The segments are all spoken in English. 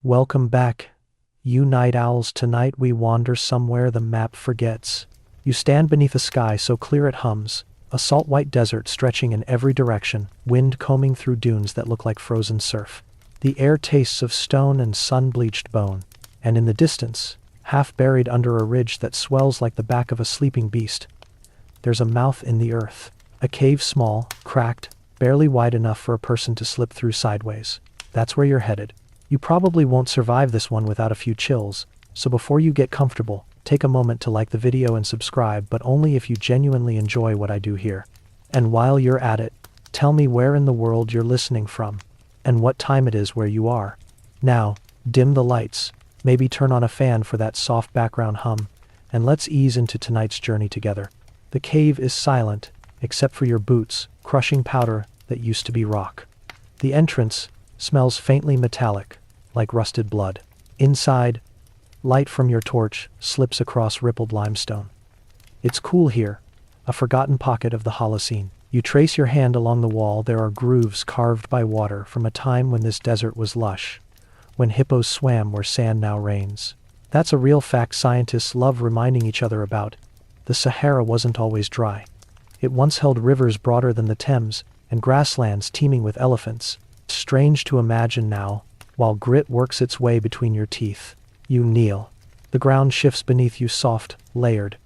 Welcome back, you night owls. Tonight we wander somewhere the map forgets. You stand beneath a sky so clear it hums, a salt-white desert stretching in every direction, wind combing through dunes that look like frozen surf. The air tastes of stone and sun-bleached bone, and in the distance, half buried under a ridge that swells like the back of a sleeping beast, there's a mouth in the earth. A cave small, cracked, barely wide enough for a person to slip through sideways. That's where you're headed. You probably won't survive this one without a few chills, so before you get comfortable, take a moment to like the video and subscribe, but only if you genuinely enjoy what I do here. And while you're at it, tell me where in the world you're listening from, and what time it is where you are. Now, dim the lights, maybe turn on a fan for that soft background hum, and let's ease into tonight's journey together. The cave is silent, except for your boots, crushing powder that used to be rock. The entrance smells faintly metallic, like rusted blood. Inside, light from your torch slips across rippled limestone. It's cool here, a forgotten pocket of the Holocene. You trace your hand along the wall. There are grooves carved by water from a time when this desert was lush, when hippos swam where sand now rains. That's a real fact scientists love reminding each other about. The Sahara wasn't always dry. It once held rivers broader than the Thames, and grasslands teeming with elephants. Strange to imagine now, while grit works its way between your teeth. You kneel. The ground shifts beneath you, soft, layered.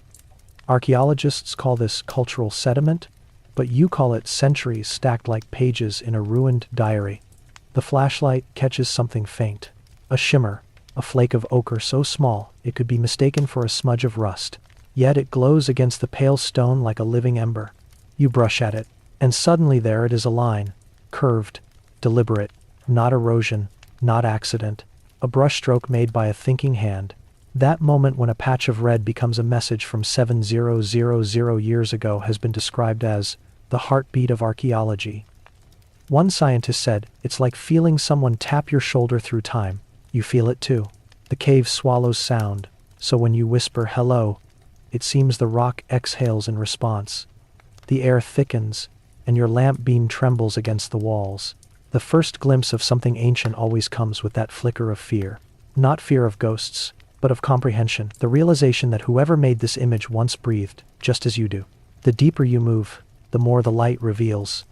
Archaeologists call this cultural sediment, but you call it centuries stacked like pages in a ruined diary. The flashlight catches something faint. A shimmer, a flake of ochre so small it could be mistaken for a smudge of rust. Yet it glows against the pale stone like a living ember. You brush at it, and suddenly there it is, a line, curved, deliberate, not erosion, not accident, a brushstroke made by a thinking hand. That moment when a patch of red becomes a message from 7,000 years ago has been described as the heartbeat of archaeology. One scientist said, it's like feeling someone tap your shoulder through time. You feel it too. The cave swallows sound, so when you whisper hello, it seems the rock exhales in response. The air thickens, and your lamp beam trembles against the walls. The first glimpse of something ancient always comes with that flicker of fear. Not fear of ghosts, but of comprehension, the realization that whoever made this image once breathed, just as you do. The deeper you move, the more the light reveals.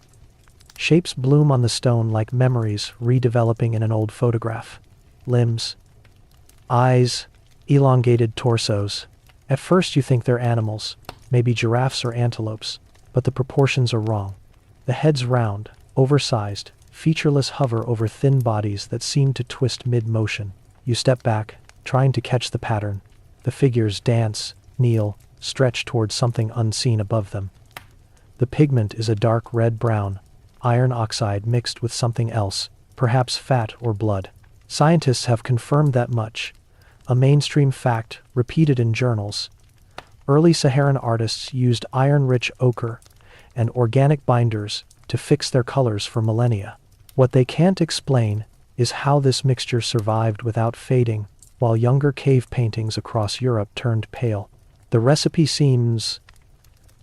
Shapes bloom on the stone like memories redeveloping in an old photograph. Limbs, eyes, elongated torsos. At first you think they're animals, maybe giraffes or antelopes, but the proportions are wrong. The head's round, oversized, featureless, hover over thin bodies that seem to twist mid-motion. You step back, trying to catch the pattern. The figures dance, kneel, stretch towards something unseen above them. The pigment is a dark red-brown, iron oxide mixed with something else, perhaps fat or blood. Scientists have confirmed that much, a mainstream fact repeated in journals. Early Saharan artists used iron-rich ochre and organic binders to fix their colors for millennia. What they can't explain is how this mixture survived without fading, while younger cave paintings across Europe turned pale. The recipe seems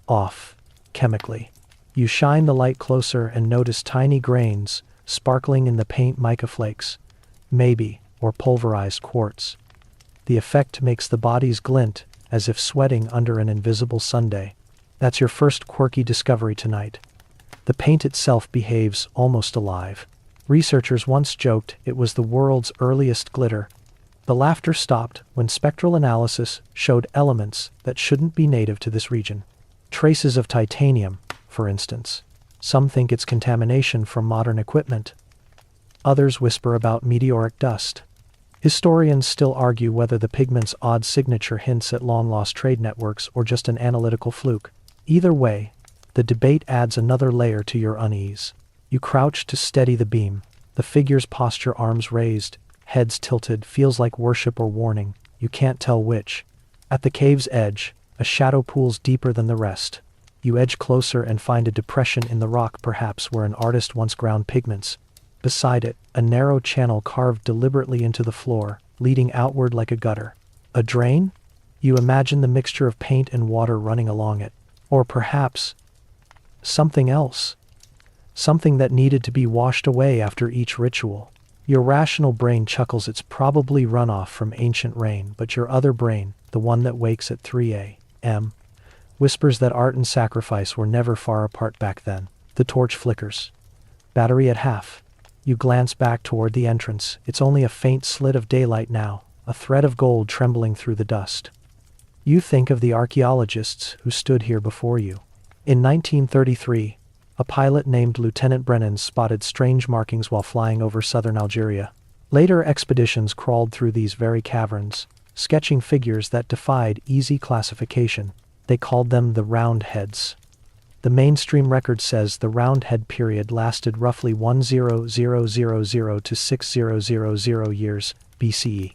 off, chemically. You shine the light closer and notice tiny grains sparkling in the paint, mica flakes, maybe, or pulverized quartz. The effect makes the bodies glint, as if sweating under an invisible Sunday. That's your first quirky discovery tonight. The paint itself behaves almost alive. Researchers once joked it was the world's earliest glitter. The laughter stopped when spectral analysis showed elements that shouldn't be native to this region. Traces of titanium, for instance. Some think it's contamination from modern equipment. Others whisper about meteoric dust. Historians still argue whether the pigment's odd signature hints at long-lost trade networks or just an analytical fluke. Either way, the debate adds another layer to your unease. You crouch to steady the beam. The figures posture, arms raised, heads tilted, feels like worship or warning. You can't tell which. At the cave's edge, a shadow pools deeper than the rest. You edge closer and find a depression in the rock, perhaps where an artist once ground pigments. Beside it, a narrow channel carved deliberately into the floor, leading outward like a gutter. A drain? You imagine the mixture of paint and water running along it. Or perhaps something else. Something that needed to be washed away after each ritual. Your rational brain chuckles, it's probably runoff from ancient rain, but your other brain, the one that wakes at 3 a.m., whispers that art and sacrifice were never far apart back then. The torch flickers. Battery at half. You glance back toward the entrance. It's only a faint slit of daylight now, a thread of gold trembling through the dust. You think of the archaeologists who stood here before you. In 1933, a pilot named Lieutenant Brennan spotted strange markings while flying over southern Algeria. Later expeditions crawled through these very caverns, sketching figures that defied easy classification. They called them the Roundheads. The mainstream record says the Roundhead period lasted roughly 10000 to 6000 years BCE,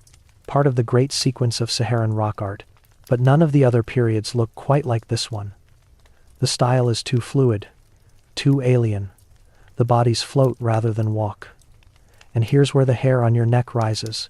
part of the great sequence of Saharan rock art, but none of the other periods look quite like this one. The style is too fluid, too alien. The bodies float rather than walk. And here's where the hair on your neck rises.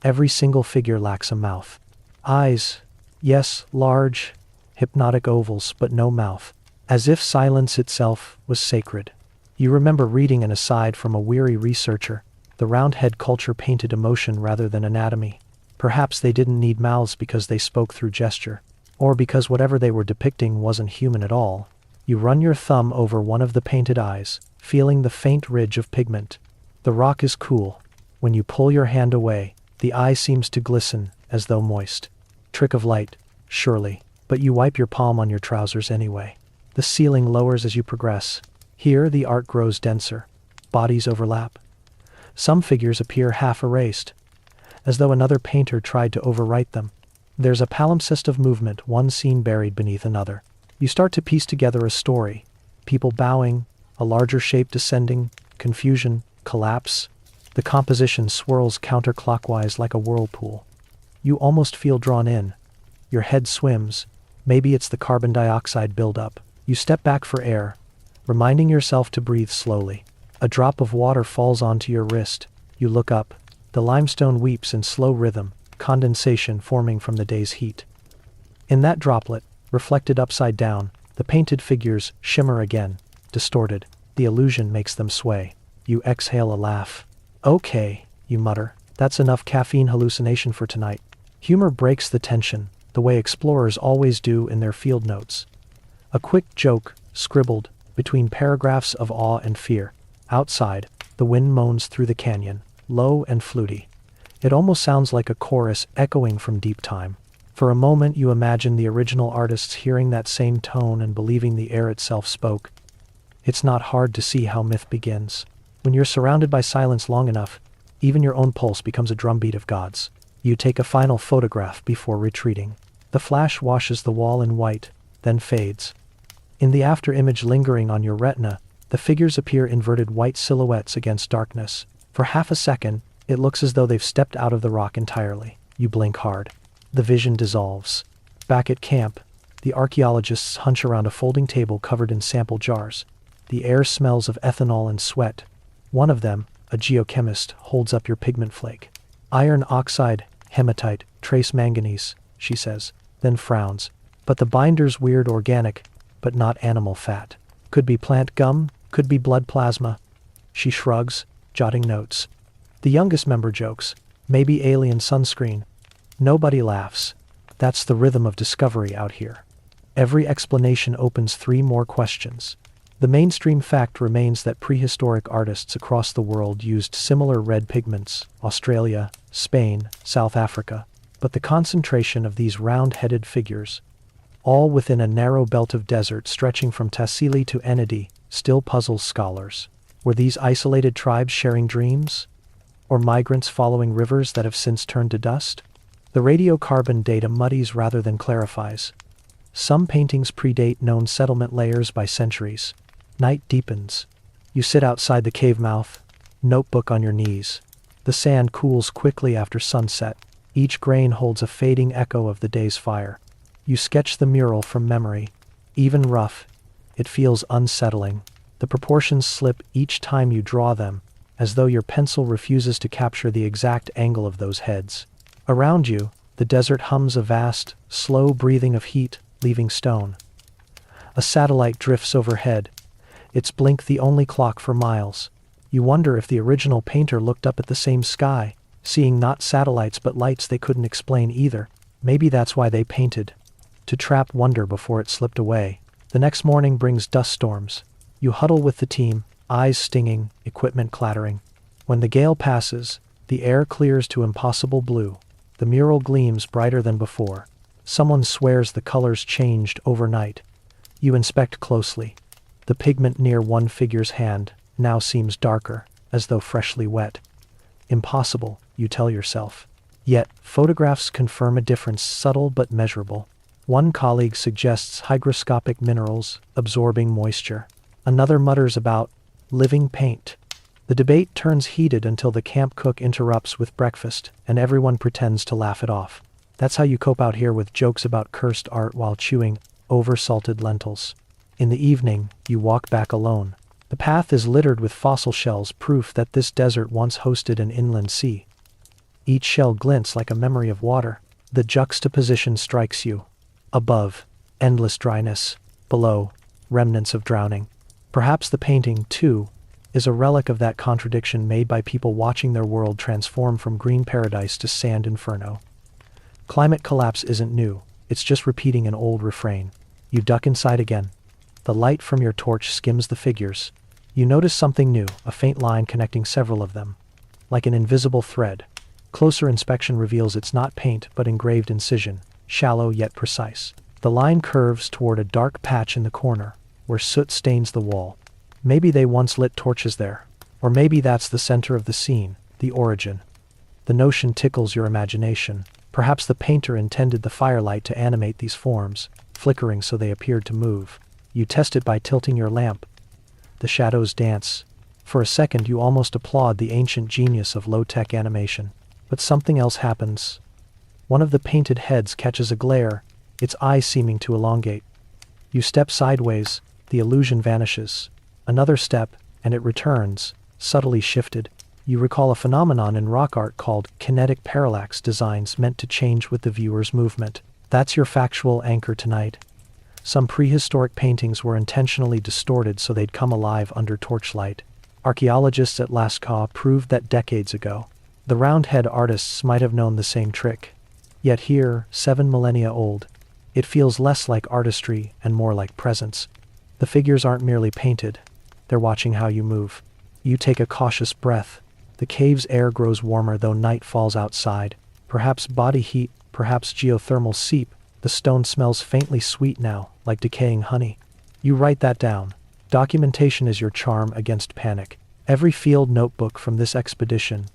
Every single figure lacks a mouth. Eyes, yes, large, hypnotic ovals, but no mouth. As if silence itself was sacred. You remember reading an aside from a weary researcher. The Roundhead culture painted emotion rather than anatomy. Perhaps they didn't need mouths because they spoke through gesture. Or because whatever they were depicting wasn't human at all. You run your thumb over one of the painted eyes, feeling the faint ridge of pigment. The rock is cool. When you pull your hand away, the eye seems to glisten, as though moist. Trick of light, surely, but you wipe your palm on your trousers anyway. The ceiling lowers as you progress. Here the art grows denser. Bodies overlap. Some figures appear half erased, as though another painter tried to overwrite them. There's a palimpsest of movement, one scene buried beneath another. You start to piece together a story. People bowing, a larger shape descending, confusion, collapse. The composition swirls counterclockwise like a whirlpool. You almost feel drawn in. Your head swims. Maybe it's the carbon dioxide buildup. You step back for air, reminding yourself to breathe slowly. A drop of water falls onto your wrist. You look up. The limestone weeps in slow rhythm, condensation forming from the day's heat. In that droplet, reflected upside down, the painted figures shimmer again, distorted. The illusion makes them sway. You exhale a laugh. Okay, you mutter. That's enough caffeine hallucination for tonight. Humor breaks the tension, the way explorers always do in their field notes. A quick joke, scribbled, between paragraphs of awe and fear. Outside, the wind moans through the canyon, low and fluty. It almost sounds like a chorus echoing from deep time. For a moment you imagine the original artists hearing that same tone and believing the air itself spoke. It's not hard to see how myth begins. When you're surrounded by silence long enough, even your own pulse becomes a drumbeat of gods. You take a final photograph before retreating. The flash washes the wall in white, then fades. In the after-image lingering on your retina, the figures appear inverted white silhouettes against darkness. For half a second, it looks as though they've stepped out of the rock entirely. You blink hard. The vision dissolves. Back at camp, the archaeologists hunch around a folding table covered in sample jars. The air smells of ethanol and sweat. One of them, a geochemist, holds up your pigment flake. Iron oxide, hematite, trace manganese, she says, then frowns. But the binder's weird organic, but not animal fat. Could be plant gum, could be blood plasma. She shrugs, jotting notes. The youngest member jokes, maybe alien sunscreen. Nobody laughs. That's the rhythm of discovery out here. Every explanation opens 3 more questions. The mainstream fact remains that prehistoric artists across the world used similar red pigments, Australia, Spain, South Africa, but the concentration of these round-headed figures, all within a narrow belt of desert stretching from Tassili to Enedi, still puzzles scholars. Were these isolated tribes sharing dreams? Or migrants following rivers that have since turned to dust? The radiocarbon data muddies rather than clarifies. Some paintings predate known settlement layers by centuries. Night deepens. You sit outside the cave mouth, notebook on your knees. The sand cools quickly after sunset. Each grain holds a fading echo of the day's fire. You sketch the mural from memory. Even rough, it feels unsettling. The proportions slip each time you draw them, as though your pencil refuses to capture the exact angle of those heads. Around you, the desert hums a vast, slow breathing of heat, leaving stone. A satellite drifts overhead, its blink the only clock for miles. You wonder if the original painter looked up at the same sky, seeing not satellites but lights they couldn't explain either. Maybe that's why they painted. To trap wonder before it slipped away. The next morning brings dust storms. You huddle with the team, eyes stinging, equipment clattering. When the gale passes, the air clears to impossible blue. The mural gleams brighter than before. Someone swears the colors changed overnight. You inspect closely. The pigment near one figure's hand now seems darker, as though freshly wet. Impossible, you tell yourself. Yet, photographs confirm a difference, subtle but measurable. One colleague suggests hygroscopic minerals absorbing moisture. Another mutters about living paint. The debate turns heated until the camp cook interrupts with breakfast, and everyone pretends to laugh it off. That's how you cope out here with jokes about cursed art while chewing over-salted lentils. In the evening, you walk back alone. The path is littered with fossil shells, proof that this desert once hosted an inland sea. Each shell glints like a memory of water. The juxtaposition strikes you. Above, endless dryness. Below, remnants of drowning. Perhaps the painting, too, is a relic of that contradiction made by people watching their world transform from green paradise to sand inferno. Climate collapse isn't new, it's just repeating an old refrain. You duck inside again. The light from your torch skims the figures. You notice something new, a faint line connecting several of them. Like an invisible thread. Closer inspection reveals it's not paint but engraved incision, shallow yet precise. The line curves toward a dark patch in the corner, where soot stains the wall. Maybe they once lit torches there. Or maybe that's the center of the scene, the origin. The notion tickles your imagination. Perhaps the painter intended the firelight to animate these forms, flickering so they appeared to move. You test it by tilting your lamp. The shadows dance. For a second you almost applaud the ancient genius of low-tech animation. But something else happens. One of the painted heads catches a glare, its eyes seeming to elongate. You step sideways, the illusion vanishes. Another step, and it returns, subtly shifted. You recall a phenomenon in rock art called kinetic parallax, designs meant to change with the viewer's movement. That's your factual anchor tonight. Some prehistoric paintings were intentionally distorted so they'd come alive under torchlight. Archaeologists at Lascaux proved that decades ago. The roundhead artists might have known the same trick. Yet here, 7 millennia old, it feels less like artistry and more like presence. The figures aren't merely painted. They're watching how you move. You take a cautious breath. The cave's air grows warmer though night falls outside. Perhaps body heat, perhaps geothermal seep. The stone smells faintly sweet now, like decaying honey. You write that down. Documentation is your charm against panic. Every field notebook from this expedition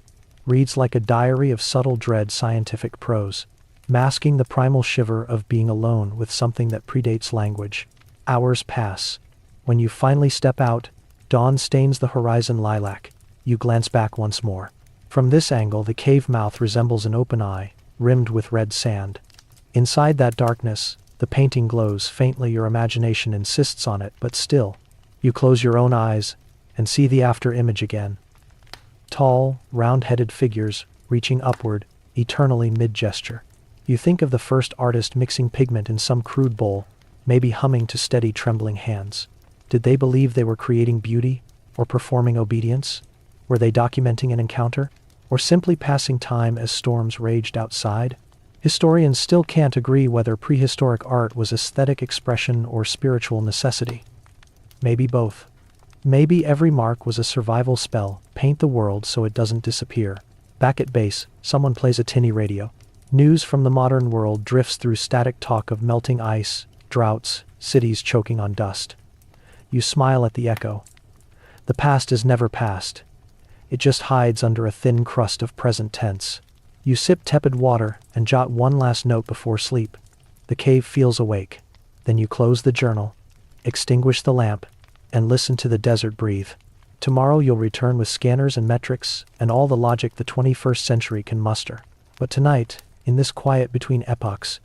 reads like a diary of subtle dread scientific prose, masking the primal shiver of being alone with something that predates language. Hours pass. When you finally step out, dawn stains the horizon lilac. You glance back once more. From this angle, the cave mouth resembles an open eye, rimmed with red sand. Inside that darkness, the painting glows faintly. Your imagination insists on it, but still, you close your own eyes and see the after image again. Tall, round-headed figures, reaching upward, eternally mid-gesture. You think of the first artist mixing pigment in some crude bowl, maybe humming to steady trembling hands. Did they believe they were creating beauty, or performing obedience? Were they documenting an encounter, or simply passing time as storms raged outside? Historians still can't agree whether prehistoric art was aesthetic expression or spiritual necessity. Maybe both. Maybe every mark was a survival spell, paint the world so it doesn't disappear. Back at base, someone plays a tinny radio. News from the modern world drifts through static talk of melting ice, droughts, cities choking on dust. You smile at the echo. The past is never past. It just hides under a thin crust of present tense. You sip tepid water and jot one last note before sleep. The cave feels awake. Then you close the journal, extinguish the lamp, and listen to the desert breathe. Tomorrow you'll return with scanners and metrics and all the logic the 21st century can muster. But tonight, in this quiet between epochs,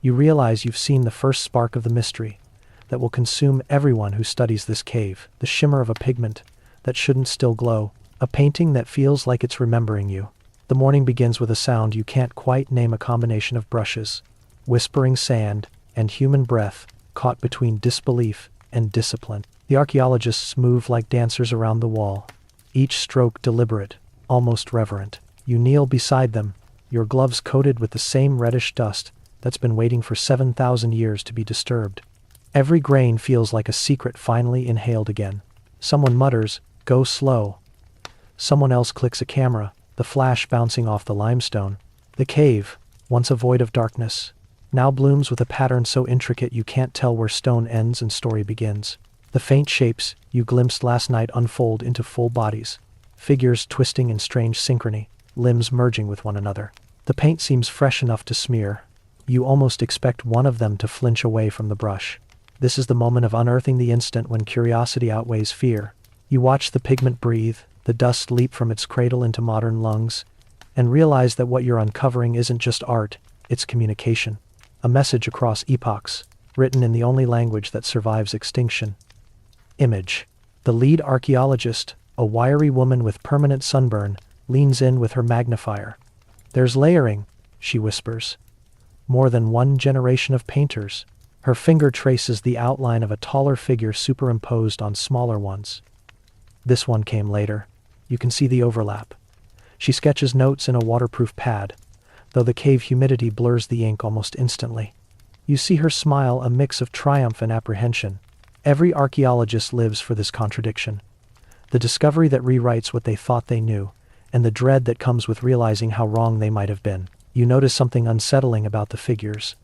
you realize you've seen the first spark of the mystery that will consume everyone who studies this cave, the shimmer of a pigment that shouldn't still glow, a painting that feels like it's remembering you. The morning begins with a sound you can't quite name, a combination of brushes, whispering sand, and human breath caught between disbelief and discipline. The archaeologists move like dancers around the wall. each stroke deliberate, almost reverent. You kneel beside them, your gloves coated with the same reddish dust that's been waiting for 7,000 years to be disturbed. Every grain feels like a secret finally inhaled again. Someone mutters, "Go slow." Someone else clicks a camera, the flash bouncing off the limestone. The cave, once a void of darkness, now blooms with a pattern so intricate you can't tell where stone ends and story begins. The faint shapes you glimpsed last night unfold into full bodies, figures twisting in strange synchrony, limbs merging with one another. The paint seems fresh enough to smear. You almost expect one of them to flinch away from the brush. This is the moment of unearthing, the instant when curiosity outweighs fear. You watch the pigment breathe, the dust leap from its cradle into modern lungs, and realize that what you're uncovering isn't just art, it's communication. A message across epochs, written in the only language that survives extinction. Image. The lead archaeologist, a wiry woman with permanent sunburn, leans in with her magnifier. "There's layering," she whispers. "More than one generation of painters." Her finger traces the outline of a taller figure superimposed on smaller ones. This one came later. You can see the overlap. She sketches notes in a waterproof pad, though the cave humidity blurs the ink almost instantly. You see her smile, a mix of triumph and apprehension. Every archaeologist lives for this contradiction. The discovery that rewrites what they thought they knew, and the dread that comes with realizing how wrong they might have been. You notice something unsettling about the figures.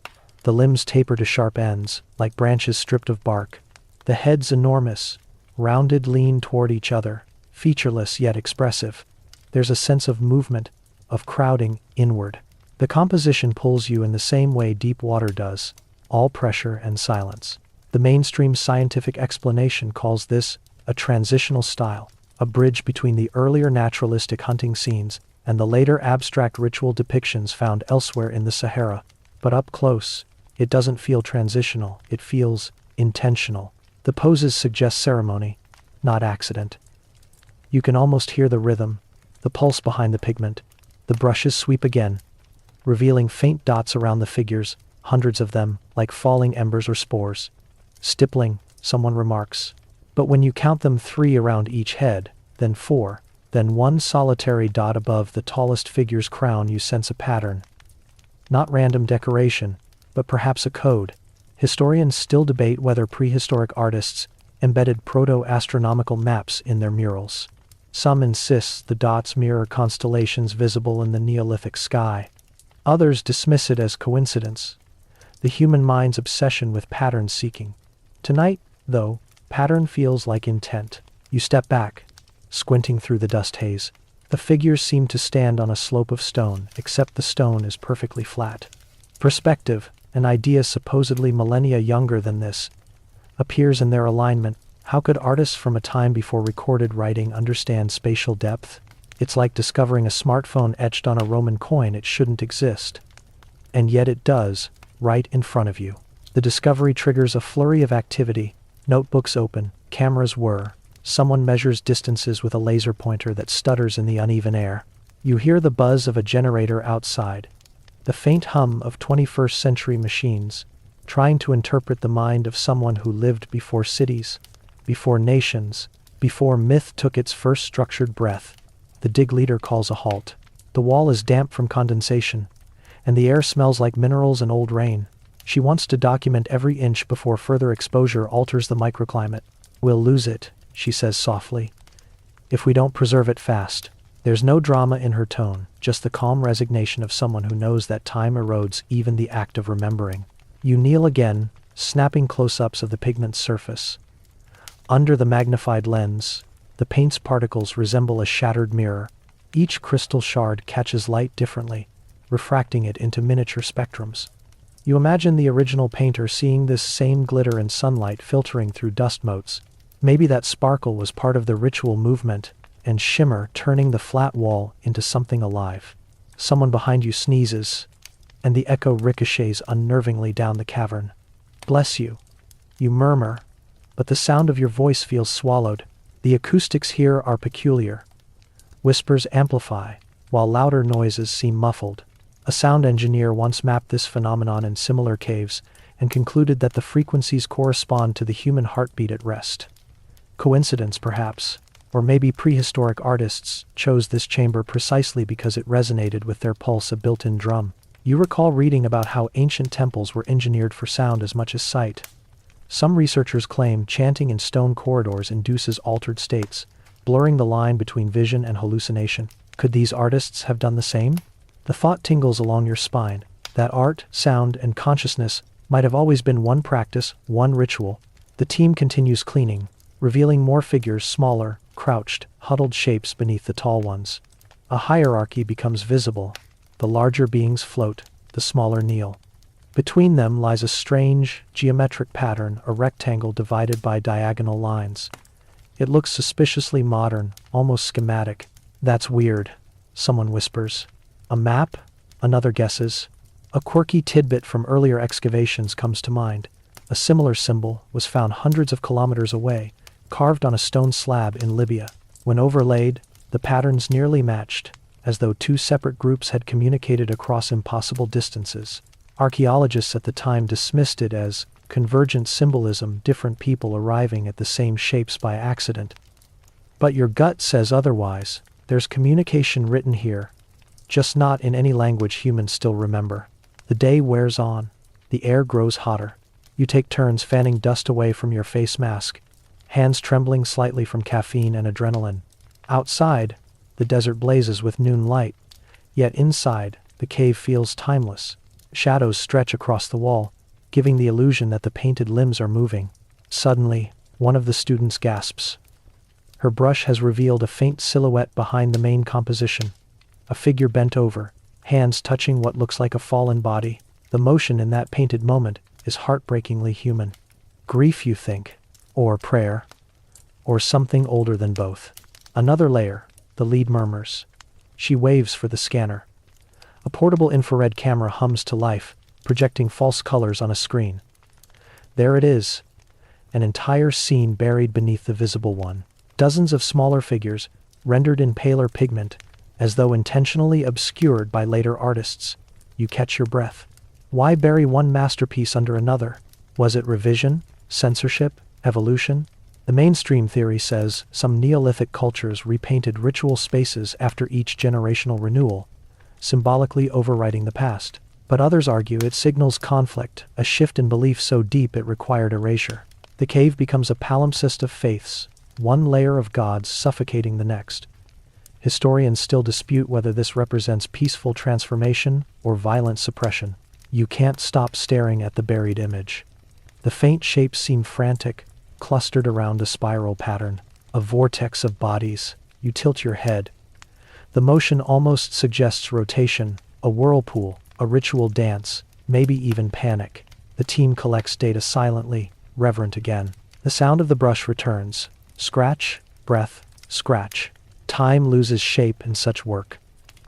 The limbs taper to sharp ends, like branches stripped of bark. The heads enormous, rounded, lean toward each other, featureless yet expressive. There's a sense of movement, of crowding inward. The composition pulls you in the same way deep water does, all pressure and silence. The mainstream scientific explanation calls this a transitional style, a bridge between the earlier naturalistic hunting scenes and the later abstract ritual depictions found elsewhere in the Sahara. But up close, it doesn't feel transitional, it feels intentional. The poses suggest ceremony, not accident. You can almost hear the rhythm, the pulse behind the pigment. The brushes sweep again, revealing faint dots around the figures, hundreds of them, like falling embers or spores. "Stippling," someone remarks. But when you count them, 3 around each head, then 4, then one solitary dot above the tallest figure's crown, you sense a pattern. Not random decoration, but perhaps a code. Historians still debate whether prehistoric artists embedded proto-astronomical maps in their murals. Some insist the dots mirror constellations visible in the Neolithic sky. Others dismiss it as coincidence, the human mind's obsession with pattern seeking. Tonight, though, pattern feels like intent. You step back, squinting through the dust haze. The figures seem to stand on a slope of stone, except the stone is perfectly flat. Perspective, an idea supposedly millennia younger than this, appears in their alignment. How could artists from a time before recorded writing understand spatial depth? It's like discovering a smartphone etched on a Roman coin it shouldn't exist. And yet it does, right in front of you. The discovery triggers a flurry of activity. Notebooks open, cameras whir. Someone measures distances with a laser pointer that stutters in the uneven air. You hear the buzz of a generator outside, the faint hum of 21st century machines, trying to interpret the mind of someone who lived before cities, before nations, before myth took its first structured breath. The dig leader calls a halt. The wall is damp from condensation, and the air smells like minerals and old rain. She wants to document every inch before further exposure alters the microclimate. "We'll lose it," she says softly, "if we don't preserve it fast." There's no drama in her tone, just the calm resignation of someone who knows that time erodes even the act of remembering. You kneel again, snapping close-ups of the pigment's surface. Under the magnified lens, the paint's particles resemble a shattered mirror. Each crystal shard catches light differently, refracting it into miniature spectrums. You imagine the original painter seeing this same glitter in sunlight filtering through dust motes. Maybe that sparkle was part of the ritual movement, and shimmer turning the flat wall into something alive. Someone behind you sneezes, and the echo ricochets unnervingly down the cavern. "Bless you," you murmur, but the sound of your voice feels swallowed. The acoustics here are peculiar. Whispers amplify, while louder noises seem muffled. A sound engineer once mapped this phenomenon in similar caves and concluded that the frequencies correspond to the human heartbeat at rest. Coincidence, perhaps, Or maybe prehistoric artists chose this chamber precisely because it resonated with their pulse, a built-in drum. You recall reading about how ancient temples were engineered for sound as much as sight. Some researchers claim chanting in stone corridors induces altered states, blurring the line between vision and hallucination. Could these artists have done the same? The thought tingles along your spine, that art, sound, and consciousness might have always been one practice, one ritual. The team continues cleaning, revealing more figures, smaller, crouched, huddled shapes beneath the tall ones. A hierarchy becomes visible. The larger beings float, the smaller kneel. Between them lies a strange, geometric pattern, a rectangle divided by diagonal lines. It looks suspiciously modern, almost schematic. That's weird, someone whispers. A map? Another guesses. A quirky tidbit from earlier excavations comes to mind. A similar symbol was found hundreds of kilometers away, carved on a stone slab in Libya. When overlaid, the patterns nearly matched, as though two separate groups had communicated across impossible distances. Archaeologists at the time dismissed it as convergent symbolism, different people arriving at the same shapes by accident. But your gut says otherwise. There's communication written here, just not in any language humans still remember. The day wears on. The air grows hotter. You take turns fanning dust away from your face mask, hands trembling slightly from caffeine and adrenaline. Outside, the desert blazes with noon light, yet inside, the cave feels timeless. Shadows stretch across the wall, giving the illusion that the painted limbs are moving. Suddenly, one of the students gasps. Her brush has revealed a faint silhouette behind the main composition. A figure bent over, hands touching what looks like a fallen body. The motion in that painted moment is heartbreakingly human. Grief, you think, or prayer, or something older than both. Another layer, the lead murmurs. She waves for the scanner. A portable infrared camera hums to life, projecting false colors on a screen. There it is, an entire scene buried beneath the visible one. Dozens of smaller figures, rendered in paler pigment, as though intentionally obscured by later artists. You catch your breath. Why bury one masterpiece under another? Was it revision, censorship, evolution? The mainstream theory says some Neolithic cultures repainted ritual spaces after each generational renewal, symbolically overwriting the past. But others argue it signals conflict, a shift in belief so deep it required erasure. The cave becomes a palimpsest of faiths, one layer of gods suffocating the next. Historians still dispute whether this represents peaceful transformation or violent suppression. You can't stop staring at the buried image. The faint shapes seem frantic, clustered around a spiral pattern, a vortex of bodies. You tilt your head. The motion almost suggests rotation, a whirlpool, a ritual dance, maybe even panic. The team collects data silently, reverent again. The sound of the brush returns. Scratch, breath, scratch. Time loses shape in such work.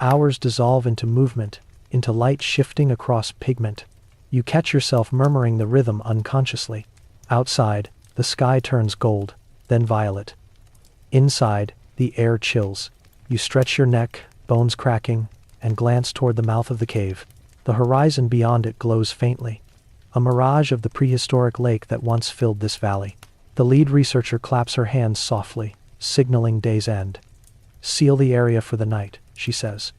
Hours dissolve into movement, into light shifting across pigment. You catch yourself murmuring the rhythm unconsciously. Outside, the sky turns gold, then violet. Inside, the air chills. You stretch your neck, bones cracking, and glance toward the mouth of the cave. The horizon beyond it glows faintly, a mirage of the prehistoric lake that once filled this valley. The lead researcher claps her hands softly, signaling day's end. Seal the area for the night, she says.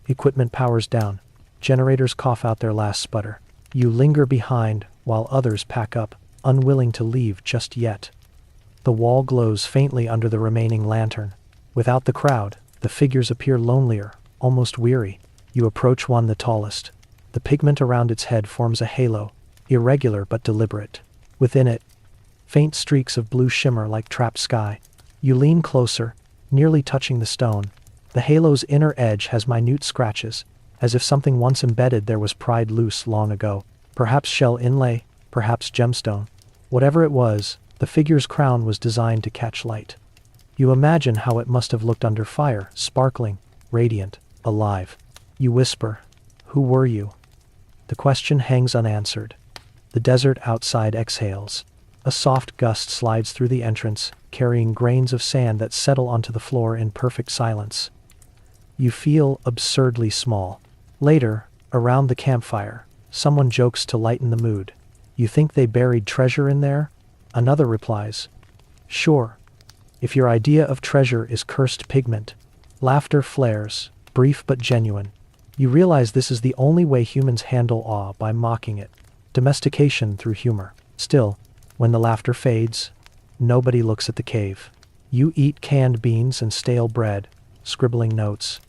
Equipment powers down. Generators cough out their last sputter. You linger behind while others pack up, unwilling to leave just yet. The wall glows faintly under the remaining lantern. Without the crowd, the figures appear lonelier, almost weary. You approach one, the tallest. The pigment around its head forms a halo, irregular but deliberate. Within it, faint streaks of blue shimmer like trapped sky. You lean closer, nearly touching the stone. The halo's inner edge has minute scratches, as if something once embedded there was pried loose long ago. Perhaps shell inlay, perhaps gemstone. Whatever it was, the figure's crown was designed to catch light. You imagine how it must have looked under fire, sparkling, radiant, alive. You whisper, "Who were you?" The question hangs unanswered. The desert outside exhales. A soft gust slides through the entrance, carrying grains of sand that settle onto the floor in perfect silence. You feel absurdly small. Later, around the campfire, someone jokes to lighten the mood. "You think they buried treasure in there?" Another replies, "Sure. If your idea of treasure is cursed pigment, laughter flares, brief but genuine. You realize this is the only way humans handle awe, by mocking it. Domestication through humor. Still, when the laughter fades, nobody looks at the cave. You eat canned beans and stale bread, scribbling notes.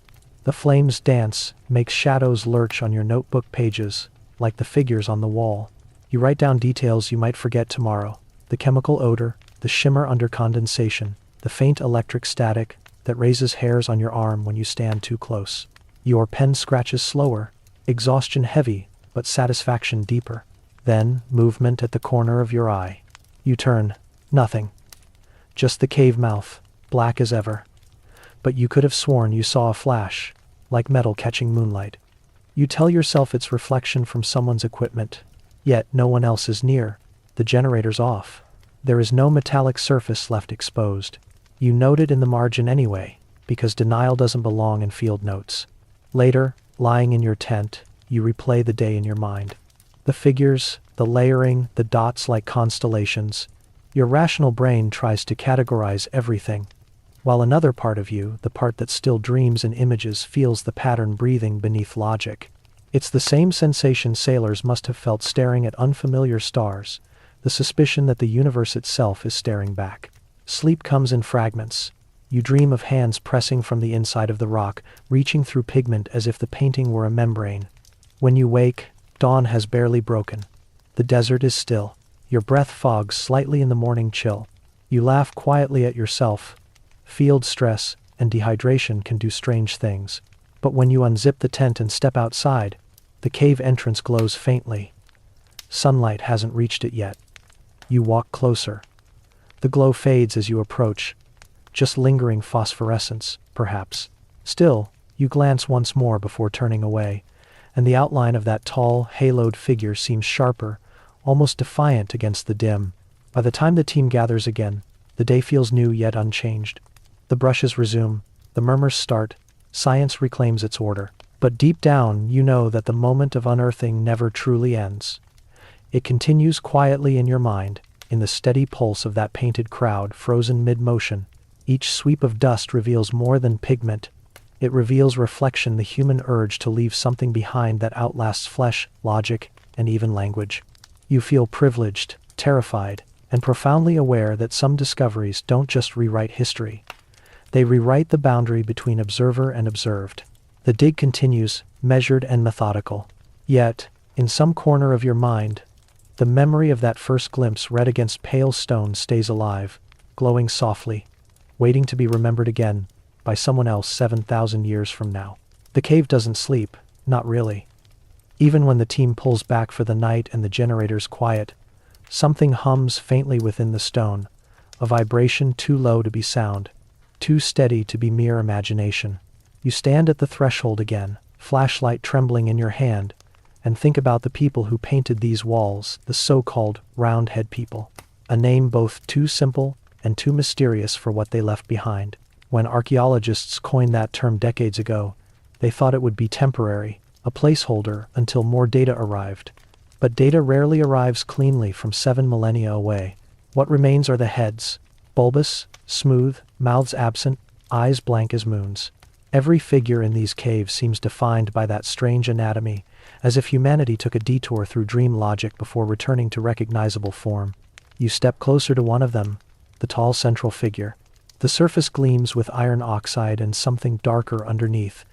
The flames dance, make shadows lurch on your notebook pages, like the figures on the wall. You write down details you might forget tomorrow. The chemical odor, the shimmer under condensation, the faint electric static that raises hairs on your arm when you stand too close. Your pen scratches slower, exhaustion heavy, but satisfaction deeper. Then, movement at the corner of your eye. You turn. Nothing. Just the cave mouth, black as ever. But you could have sworn you saw a flash, like metal catching moonlight. You tell yourself it's reflection from someone's equipment. Yet no one else is near. The generator's off. There is no metallic surface left exposed. You note it in the margin anyway, because denial doesn't belong in field notes. Later, lying in your tent, you replay the day in your mind. The figures, the layering, the dots like constellations. Your rational brain tries to categorize everything, while another part of you, the part that still dreams in images, feels the pattern breathing beneath logic. It's the same sensation sailors must have felt staring at unfamiliar stars, the suspicion that the universe itself is staring back. Sleep comes in fragments. You dream of hands pressing from the inside of the rock, reaching through pigment as if the painting were a membrane. When you wake, dawn has barely broken. The desert is still. Your breath fogs slightly in the morning chill. You laugh quietly at yourself. Field stress and dehydration can do strange things. But when you unzip the tent and step outside, the cave entrance glows faintly. Sunlight hasn't reached it yet. You walk closer. The glow fades as you approach. Just lingering phosphorescence, perhaps. Still, you glance once more before turning away, and the outline of that tall, haloed figure seems sharper, almost defiant against the dim. By the time the team gathers again, the day feels new yet unchanged. The brushes resume, the murmurs start, science reclaims its order. But deep down, you know that the moment of unearthing never truly ends. It continues quietly in your mind, in the steady pulse of that painted crowd frozen mid-motion. Each sweep of dust reveals more than pigment. It reveals reflection, the human urge to leave something behind that outlasts flesh, logic, and even language. You feel privileged, terrified, and profoundly aware that some discoveries don't just rewrite history. They rewrite the boundary between observer and observed. The dig continues, measured and methodical. Yet, in some corner of your mind, the memory of that first glimpse read against pale stone stays alive, glowing softly, waiting to be remembered again by someone else 7,000 years from now. The cave doesn't sleep, not really. Even when the team pulls back for the night and the generator's quiet, something hums faintly within the stone, a vibration too low to be sound, too steady to be mere imagination. You stand at the threshold again, flashlight trembling in your hand, and think about the people who painted these walls, the so-called roundhead people. A name both too simple and too mysterious for what they left behind. When archaeologists coined that term decades ago, they thought it would be temporary, a placeholder until more data arrived. But data rarely arrives cleanly from 7 millennia away. What remains are the heads, bulbous, smooth, mouths absent, eyes blank as moons. Every figure in these caves seems defined by that strange anatomy, as if humanity took a detour through dream logic before returning to recognizable form. You step closer to one of them, the tall central figure. The surface gleams with iron oxide and something darker underneath,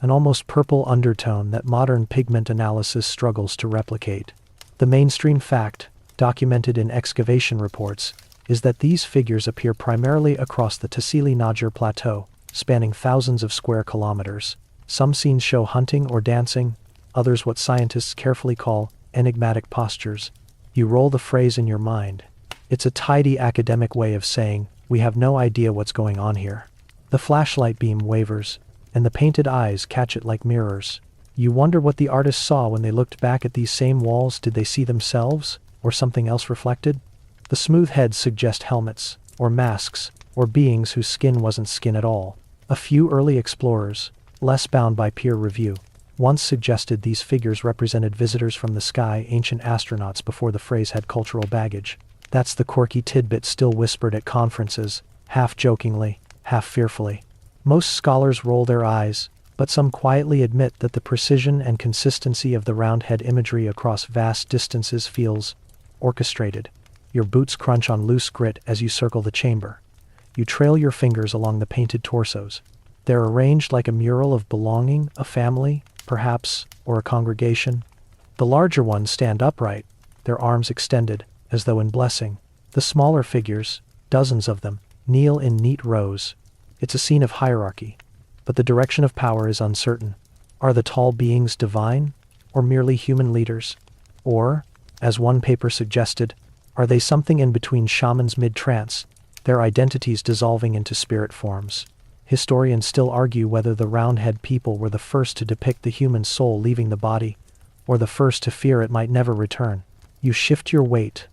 an almost purple undertone that modern pigment analysis struggles to replicate. The mainstream fact, documented in excavation reports, is that these figures appear primarily across the Tassili Najjar Plateau, spanning thousands of square kilometers. Some scenes show hunting or dancing, others what scientists carefully call enigmatic postures. You roll the phrase in your mind. It's a tidy academic way of saying, we have no idea what's going on here. The flashlight beam wavers, and the painted eyes catch it like mirrors. You wonder what the artists saw when they looked back at these same walls. Did they see themselves, or something else reflected? The smooth heads suggest helmets, or masks, or beings whose skin wasn't skin at all. A few early explorers, less bound by peer review, once suggested these figures represented visitors from the sky, ancient astronauts before the phrase had cultural baggage. That's the quirky tidbit still whispered at conferences, half jokingly, half fearfully. Most scholars roll their eyes, but some quietly admit that the precision and consistency of the roundhead imagery across vast distances feels orchestrated. Your boots crunch on loose grit as you circle the chamber. You trail your fingers along the painted torsos. They're arranged like a mural of belonging, a family, perhaps, or a congregation. The larger ones stand upright, their arms extended, as though in blessing. The smaller figures, dozens of them, kneel in neat rows. It's a scene of hierarchy, but the direction of power is uncertain. Are the tall beings divine, or merely human leaders? Or, as one paper suggested, are they something in between shamans mid-trance, their identities dissolving into spirit forms? Historians still argue whether the Roundhead people were the first to depict the human soul leaving the body, or the first to fear it might never return. You shift your weight,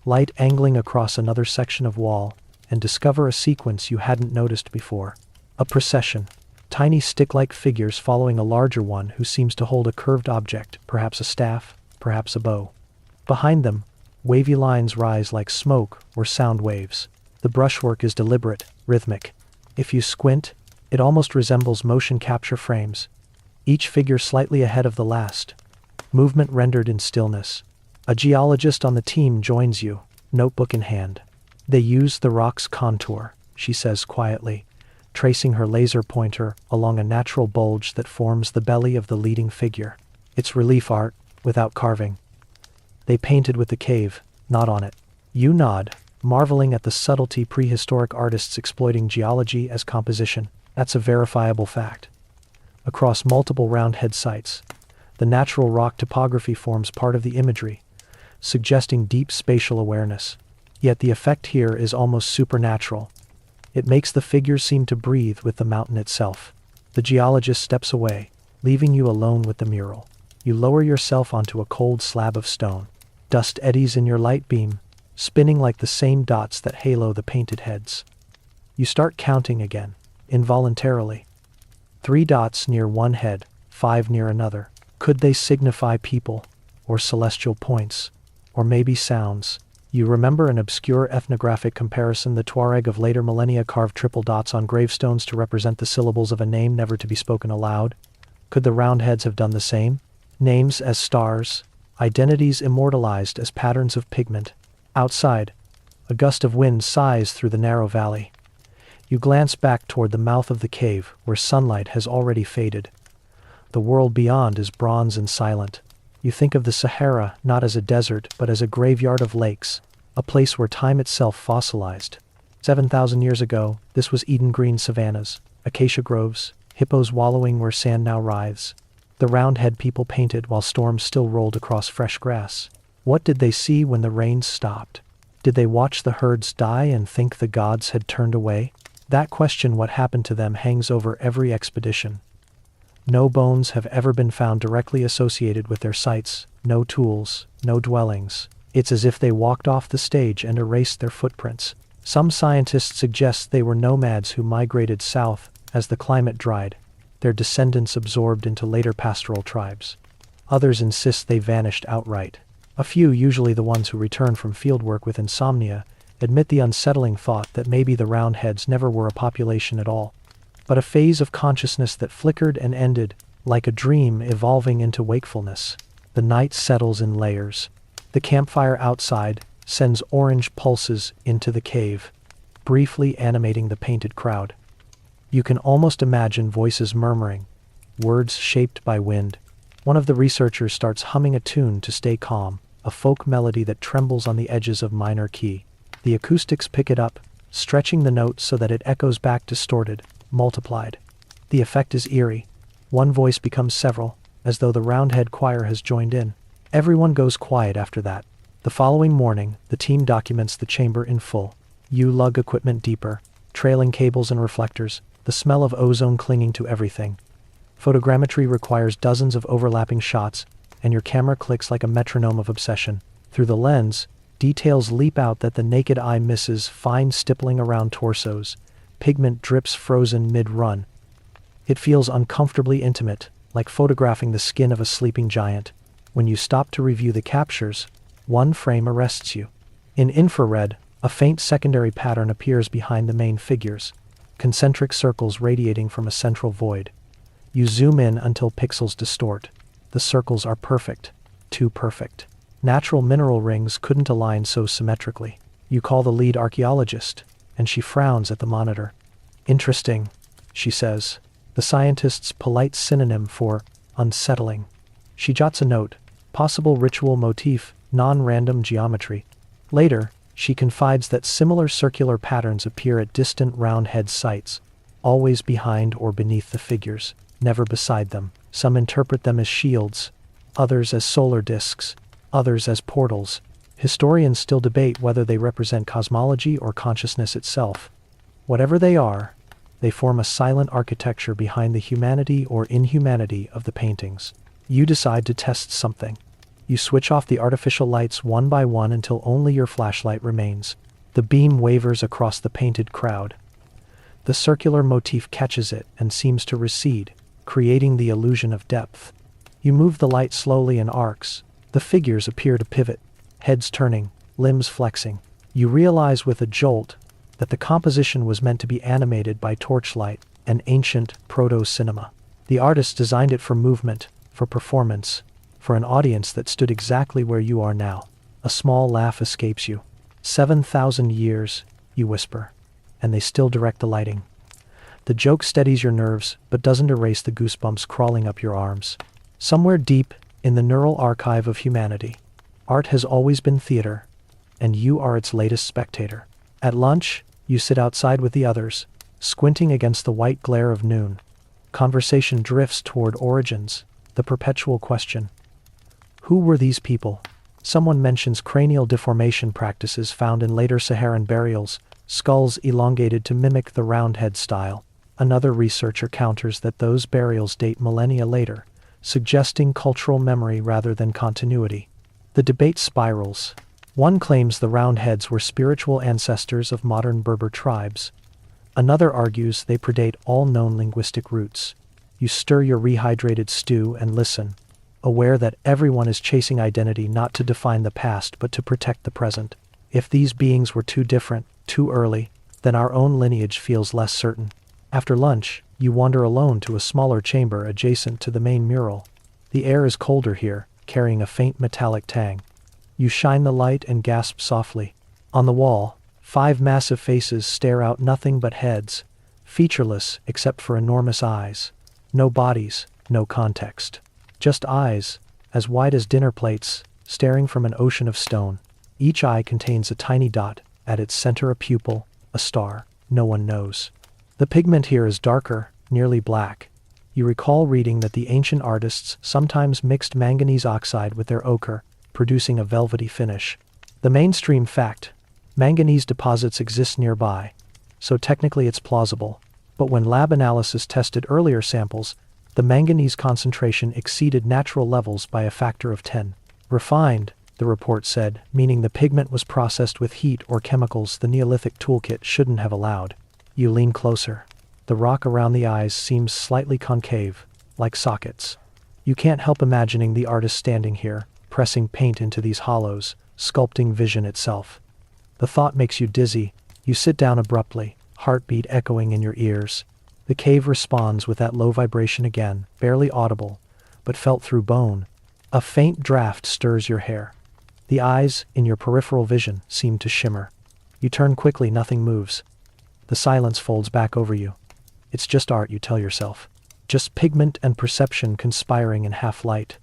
light angling across another section of wall, and discover a sequence you hadn't noticed before. A procession. Tiny stick-like figures following a larger one who seems to hold a curved object, perhaps a staff, perhaps a bow. Behind them, wavy lines rise like smoke or sound waves. The brushwork is deliberate, rhythmic. If you squint, it almost resembles motion capture frames, each figure slightly ahead of the last. Movement rendered in stillness. A geologist on the team joins you, notebook in hand. They use the rock's contour, she says quietly, tracing her laser pointer along a natural bulge that forms the belly of the leading figure. It's relief art, without carving. They painted with the cave, not on it. You nod, marveling at the subtlety prehistoric artists exploiting geology as composition. That's a verifiable fact. Across multiple Roundhead sites, the natural rock topography forms part of the imagery, suggesting deep spatial awareness. Yet the effect here is almost supernatural. It makes the figures seem to breathe with the mountain itself. The geologist steps away, leaving you alone with the mural. You lower yourself onto a cold slab of stone. Dust eddies in your light beam, spinning like the same dots that halo the painted heads. You start counting again, involuntarily. 3 dots near one head, 5 near another. Could they signify people, or celestial points, or maybe sounds? You remember an obscure ethnographic comparison: the Tuareg of later millennia carved triple dots on gravestones to represent the syllables of a name never to be spoken aloud. Could the Roundheads have done the same? Names as stars, identities immortalized as patterns of pigment. Outside, a gust of wind sighs through the narrow valley. You glance back toward the mouth of the cave, where sunlight has already faded. The world beyond is bronze and silent. You think of the Sahara not as a desert, but as a graveyard of lakes, a place where time itself fossilized. 7,000 years ago, this was Eden green savannas, acacia groves, hippos wallowing where sand now writhes. The Roundhead people painted while storms still rolled across fresh grass. What did they see when the rains stopped? Did they watch the herds die and think the gods had turned away? That question, what happened to them, hangs over every expedition. No bones have ever been found directly associated with their sites, no tools, no dwellings. It's as if they walked off the stage and erased their footprints. Some scientists suggest they were nomads who migrated south as the climate dried, their descendants absorbed into later pastoral tribes. Others insist they vanished outright. A few, usually the ones who return from fieldwork with insomnia, admit the unsettling thought that maybe the Roundheads never were a population at all, but a phase of consciousness that flickered and ended, like a dream evolving into wakefulness. The night settles in layers. The campfire outside sends orange pulses into the cave, briefly animating the painted crowd. You can almost imagine voices murmuring, words shaped by wind. One of the researchers starts humming a tune to stay calm, a folk melody that trembles on the edges of minor key. The acoustics pick it up, stretching the note so that it echoes back distorted, multiplied. The effect is eerie. One voice becomes several, as though the Roundhead choir has joined in. Everyone goes quiet after that. The following morning, the team documents the chamber in full. You lug equipment deeper, trailing cables and reflectors, the smell of ozone clinging to everything. Photogrammetry requires dozens of overlapping shots, and your camera clicks like a metronome of obsession. Through the lens, details leap out that the naked eye misses: fine stippling around torsos, pigment drips frozen mid-run. It feels uncomfortably intimate, like photographing the skin of a sleeping giant. When you stop to review the captures, one frame arrests you. In infrared, A faint secondary pattern appears behind the main figures, concentric circles radiating from a central void. You zoom in until pixels distort. The circles are perfect. Too perfect. Natural mineral rings couldn't align so symmetrically. You call the lead archaeologist, and she frowns at the monitor. Interesting, she says. The scientist's polite synonym for unsettling. She jots a note. Possible ritual motif, non-random geometry. Later, she confides that similar circular patterns appear at distant round-head sites, always behind or beneath the figures, never beside them. Some interpret them as shields, others as solar disks, others as portals. Historians still debate whether they represent cosmology or consciousness itself. Whatever they are, they form a silent architecture behind the humanity or inhumanity of the paintings. You decide to test something. You switch off the artificial lights one by one until only your flashlight remains. The beam wavers across the painted crowd. The circular motif catches it and seems to recede, creating the illusion of depth. You move the light slowly in arcs. The figures appear to pivot, heads turning, limbs flexing. You realize with a jolt that the composition was meant to be animated by torchlight, an ancient proto-cinema. The artist designed it for movement, for performance, for an audience that stood exactly where you are now. A small laugh escapes you. 7,000 years, you whisper, and they still direct the lighting. The joke steadies your nerves, but doesn't erase the goosebumps crawling up your arms. Somewhere deep in the neural archive of humanity, art has always been theater, and you are its latest spectator. At lunch, you sit outside with the others, squinting against the white glare of noon. Conversation drifts toward origins, the perpetual question. Who were these people? Someone mentions cranial deformation practices found in later Saharan burials, skulls elongated to mimic the roundhead style. Another researcher counters that those burials date millennia later, suggesting cultural memory rather than continuity. The debate spirals. One claims the roundheads were spiritual ancestors of modern Berber tribes. Another argues they predate all known linguistic roots. You stir your rehydrated stew and listen, aware that everyone is chasing identity not to define the past but to protect the present. If these beings were too different, too early, then our own lineage feels less certain. After lunch, you wander alone to a smaller chamber adjacent to the main mural. The air is colder here, carrying a faint metallic tang. You shine the light and gasp softly. On the wall, 5 massive faces stare out, nothing but heads, featureless except for enormous eyes. No bodies, no context. Just eyes, as wide as dinner plates, staring from an ocean of stone. Each eye contains a tiny dot, at its center a pupil, a star, no one knows. The pigment here is darker, nearly black. You recall reading that the ancient artists sometimes mixed manganese oxide with their ochre, producing a velvety finish. The mainstream fact: manganese deposits exist nearby, so technically it's plausible. But when lab analysis tested earlier samples, the manganese concentration exceeded natural levels by a factor of 10. Refined, the report said, meaning the pigment was processed with heat or chemicals the Neolithic toolkit shouldn't have allowed. You lean closer. The rock around the eyes seems slightly concave, like sockets. You can't help imagining the artist standing here, pressing paint into these hollows, sculpting vision itself. The thought makes you dizzy. You sit down abruptly, heartbeat echoing in your ears. The cave responds with that low vibration again, barely audible, but felt through bone. A faint draft stirs your hair. The eyes, in your peripheral vision, seem to shimmer. You turn quickly, nothing moves. The silence folds back over you. It's just art, you tell yourself. Just pigment and perception conspiring in half-light.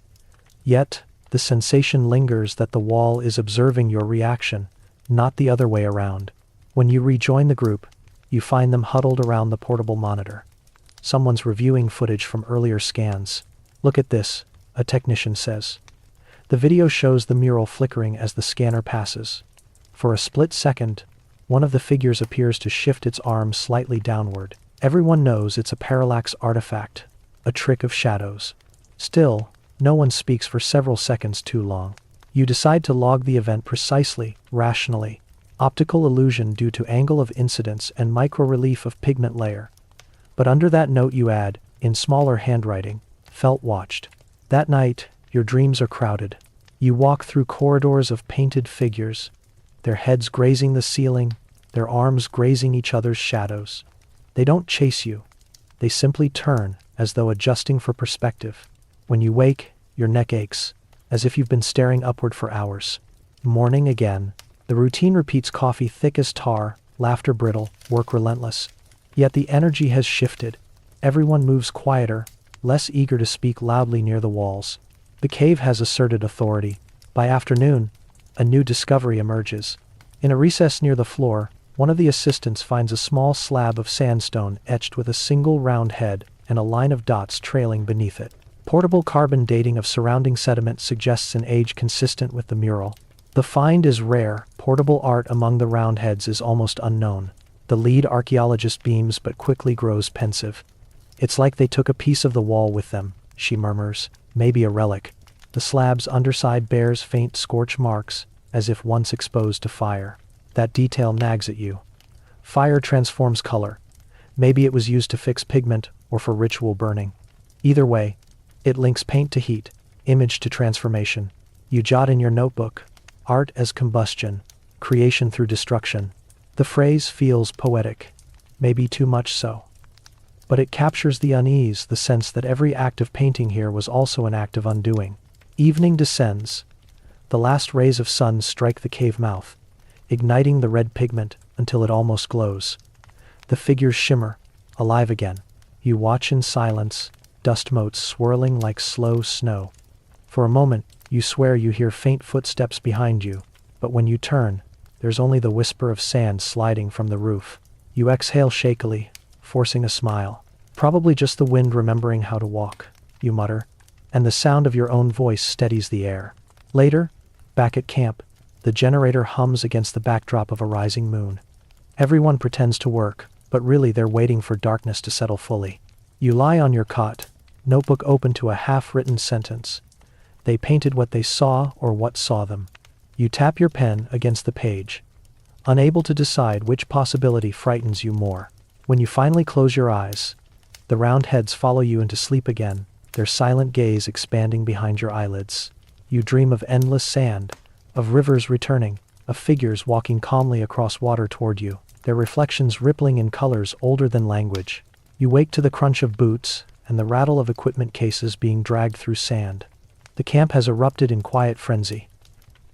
Yet, the sensation lingers that the wall is observing your reaction, not the other way around. When you rejoin the group, you find them huddled around the portable monitor. Someone's reviewing footage from earlier scans. Look at this, a technician says. The video shows the mural flickering as the scanner passes. For a split second, one of the figures appears to shift its arm slightly downward. Everyone knows it's a parallax artifact, a trick of shadows. Still, no one speaks for several seconds too long. You decide to log the event precisely, rationally. Optical illusion due to angle of incidence and micro-relief of pigment layer. But under that note you add, in smaller handwriting, felt watched. That night, your dreams are crowded. You walk through corridors of painted figures, their heads grazing the ceiling, their arms grazing each other's shadows. They don't chase you. They simply turn, as though adjusting for perspective. When you wake, your neck aches, as if you've been staring upward for hours. Morning again. The routine repeats: coffee thick as tar, laughter brittle, work relentless. Yet the energy has shifted. Everyone moves quieter, less eager to speak loudly near the walls. The cave has asserted authority. By afternoon, a new discovery emerges. In a recess near the floor, one of the assistants finds a small slab of sandstone etched with a single round head and a line of dots trailing beneath it. Portable carbon dating of surrounding sediment suggests an age consistent with the mural. The find is rare. Portable art among the round heads is almost unknown. The lead archaeologist beams but quickly grows pensive. It's like they took a piece of the wall with them, she murmurs. Maybe a relic. The slab's underside bears faint scorch marks, as if once exposed to fire. That detail nags at you. Fire transforms color. Maybe it was used to fix pigment or for ritual burning. Either way, it links paint to heat, image to transformation. You jot in your notebook, art as combustion, creation through destruction. The phrase feels poetic, maybe too much so. But it captures the unease, the sense that every act of painting here was also an act of undoing. Evening descends. The last rays of sun strike the cave mouth, igniting the red pigment until it almost glows. The figures shimmer, alive again. You watch in silence, dust motes swirling like slow snow. For a moment, you swear you hear faint footsteps behind you, but when you turn, there's only the whisper of sand sliding from the roof. You exhale shakily, forcing a smile. Probably just the wind remembering how to walk, you mutter, and the sound of your own voice steadies the air. Later, back at camp, the generator hums against the backdrop of a rising moon. Everyone pretends to work, but really they're waiting for darkness to settle fully. You lie on your cot, notebook open to a half-written sentence. They painted what they saw or what saw them. You tap your pen against the page, unable to decide which possibility frightens you more. When you finally close your eyes, the round heads follow you into sleep again, their silent gaze expanding behind your eyelids. You dream of endless sand, of rivers returning, of figures walking calmly across water toward you, their reflections rippling in colors older than language. You wake to the crunch of boots and the rattle of equipment cases being dragged through sand. The camp has erupted in quiet frenzy.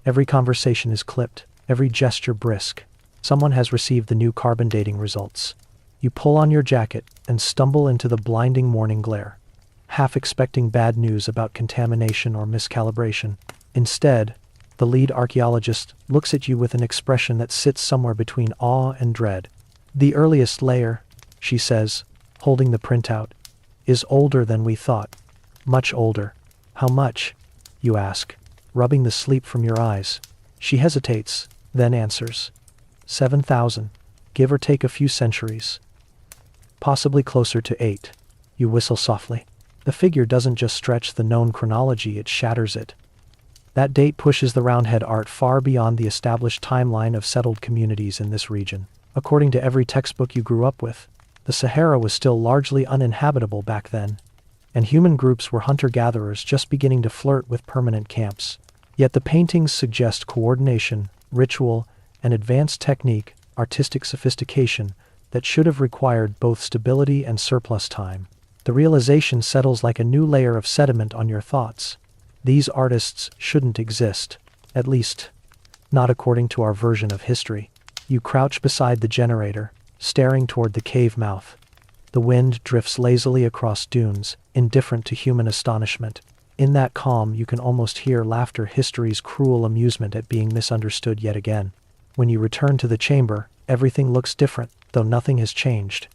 Every conversation is clipped, every gesture brisk. Someone has received the new carbon dating results. You pull on your jacket and stumble into the blinding morning glare, half expecting bad news about contamination or miscalibration. Instead, the lead archaeologist looks at you with an expression that sits somewhere between awe and dread. The earliest layer, she says, holding the printout, is older than we thought. Much older. How much? You ask, rubbing the sleep from your eyes. She hesitates, then answers. 7,000, give or take a few centuries. Possibly closer to 8. You whistle softly. The figure doesn't just stretch the known chronology, it shatters it. That date pushes the roundhead art far beyond the established timeline of settled communities in this region. According to every textbook you grew up with, the Sahara was still largely uninhabitable back then, and human groups were hunter-gatherers just beginning to flirt with permanent camps. Yet the paintings suggest coordination, ritual, and advanced technique, artistic sophistication, that should have required both stability and surplus time. The realization settles like a new layer of sediment on your thoughts. These artists shouldn't exist, at least, not according to our version of history. You crouch beside the generator, staring toward the cave mouth. The wind drifts lazily across dunes, indifferent to human astonishment. In that calm, you can almost hear laughter, history's cruel amusement at being misunderstood yet again. When you return to the chamber, everything looks different, though nothing has changed.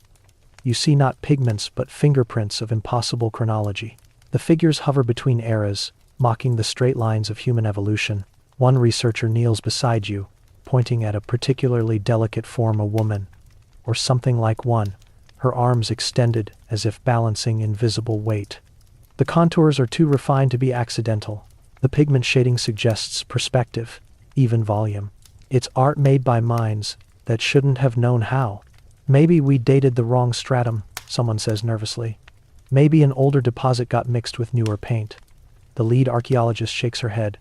You see not pigments but fingerprints of impossible chronology. The figures hover between eras, mocking the straight lines of human evolution. One researcher kneels beside you, pointing at a particularly delicate form, a woman, or something like one, her arms extended as if balancing invisible weight. The contours are too refined to be accidental. The pigment shading suggests perspective, even volume. It's art made by minds that shouldn't have known how. Maybe we dated the wrong stratum, someone says nervously. Maybe an older deposit got mixed with newer paint. The lead archaeologist shakes her head.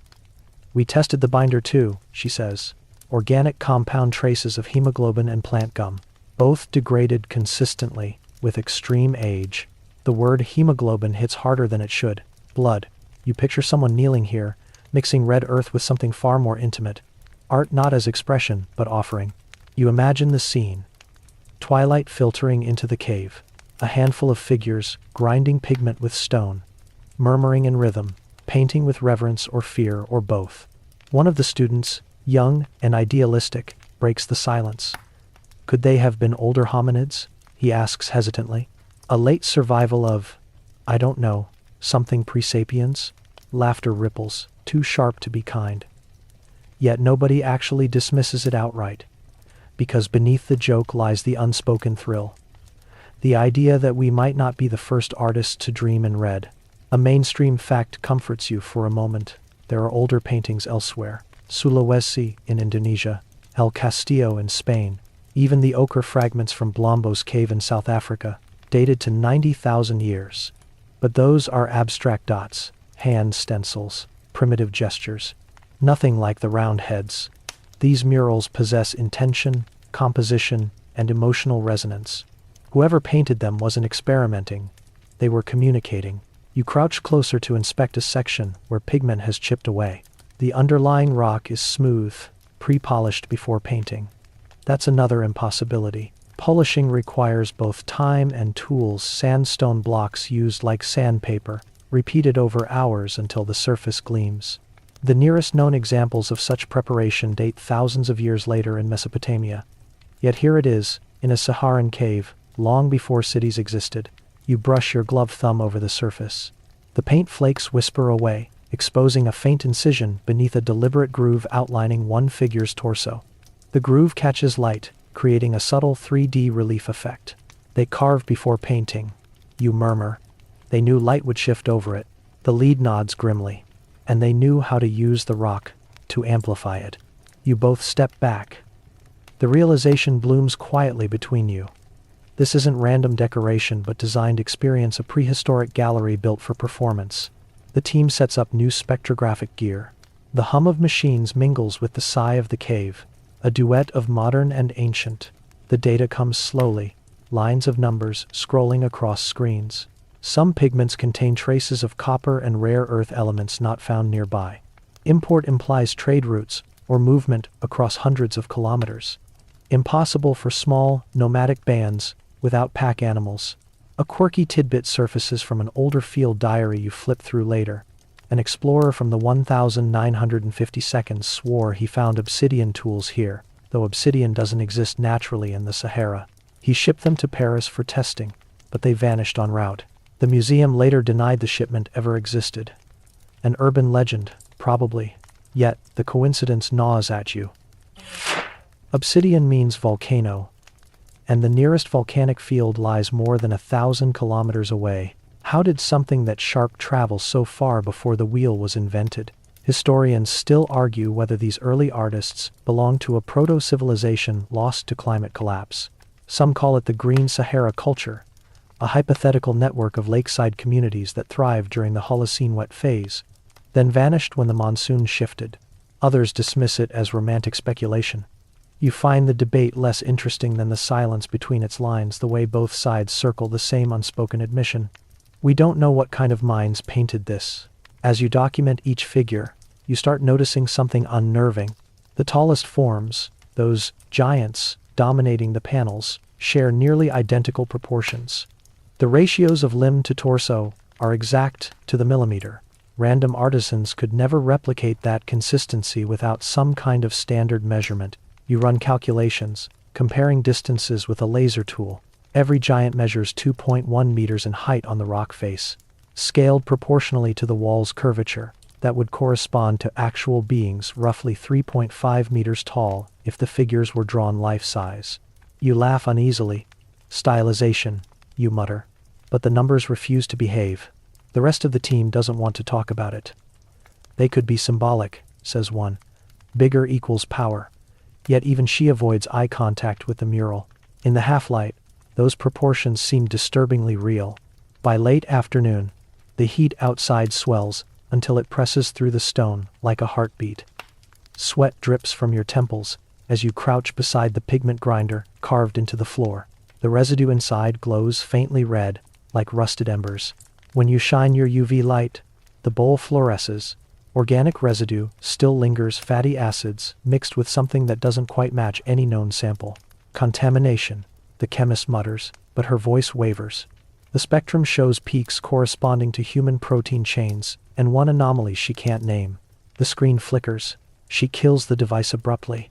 We tested the binder too, she says. organic compound traces of hemoglobin and plant gum. Both degraded consistently, with extreme age. The word hemoglobin hits harder than it should. Blood. You picture someone kneeling here, mixing red earth with something far more intimate. Art not as expression, but offering. You imagine the scene. Twilight filtering into the cave. A handful of figures, grinding pigment with stone. Murmuring in rhythm, painting with reverence or fear or both. One of the students, young and idealistic, breaks the silence. Could they have been older hominids? He asks hesitantly. A late survival of, I don't know, something pre-sapiens? Laughter ripples, too sharp to be kind. Yet nobody actually dismisses it outright. Because beneath the joke lies the unspoken thrill. The idea that we might not be the first artists to dream in red. A mainstream fact comforts you for a moment. There are older paintings elsewhere. Sulawesi in Indonesia, El Castillo in Spain, even the ochre fragments from Blombos Cave in South Africa, dated to 90,000 years. But those are abstract dots, hand stencils, primitive gestures. Nothing like the round heads. These murals possess intention, composition, and emotional resonance. Whoever painted them wasn't experimenting. They were communicating. You crouch closer to inspect a section where pigment has chipped away. The underlying rock is smooth, pre-polished before painting. That's another impossibility. Polishing requires both time and tools. Sandstone blocks used like sandpaper, repeated over hours until the surface gleams. The nearest known examples of such preparation date thousands of years later in Mesopotamia. Yet here it is, in a Saharan cave, long before cities existed. You brush your gloved thumb over the surface. The paint flakes whisper away, exposing a faint incision beneath a deliberate groove outlining one figure's torso. The groove catches light, creating a subtle 3D relief effect. They carve before painting. You murmur. They knew light would shift over it. The lead nods grimly. And they knew how to use the rock to amplify it. You both step back. The realization blooms quietly between you. This isn't random decoration but designed experience, a prehistoric gallery built for performance. The team sets up new spectrographic gear. The hum of machines mingles with the sigh of the cave. A duet of modern and ancient. The data comes slowly, lines of numbers scrolling across screens. Some pigments contain traces of copper and rare earth elements not found nearby. Import implies trade routes or movement across hundreds of kilometers. Impossible for small, nomadic bands without pack animals. A quirky tidbit surfaces from an older field diary you flip through later. An explorer from the 1952 swore he found obsidian tools here, though obsidian doesn't exist naturally in the Sahara. He shipped them to Paris for testing, but they vanished en route. The museum later denied the shipment ever existed. An urban legend, probably. Yet, the coincidence gnaws at you. Obsidian means volcano, and the nearest volcanic field lies more than 1,000 kilometers away. How did something that sharp travel so far before the wheel was invented? Historians still argue whether these early artists belonged to a proto-civilization lost to climate collapse. Some call it the Green Sahara culture, a hypothetical network of lakeside communities that thrived during the Holocene wet phase, then vanished when the monsoon shifted. Others dismiss it as romantic speculation. You find the debate less interesting than the silence between its lines, the way both sides circle the same unspoken admission. We don't know what kind of minds painted this. As you document each figure, you start noticing something unnerving. The tallest forms, those giants dominating the panels, share nearly identical proportions. The ratios of limb to torso are exact to the millimeter. Random artisans could never replicate that consistency without some kind of standard measurement. You run calculations, comparing distances with a laser tool. Every giant measures 2.1 meters in height on the rock face, scaled proportionally to the wall's curvature. That would correspond to actual beings roughly 3.5 meters tall if the figures were drawn life-size. You laugh uneasily. Stylization, you mutter. But the numbers refuse to behave. The rest of the team doesn't want to talk about it. They could be symbolic, says one. Bigger equals power. Yet even she avoids eye contact with the mural. In the half-light, those proportions seem disturbingly real. By late afternoon, the heat outside swells until it presses through the stone like a heartbeat. Sweat drips from your temples as you crouch beside the pigment grinder carved into the floor. The residue inside glows faintly red, like rusted embers. When you shine your UV light, the bowl fluoresces. Organic residue still lingers, fatty acids mixed with something that doesn't quite match any known sample. Contamination, the chemist mutters, but her voice wavers. The spectrum shows peaks corresponding to human protein chains, and one anomaly she can't name. The screen flickers. She kills the device abruptly.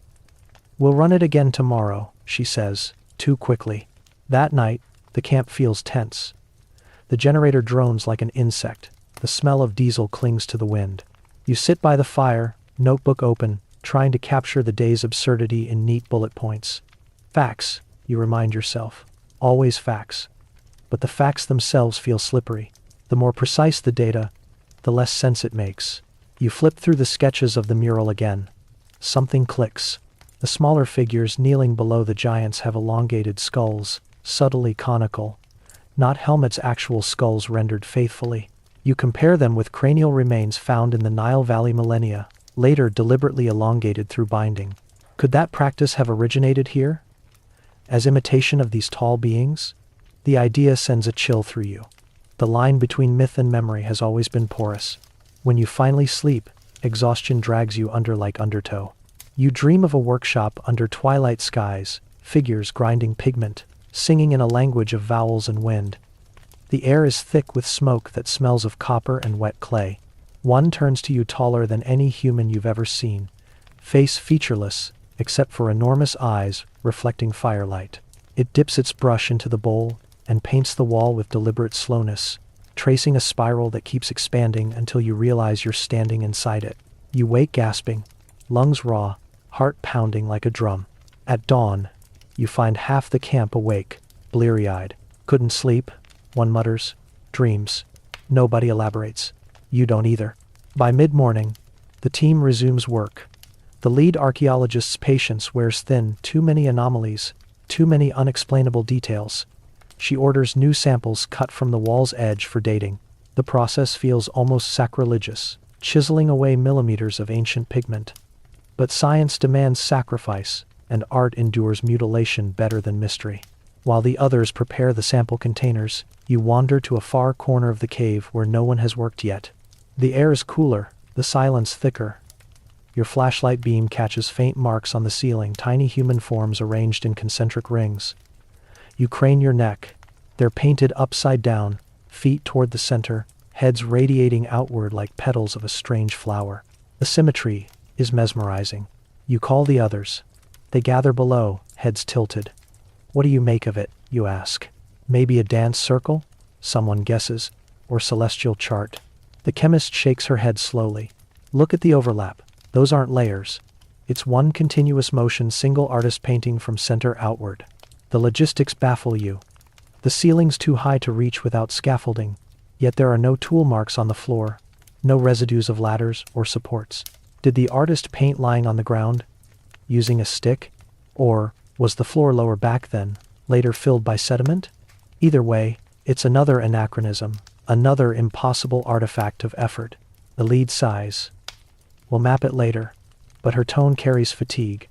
"We'll run it again tomorrow," she says, too quickly. That night, the camp feels tense. The generator drones like an insect. The smell of diesel clings to the wind. You sit by the fire, notebook open, trying to capture the day's absurdity in neat bullet points. Facts, you remind yourself. Always facts. But the facts themselves feel slippery. The more precise the data, the less sense it makes. You flip through the sketches of the mural again. Something clicks. The smaller figures kneeling below the giants have elongated skulls, subtly conical. Not helmets, actual skulls rendered faithfully. You compare them with cranial remains found in the Nile Valley millennia, later deliberately elongated through binding. Could that practice have originated here? As imitation of these tall beings? The idea sends a chill through you. The line between myth and memory has always been porous. When you finally sleep, exhaustion drags you under like undertow. You dream of a workshop under twilight skies, figures grinding pigment, singing in a language of vowels and wind. The air is thick with smoke that smells of copper and wet clay. One turns to you taller than any human you've ever seen, face featureless, except for enormous eyes reflecting firelight. It dips its brush into the bowl and paints the wall with deliberate slowness, tracing a spiral that keeps expanding until you realize you're standing inside it. You wake gasping, lungs raw, heart pounding like a drum. At dawn, you find half the camp awake, bleary-eyed. Couldn't sleep, one mutters. Dreams. Nobody elaborates. You don't either. By mid-morning, the team resumes work. The lead archaeologist's patience wears thin. Too many anomalies, too many unexplainable details. She orders new samples cut from the wall's edge for dating. The process feels almost sacrilegious, chiseling away millimeters of ancient pigment. But science demands sacrifice, and art endures mutilation better than mystery. While the others prepare the sample containers, you wander to a far corner of the cave where no one has worked yet. The air is cooler, the silence thicker. Your flashlight beam catches faint marks on the ceiling, tiny human forms arranged in concentric rings. You crane your neck. They're painted upside down, feet toward the center, heads radiating outward like petals of a strange flower. The symmetry is mesmerizing. You call the others. They gather below, heads tilted. "What do you make of it?" you ask. "Maybe a dance circle?" someone guesses, or celestial chart. The chemist shakes her head slowly. "Look at the overlap. Those aren't layers. It's one continuous motion, single artist painting from center outward." The logistics baffle you. The ceiling's too high to reach without scaffolding, yet there are no tool marks on the floor, no residues of ladders or supports. Did the artist paint lying on the ground, using a stick? Or was the floor lower back then, later filled by sediment? Either way, it's another anachronism, another impossible artifact of effort. The lead sighs. "We'll map it later," but her tone carries fatigue.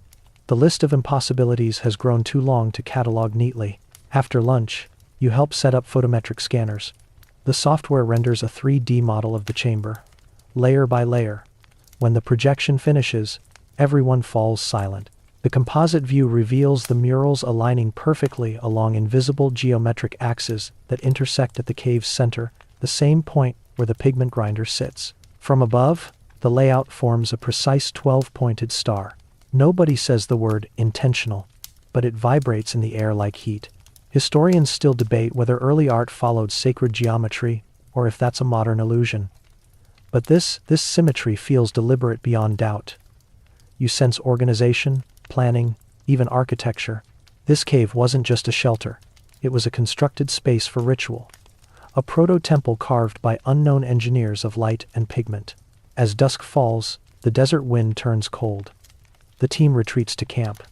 The list of impossibilities has grown too long to catalog neatly. After lunch, you help set up photometric scanners. The software renders a 3D model of the chamber, layer by layer. When the projection finishes, everyone falls silent. The composite view reveals the murals aligning perfectly along invisible geometric axes that intersect at the cave's center, the same point where the pigment grinder sits. From above, the layout forms a precise 12-pointed star. Nobody says the word intentional, but it vibrates in the air like heat. Historians still debate whether early art followed sacred geometry or if that's a modern illusion. But this symmetry feels deliberate beyond doubt. You sense organization, planning, even architecture. This cave wasn't just a shelter. It was a constructed space for ritual. A proto-temple carved by unknown engineers of light and pigment. As dusk falls, the desert wind turns cold. The team retreats to camp.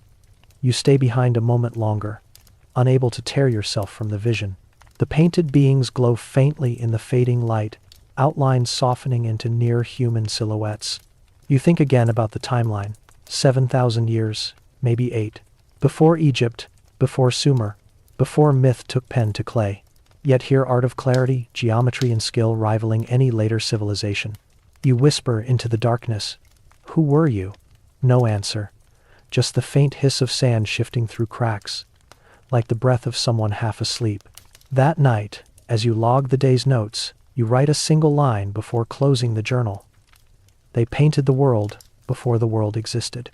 You stay behind a moment longer, unable to tear yourself from the vision. The painted beings glow faintly in the fading light, outlines softening into near-human silhouettes. You think again about the timeline. 7,000 years, maybe 8. Before Egypt, before Sumer, before myth took pen to clay. Yet here art of clarity, geometry and skill rivaling any later civilization. You whisper into the darkness. Who were you? No answer. Just the faint hiss of sand shifting through cracks, like the breath of someone half asleep. That night, as you log the day's notes, you write a single line before closing the journal. They painted the world before the world existed.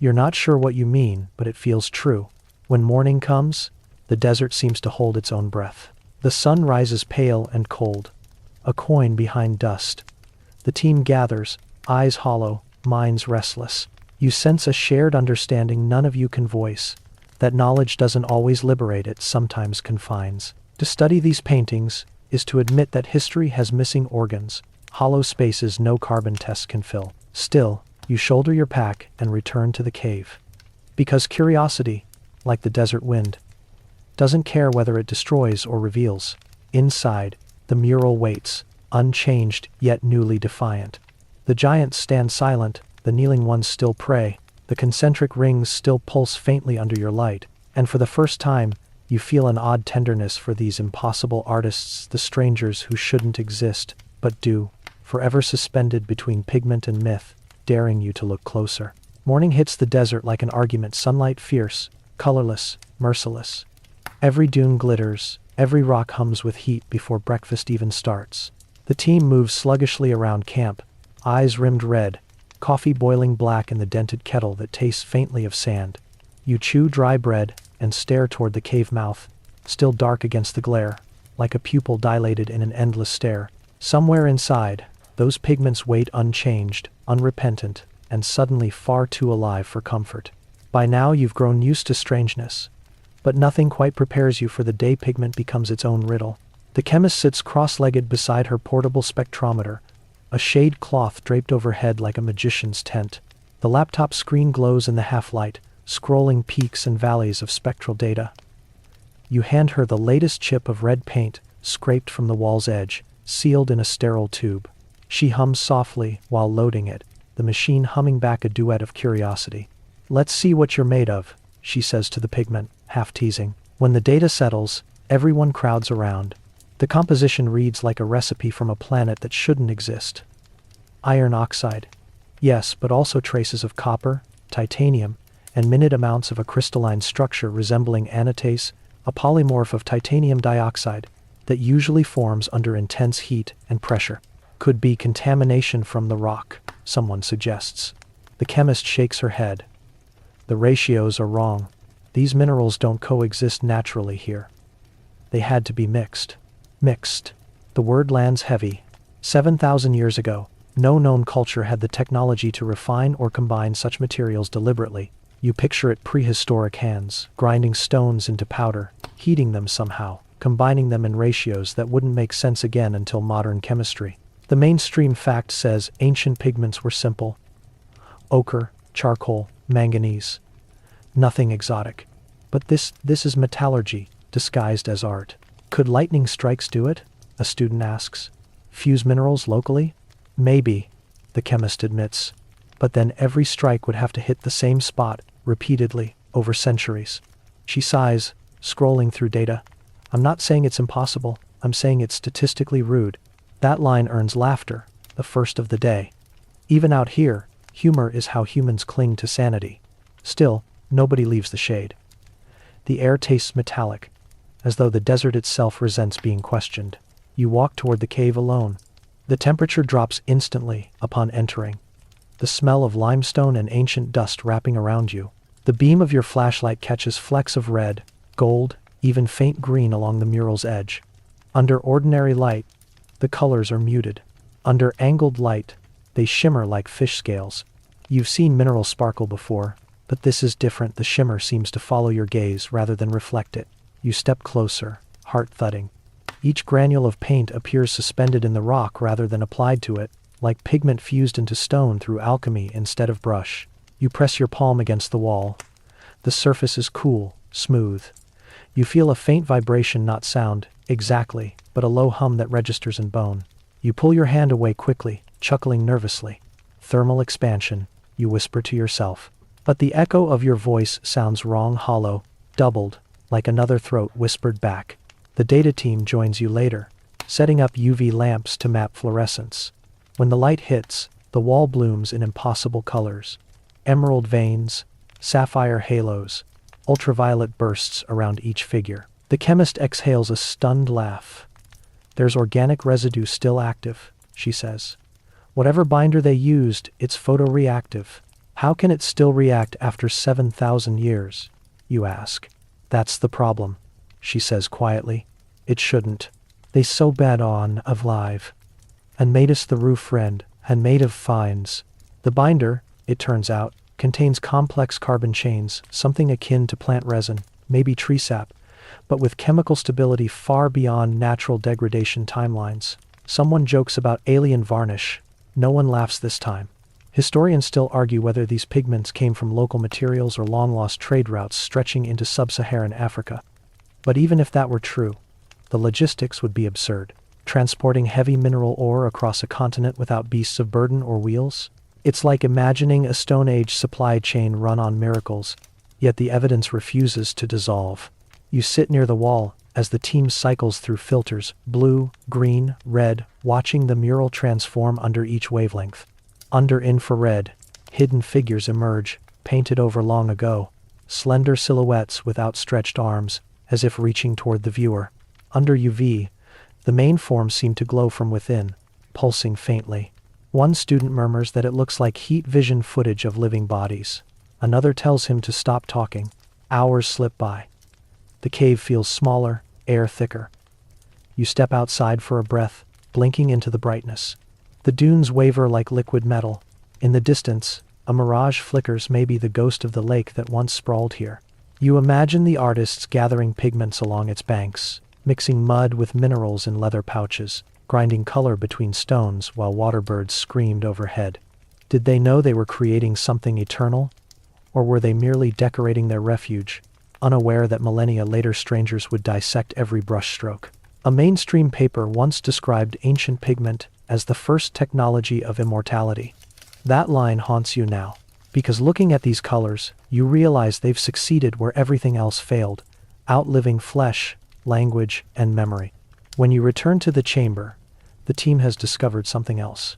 You're not sure what you mean, but it feels true. When morning comes, the desert seems to hold its own breath. The sun rises pale and cold, a coin behind dust. The team gathers, eyes hollow, minds restless. You sense a shared understanding none of you can voice. That knowledge doesn't always liberate, it sometimes confines. To study these paintings is to admit that history has missing organs, hollow spaces no carbon test can fill. Still, you shoulder your pack and return to the cave. Because curiosity, like the desert wind, doesn't care whether it destroys or reveals. Inside, the mural waits, unchanged yet newly defiant. The giants stand silent, the kneeling ones still pray, the concentric rings still pulse faintly under your light, and for the first time, you feel an odd tenderness for these impossible artists, the strangers who shouldn't exist, but do, forever suspended between pigment and myth, daring you to look closer. Morning hits the desert like an argument, sunlight fierce, colorless, merciless. Every dune glitters, every rock hums with heat before breakfast even starts. The team moves sluggishly around camp, eyes rimmed red, coffee boiling black in the dented kettle that tastes faintly of sand. You chew dry bread and stare toward the cave mouth, still dark against the glare, like a pupil dilated in an endless stare. Somewhere inside, those pigments wait unchanged, unrepentant, and suddenly far too alive for comfort. By now you've grown used to strangeness, but nothing quite prepares you for the day pigment becomes its own riddle. The chemist sits cross-legged beside her portable spectrometer, a shade cloth draped overhead like a magician's tent. The laptop screen glows in the half-light, scrolling peaks and valleys of spectral data. You hand her the latest chip of red paint, scraped from the wall's edge, sealed in a sterile tube. She hums softly while loading it, the machine humming back a duet of curiosity. "Let's see what you're made of," she says to the pigment, half teasing. When the data settles, everyone crowds around. The composition reads like a recipe from a planet that shouldn't exist. Iron oxide. Yes, but also traces of copper, titanium, and minute amounts of a crystalline structure resembling anatase, a polymorph of titanium dioxide that usually forms under intense heat and pressure. Could be contamination from the rock, someone suggests. The chemist shakes her head. The ratios are wrong. These minerals don't coexist naturally here. They had to be mixed. Mixed. The word lands heavy. 7,000 years ago, no known culture had the technology to refine or combine such materials deliberately. You picture it prehistoric hands, grinding stones into powder, heating them somehow, combining them in ratios that wouldn't make sense again until modern chemistry. The mainstream fact says ancient pigments were simple. Ochre, charcoal, manganese. Nothing exotic. But this is metallurgy, disguised as art. Could lightning strikes do it? A student asks. Fuse minerals locally? Maybe, the chemist admits. But then every strike would have to hit the same spot, repeatedly, over centuries. She sighs, scrolling through data. I'm not saying it's impossible, I'm saying it's statistically rude. That line earns laughter, the first of the day. Even out here, humor is how humans cling to sanity. Still, nobody leaves the shade. The air tastes metallic, as though the desert itself resents being questioned. You walk toward the cave alone. The temperature drops instantly upon entering. The smell of limestone and ancient dust wrapping around you. The beam of your flashlight catches flecks of red, gold, even faint green along the mural's edge. Under ordinary light, the colors are muted. Under angled light, they shimmer like fish scales. You've seen mineral sparkle before, but this is different. The shimmer seems to follow your gaze rather than reflect it. You step closer, heart thudding. Each granule of paint appears suspended in the rock rather than applied to it, like pigment fused into stone through alchemy instead of brush. You press your palm against the wall. The surface is cool, smooth. You feel a faint vibration, not sound, exactly, but a low hum that registers in bone. You pull your hand away quickly, chuckling nervously. Thermal expansion, you whisper to yourself. But the echo of your voice sounds wrong, hollow, doubled, like another throat whispered back. The data team joins you later, setting up UV lamps to map fluorescence. When the light hits, the wall blooms in impossible colors. Emerald veins, sapphire halos, ultraviolet bursts around each figure. The chemist exhales a stunned laugh. There's organic residue still active, she says. Whatever binder they used, it's photoreactive. How can it still react after 7,000 years? You ask. That's the problem, she says quietly. It shouldn't. They so bad on of live. And made us the roof friend, and made of fines. The binder, it turns out, contains complex carbon chains, something akin to plant resin, maybe tree sap, but with chemical stability far beyond natural degradation timelines. Someone jokes about alien varnish. No one laughs this time. Historians still argue whether these pigments came from local materials or long-lost trade routes stretching into sub-Saharan Africa. But even if that were true, the logistics would be absurd. Transporting heavy mineral ore across a continent without beasts of burden or wheels? It's like imagining a Stone Age supply chain run on miracles, yet the evidence refuses to dissolve. You sit near the wall as the team cycles through filters, blue, green, red, watching the mural transform under each wavelength. Under infrared, hidden figures emerge, painted over long ago, slender silhouettes with outstretched arms, as if reaching toward the viewer. Under UV, the main forms seem to glow from within, pulsing faintly. One student murmurs that it looks like heat vision footage of living bodies. Another tells him to stop talking. Hours slip by. The cave feels smaller, air thicker. You step outside for a breath, blinking into the brightness. The dunes waver like liquid metal. In the distance, a mirage flickers, maybe the ghost of the lake that once sprawled here. You imagine the artists gathering pigments along its banks, mixing mud with minerals in leather pouches, grinding color between stones while waterbirds screamed overhead. Did they know they were creating something eternal? Or were they merely decorating their refuge, unaware that millennia later strangers would dissect every brushstroke? A mainstream paper once described ancient pigment as the first technology of immortality. That line haunts you now, because looking at these colors, you realize they've succeeded where everything else failed, outliving flesh, language, and memory. When you return to the chamber, the team has discovered something else.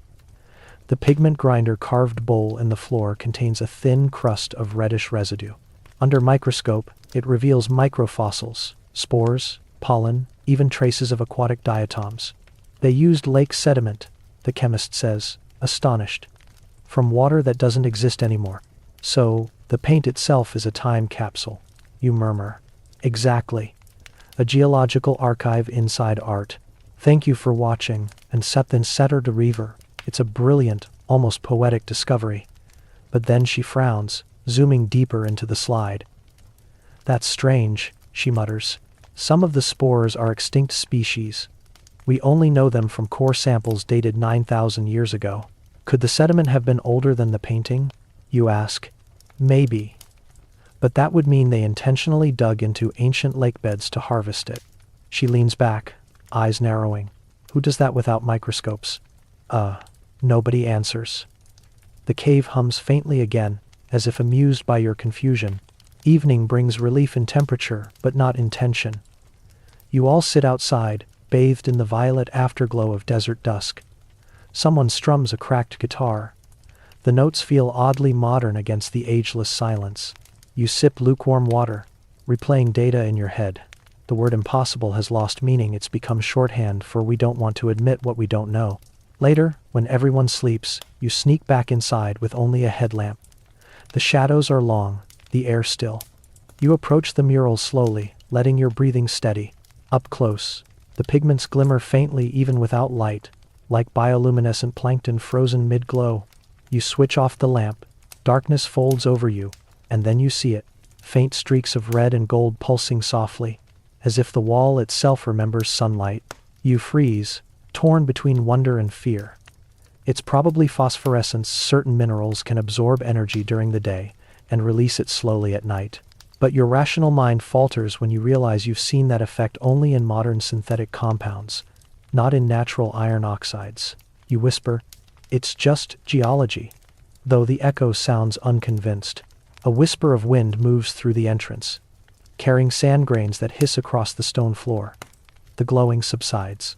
The pigment grinder carved bowl in the floor contains a thin crust of reddish residue. Under microscope, it reveals microfossils, spores, pollen, even traces of aquatic diatoms. They used lake sediment, the chemist says, astonished. From water that doesn't exist anymore. So, the paint itself is a time capsule, you murmur. Exactly. A geological archive inside art. Thank you for watching, and then Setter de Reaver. It's a brilliant, almost poetic discovery. But then she frowns, zooming deeper into the slide. That's strange, she mutters. Some of the spores are extinct species. We only know them from core samples dated 9,000 years ago. Could the sediment have been older than the painting? You ask. Maybe. But that would mean they intentionally dug into ancient lake beds to harvest it. She leans back, eyes narrowing. Who does that without microscopes? Nobody answers. The cave hums faintly again, as if amused by your confusion. Evening brings relief in temperature, but not in tension. You all sit outside, bathed in the violet afterglow of desert dusk. Someone strums a cracked guitar. The notes feel oddly modern against the ageless silence. You sip lukewarm water, replaying data in your head. The word impossible has lost meaning. It's become shorthand for we don't want to admit what we don't know. Later, when everyone sleeps, you sneak back inside with only a headlamp. The shadows are long, the air still. You approach the mural slowly, letting your breathing steady. Up close, the pigments glimmer faintly even without light, like bioluminescent plankton frozen mid-glow. You switch off the lamp. Darkness folds over you, and then you see it. Faint streaks of red and gold pulsing softly, as if the wall itself remembers sunlight. You freeze, torn between wonder and fear. It's probably phosphorescence. Certain minerals can absorb energy during the day and release it slowly at night. But your rational mind falters when you realize you've seen that effect only in modern synthetic compounds, not in natural iron oxides. You whisper, It's just geology. Though the echo sounds unconvinced. A whisper of wind moves through the entrance, carrying sand grains that hiss across the stone floor. The glowing subsides.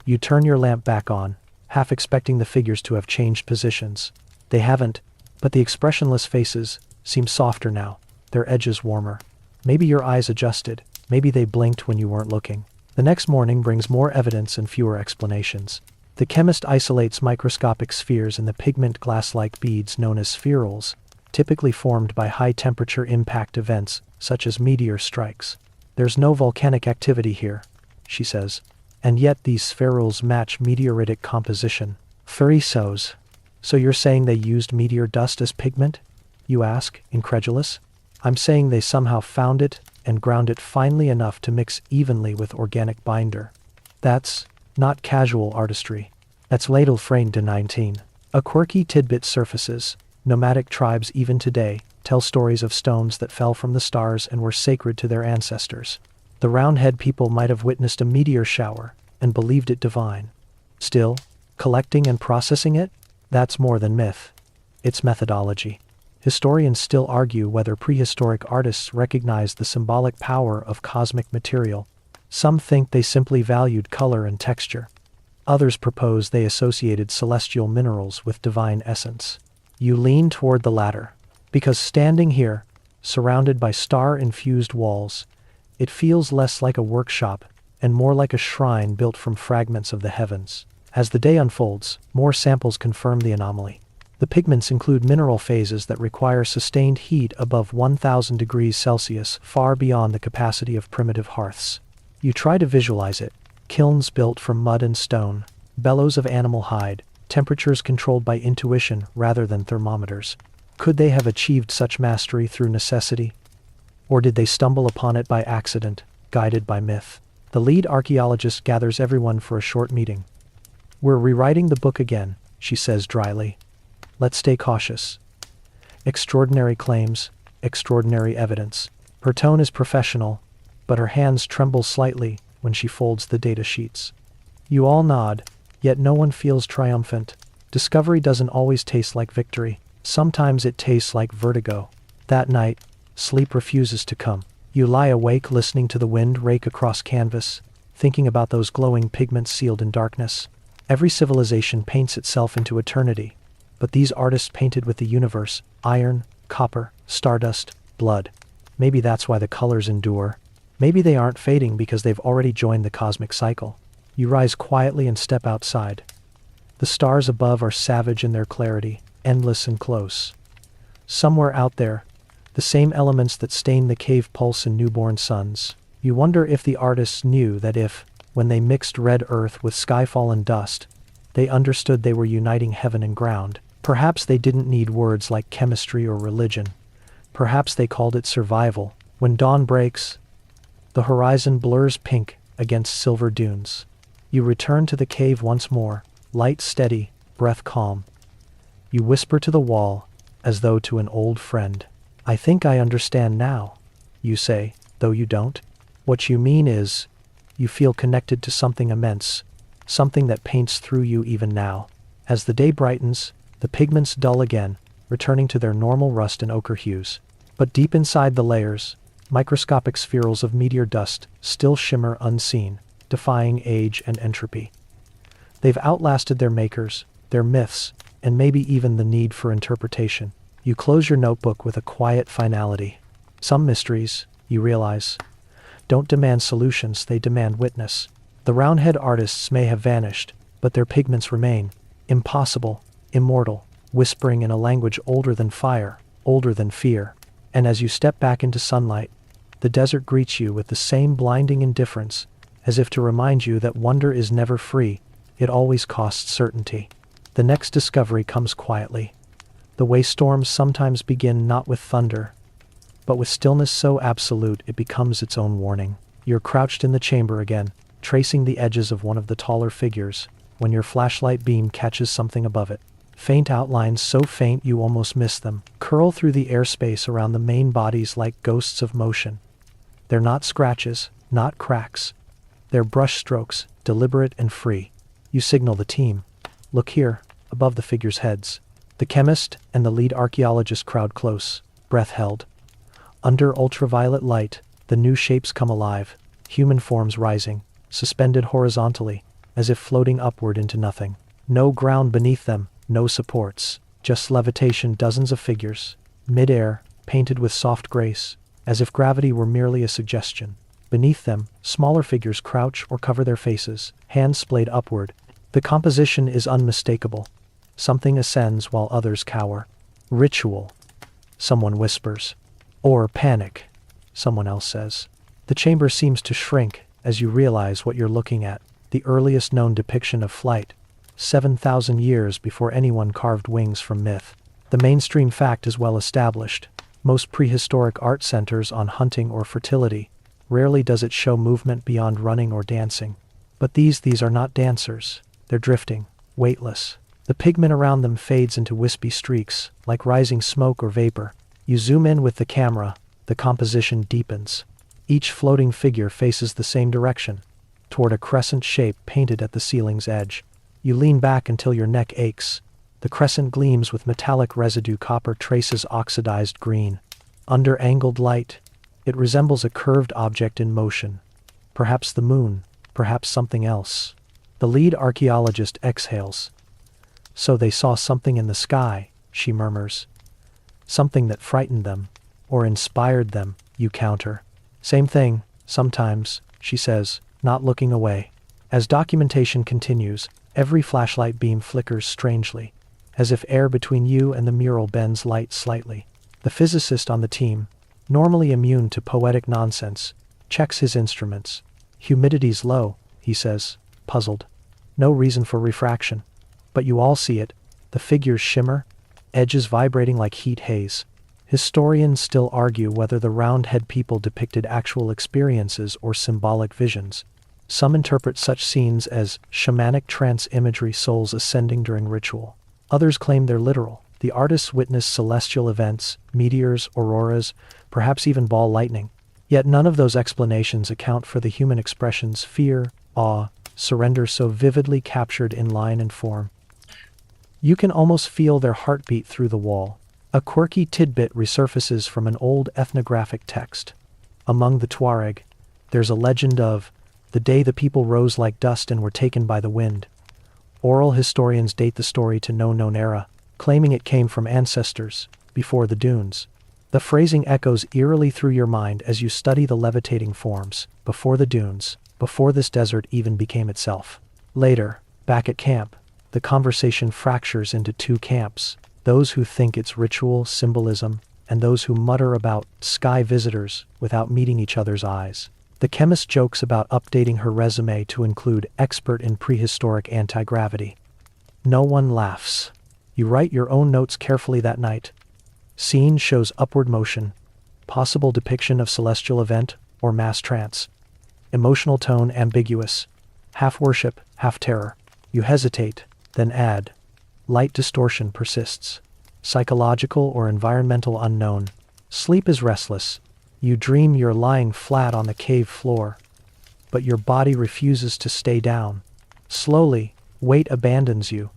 You turn your lamp back on, half expecting the figures to have changed positions. They haven't, but the expressionless faces seem softer now, their edges warmer. Maybe your eyes adjusted, maybe they blinked when you weren't looking. The next morning brings more evidence and fewer explanations. The chemist isolates microscopic spheres in the pigment glass-like beads known as spherules, typically formed by high-temperature impact events such as meteor strikes. There's no volcanic activity here, she says, and yet these spherules match meteoritic composition. Furisos. So you're saying they used meteor dust as pigment? You ask, incredulous. I'm saying they somehow found it and ground it finely enough to mix evenly with organic binder. That's not casual artistry. That's ladle framed to 19. A quirky tidbit surfaces. Nomadic tribes even today tell stories of stones that fell from the stars and were sacred to their ancestors. The Roundhead people might have witnessed a meteor shower and believed it divine. Still, collecting and processing it? That's more than myth. It's methodology. Historians still argue whether prehistoric artists recognized the symbolic power of cosmic material. Some think they simply valued color and texture. Others propose they associated celestial minerals with divine essence. You lean toward the latter, because standing here, surrounded by star-infused walls, it feels less like a workshop and more like a shrine built from fragments of the heavens. As the day unfolds, more samples confirm the anomaly. The pigments include mineral phases that require sustained heat above 1000 degrees Celsius, far beyond the capacity of primitive hearths. You try to visualize it. Kilns built from mud and stone, bellows of animal hide, temperatures controlled by intuition rather than thermometers. Could they have achieved such mastery through necessity? Or did they stumble upon it by accident, guided by myth? The lead archaeologist gathers everyone for a short meeting. We're rewriting the book again, she says dryly. Let's stay cautious. Extraordinary claims, extraordinary evidence. Her tone is professional, but her hands tremble slightly when she folds the data sheets. You all nod, yet no one feels triumphant. Discovery doesn't always taste like victory. Sometimes it tastes like vertigo. That night, sleep refuses to come. You lie awake listening to the wind rake across canvas, thinking about those glowing pigments sealed in darkness. Every civilization paints itself into eternity, but these artists painted with the universe, iron, copper, stardust, blood. Maybe that's why the colors endure. Maybe they aren't fading because they've already joined the cosmic cycle. You rise quietly and step outside. The stars above are savage in their clarity, endless and close. Somewhere out there, the same elements that stain the cave pulse in newborn suns. You wonder if the artists knew that if, when they mixed red earth with skyfall and dust, they understood they were uniting heaven and ground. Perhaps they didn't need words like chemistry or religion. Perhaps they called it survival. When dawn breaks, the horizon blurs pink against silver dunes. You return to the cave once more, light steady, breath calm. You whisper to the wall, as though to an old friend. I think I understand now, you say, though you don't. What you mean is, you feel connected to something immense, something that paints through you even now. As the day brightens, the pigments dull again, returning to their normal rust and ochre hues. But deep inside the layers, microscopic spherules of meteor dust still shimmer unseen, defying age and entropy. They've outlasted their makers, their myths, and maybe even the need for interpretation. You close your notebook with a quiet finality. Some mysteries, you realize, don't demand solutions, they demand witness. The Roundhead artists may have vanished, but their pigments remain, impossible, immortal, whispering in a language older than fire, older than fear. And as you step back into sunlight, the desert greets you with the same blinding indifference, as if to remind you that wonder is never free, it always costs certainty. The next discovery comes quietly. The way storms sometimes begin not with thunder, but with stillness so absolute it becomes its own warning. You're crouched in the chamber again, tracing the edges of one of the taller figures, when your flashlight beam catches something above it. Faint outlines so faint you almost miss them, curl through the airspace around the main bodies like ghosts of motion. They're not scratches, not cracks. They're brush strokes, deliberate and free. You signal the team. Look here. above the figures' heads. The chemist and the lead archaeologist crowd close, breath held. Under ultraviolet light, the new shapes come alive, human forms rising, suspended horizontally, as if floating upward into nothing. No ground beneath them, no supports, just levitation, dozens of figures, mid-air, painted with soft grace, as if gravity were merely a suggestion. Beneath them, smaller figures crouch or cover their faces, hands splayed upward. The composition is unmistakable. Something ascends while others cower. Ritual, someone whispers. Or panic, someone else says. The chamber seems to shrink as you realize what you're looking at, the earliest known depiction of flight, 7,000 years before anyone carved wings from myth. The mainstream fact is well established. Most prehistoric art centers on hunting or fertility. Rarely does it show movement beyond running or dancing. But these are not dancers. They're drifting, weightless. The pigment around them fades into wispy streaks, like rising smoke or vapor. You zoom in with the camera, the composition deepens. Each floating figure faces the same direction, toward a crescent shape painted at the ceiling's edge. You lean back until your neck aches. The crescent gleams with metallic residue, copper traces oxidized green. Under angled light, it resembles a curved object in motion. Perhaps the moon, perhaps something else. The lead archaeologist exhales. So they saw something in the sky, she murmurs. Something that frightened them, or inspired them, you counter. Same thing, sometimes, she says, not looking away. As documentation continues, every flashlight beam flickers strangely, as if air between you and the mural bends light slightly. The physicist on the team, normally immune to poetic nonsense, checks his instruments. Humidity's low, he says, puzzled. No reason for refraction. But you all see it. The figures shimmer, edges vibrating like heat haze. Historians still argue whether the round-head people depicted actual experiences or symbolic visions. Some interpret such scenes as shamanic trance imagery, souls ascending during ritual. Others claim they're literal. The artists witnessed celestial events, meteors, auroras, perhaps even ball lightning. Yet none of those explanations account for the human expressions fear, awe, surrender so vividly captured in line and form. You can almost feel their heartbeat through the wall. A quirky tidbit resurfaces from an old ethnographic text. Among the Tuareg, there's a legend of the day the people rose like dust and were taken by the wind. Oral historians date the story to no known era, claiming it came from ancestors, before the dunes. The phrasing echoes eerily through your mind as you study the levitating forms, before the dunes, before this desert even became itself. Later, back at camp, the conversation fractures into two camps, those who think it's ritual symbolism, and those who mutter about sky visitors without meeting each other's eyes. The chemist jokes about updating her resume to include expert in prehistoric anti-gravity. No one laughs. You write your own notes carefully that night. Scene shows upward motion, possible depiction of celestial event or mass trance. Emotional tone ambiguous, half worship, half terror. You hesitate, then add. Light distortion persists. Psychological or environmental unknown. Sleep is restless. You dream you're lying flat on the cave floor, but your body refuses to stay down. Slowly, weight abandons you.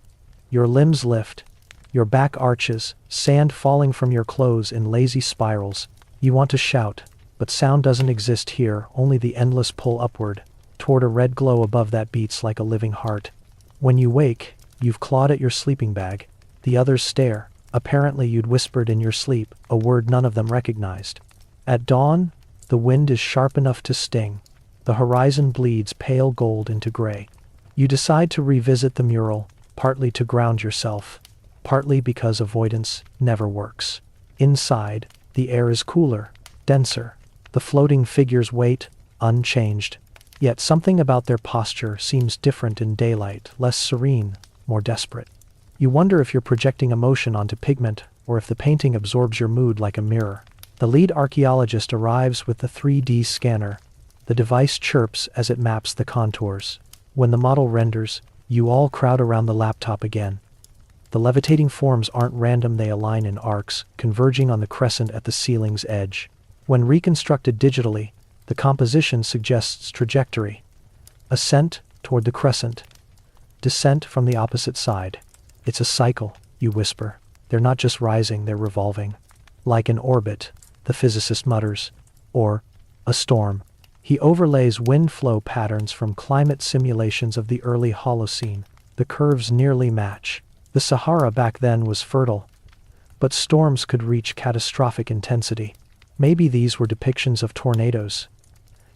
Your limbs lift. Your back arches, sand falling from your clothes in lazy spirals. You want to shout, but sound doesn't exist here, only the endless pull upward, toward a red glow above that beats like a living heart. When you wake, you've clawed at your sleeping bag. The others stare. Apparently you'd whispered in your sleep, a word none of them recognized. At dawn, the wind is sharp enough to sting. The horizon bleeds pale gold into gray. You decide to revisit the mural, partly to ground yourself, partly because avoidance never works. Inside, the air is cooler, denser. The floating figures wait, unchanged. Yet something about their posture seems different in daylight, less serene, more desperate. You wonder if you're projecting emotion onto pigment, or if the painting absorbs your mood like a mirror. The lead archaeologist arrives with the 3D scanner. The device chirps as it maps the contours. When the model renders, you all crowd around the laptop again. The levitating forms aren't random, they align in arcs, converging on the crescent at the ceiling's edge. When reconstructed digitally, the composition suggests trajectory. Ascent toward the crescent. Descent from the opposite side. It's a cycle, you whisper. They're not just rising, they're revolving. Like an orbit, the physicist mutters. Or a storm. He overlays wind flow patterns from climate simulations of the early Holocene. The curves nearly match. The Sahara back then was fertile, but storms could reach catastrophic intensity. Maybe these were depictions of tornadoes.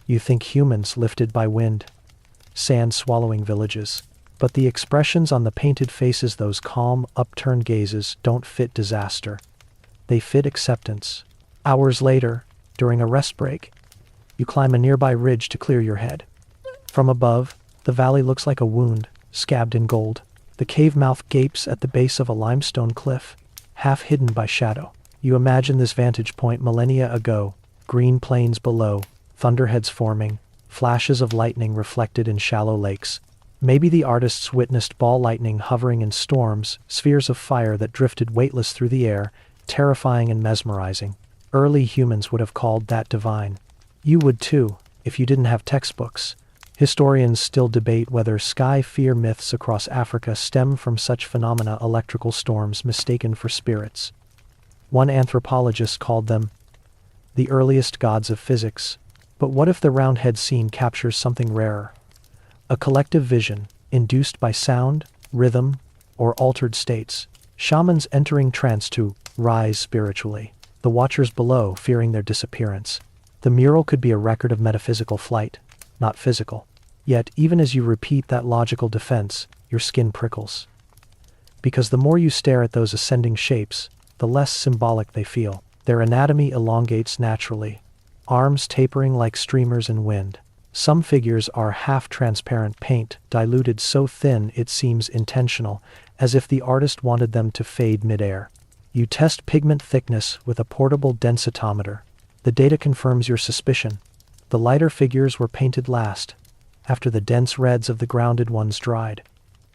You think humans lifted by wind, sand swallowing villages. But the expressions on the painted faces, those calm, upturned gazes, don't fit disaster. They fit acceptance. Hours later, during a rest break, you climb a nearby ridge to clear your head. From above, the valley looks like a wound, scabbed in gold. The cave mouth gapes at the base of a limestone cliff, half hidden by shadow. You imagine this vantage point millennia ago, green plains below, thunderheads forming, flashes of lightning reflected in shallow lakes. Maybe the artists witnessed ball lightning hovering in storms, spheres of fire that drifted weightless through the air, terrifying and mesmerizing. Early humans would have called that divine. You would too, if you didn't have textbooks. Historians still debate whether sky fear myths across Africa stem from such phenomena, electrical storms mistaken for spirits. One anthropologist called them the earliest gods of physics. But what if the roundhead scene captures something rarer? A collective vision, induced by sound, rhythm, or altered states. Shamans entering trance to rise spiritually. The watchers below fearing their disappearance. The mural could be a record of metaphysical flight, not physical. Yet, even as you repeat that logical defense, your skin prickles. Because the more you stare at those ascending shapes, the less symbolic they feel. Their anatomy elongates naturally, arms tapering like streamers in wind. Some figures are half-transparent paint, diluted so thin it seems intentional, as if the artist wanted them to fade mid-air. You test pigment thickness with a portable densitometer. The data confirms your suspicion. The lighter figures were painted last, after the dense reds of the grounded ones dried.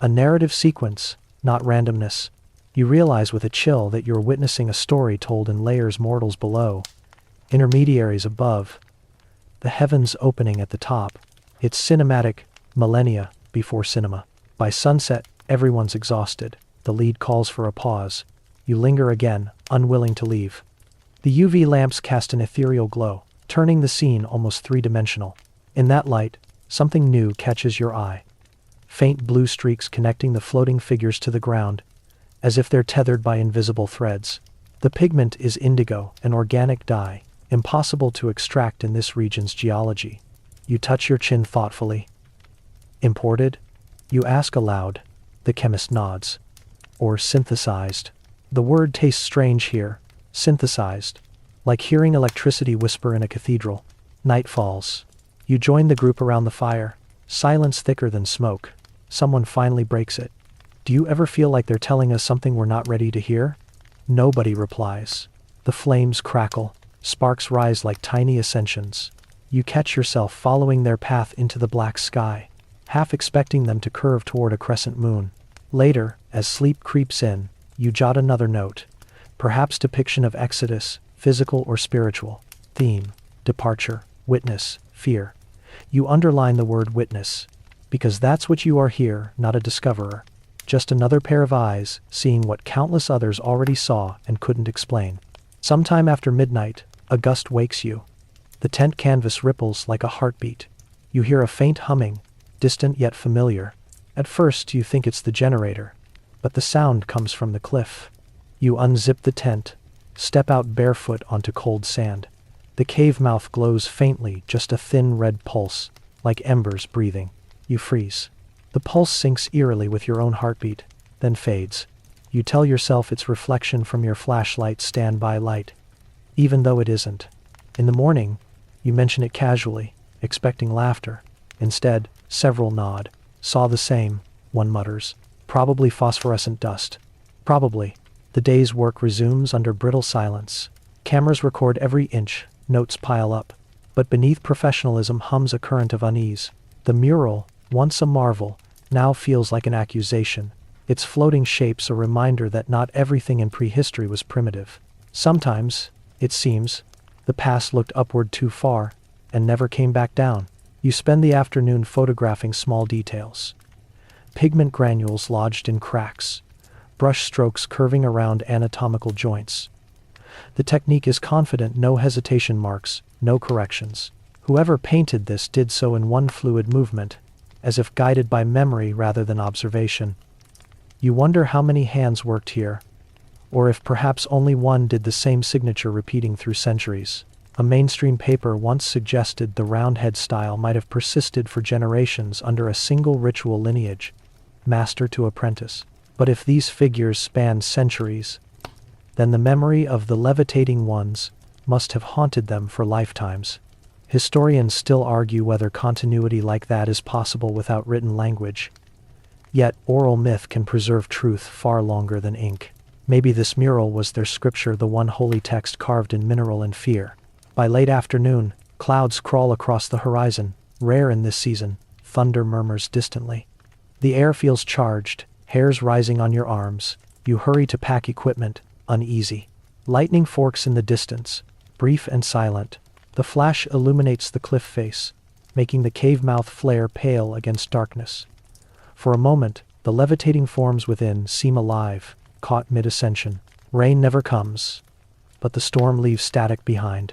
A narrative sequence, not randomness. You realize with a chill that you're witnessing a story told in layers, mortals below, intermediaries above, the heavens opening at the top. It's cinematic, millennia before cinema. By sunset, everyone's exhausted. The lead calls for a pause. You linger again, unwilling to leave. The UV lamps cast an ethereal glow, turning the scene almost three-dimensional. In that light, something new catches your eye. Faint blue streaks connecting the floating figures to the ground, as if they're tethered by invisible threads. The pigment is indigo, an organic dye, impossible to extract in this region's geology. You touch your chin thoughtfully. Imported? You ask aloud. The chemist nods. Or synthesized. The word tastes strange here. Synthesized. Like hearing electricity whisper in a cathedral. Night falls. You join the group around the fire. Silence thicker than smoke. Someone finally breaks it. Do you ever feel like they're telling us something we're not ready to hear? Nobody replies. The flames crackle. Sparks rise like tiny ascensions. You catch yourself following their path into the black sky, half expecting them to curve toward a crescent moon. Later, as sleep creeps in, you jot another note. Perhaps depiction of exodus, physical or spiritual. Theme, departure, witness, fear. You underline the word witness, because that's what you are here, not a discoverer. Just another pair of eyes, seeing what countless others already saw and couldn't explain. Sometime after midnight, a gust wakes you. The tent canvas ripples like a heartbeat. You hear a faint humming, distant yet familiar. At first you think it's the generator, but the sound comes from the cliff. You unzip the tent, step out barefoot onto cold sand. The cave mouth glows faintly, just a thin red pulse, like embers breathing. You freeze. The pulse sinks eerily with your own heartbeat, then fades. You tell yourself it's reflection from your flashlight's standby light, even though it isn't. In the morning, you mention it casually, expecting laughter. Instead, several nod. Saw the same, one mutters. Probably phosphorescent dust. Probably. The day's work resumes under brittle silence. Cameras record every inch, notes pile up. But beneath professionalism hums a current of unease. The mural, once a marvel, now feels like an accusation. Its floating shapes a reminder that not everything in prehistory was primitive. Sometimes, it seems, the past looked upward too far, and never came back down. You spend the afternoon photographing small details. Pigment granules lodged in cracks, brush strokes curving around anatomical joints. The technique is confident, no hesitation marks, no corrections. Whoever painted this did so in one fluid movement, as if guided by memory rather than observation. You wonder how many hands worked here, or if perhaps only one did the same signature repeating through centuries. A mainstream paper once suggested the roundhead style might have persisted for generations under a single ritual lineage, master to apprentice. But if these figures spanned centuries, then the memory of the levitating ones must have haunted them for lifetimes. Historians still argue whether continuity like that is possible without written language. Yet oral myth can preserve truth far longer than ink. Maybe this mural was their scripture, the one holy text carved in mineral and fear. By late afternoon, clouds crawl across the horizon, rare in this season. Thunder murmurs distantly. The air feels charged, hairs rising on your arms. You hurry to pack equipment, uneasy. Lightning forks in the distance, brief and silent. The flash illuminates the cliff face, making the cave mouth flare pale against darkness. For a moment, the levitating forms within seem alive, caught mid-ascension. Rain never comes, but the storm leaves static behind.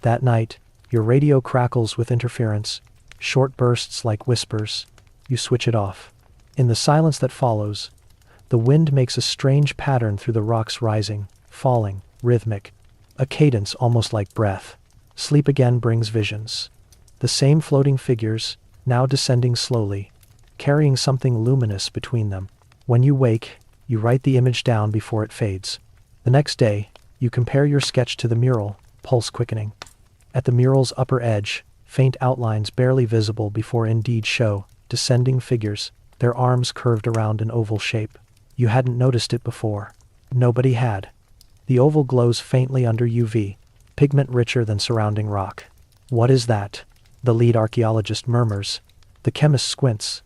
That night, your radio crackles with interference, short bursts like whispers. You switch it off. In the silence that follows, the wind makes a strange pattern through the rocks, rising, falling, rhythmic, a cadence almost like breath. Sleep again brings visions. The same floating figures, now descending slowly, carrying something luminous between them. When you wake, you write the image down before it fades. The next day, you compare your sketch to the mural, pulse quickening. At the mural's upper edge, faint outlines barely visible before indeed show, descending figures, their arms curved around an oval shape. You hadn't noticed it before. Nobody had. The oval glows faintly under UV, pigment richer than surrounding rock. What is that? The lead archaeologist murmurs. The chemist squints.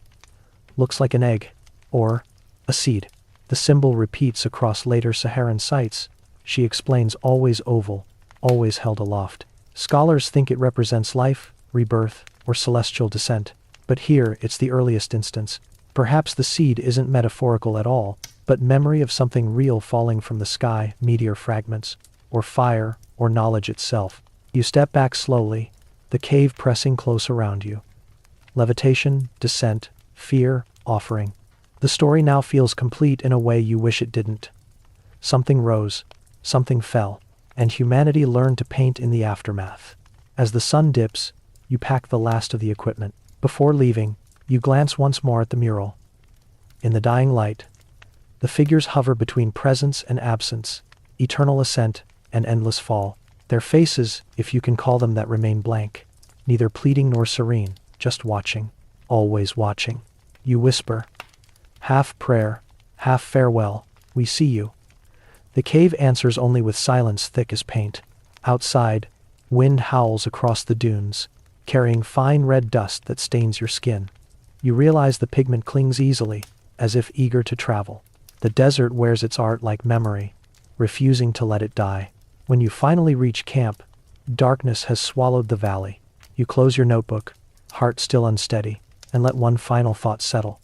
Looks like an egg. Or a seed. The symbol repeats across later Saharan sites. She explains, always oval, always held aloft. Scholars think it represents life, rebirth, or celestial descent. But here it's the earliest instance. Perhaps the seed isn't metaphorical at all, but memory of something real falling from the sky, meteor fragments, or fire, or knowledge itself. You step back slowly, the cave pressing close around you. Levitation, descent, fear, offering. The story now feels complete in a way you wish it didn't. Something rose, something fell, and humanity learned to paint in the aftermath. As the sun dips, you pack the last of the equipment. Before leaving, you glance once more at the mural. In the dying light, the figures hover between presence and absence, eternal ascent and endless fall. Their faces, if you can call them that, remain blank, neither pleading nor serene, just watching, always watching. You whisper, half prayer, half farewell, we see you. The cave answers only with silence thick as paint. Outside, wind howls across the dunes, carrying fine red dust that stains your skin. You realize the pigment clings easily, as if eager to travel. The desert wears its art like memory, refusing to let it die. When you finally reach camp, darkness has swallowed the valley. You close your notebook, heart still unsteady, and let one final thought settle.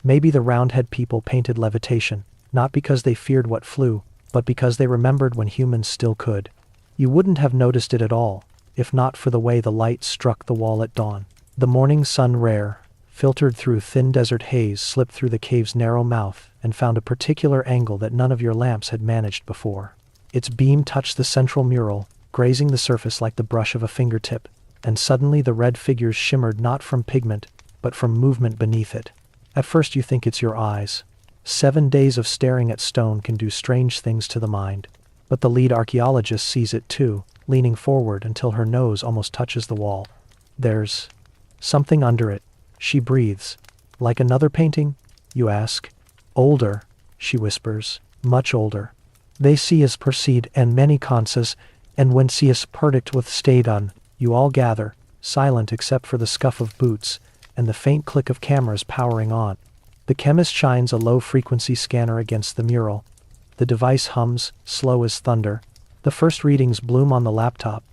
Maybe the Roundhead people painted levitation, not because they feared what flew, but because they remembered when humans still could. You wouldn't have noticed it at all, if not for the way the light struck the wall at dawn. The morning sun, rare, filtered through thin desert haze, slipped through the cave's narrow mouth and found a particular angle that none of your lamps had managed before. Its beam touched the central mural, grazing the surface like the brush of a fingertip, and suddenly the red figures shimmered not from pigment, but from movement beneath it. At first you think it's your eyes. 7 days of staring at stone can do strange things to the mind. But the lead archaeologist sees it too, leaning forward until her nose almost touches the wall. There's something under it. She breathes. Like another painting? You ask. Older, she whispers. Much older. They see us proceed, and many conscious, and when see us predict with stayed on, you all gather, silent except for the scuff of boots, and the faint click of cameras powering on. The chemist shines a low-frequency scanner against the mural. The device hums, slow as thunder. The first readings bloom on the laptop,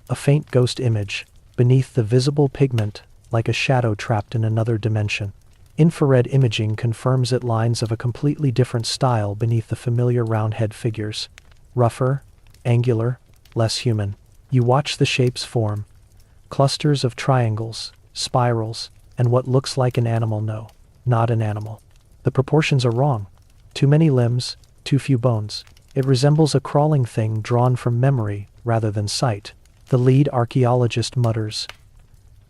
a faint ghost image, beneath the visible pigment, like a shadow trapped in another dimension. Infrared imaging confirms it lines of a completely different style beneath the familiar roundhead figures. Rougher, angular, less human. You watch the shapes form. Clusters of triangles, spirals, and what looks like an animal. No, not an animal. The proportions are wrong. Too many limbs, too few bones. It resembles a crawling thing drawn from memory rather than sight. The lead archaeologist mutters.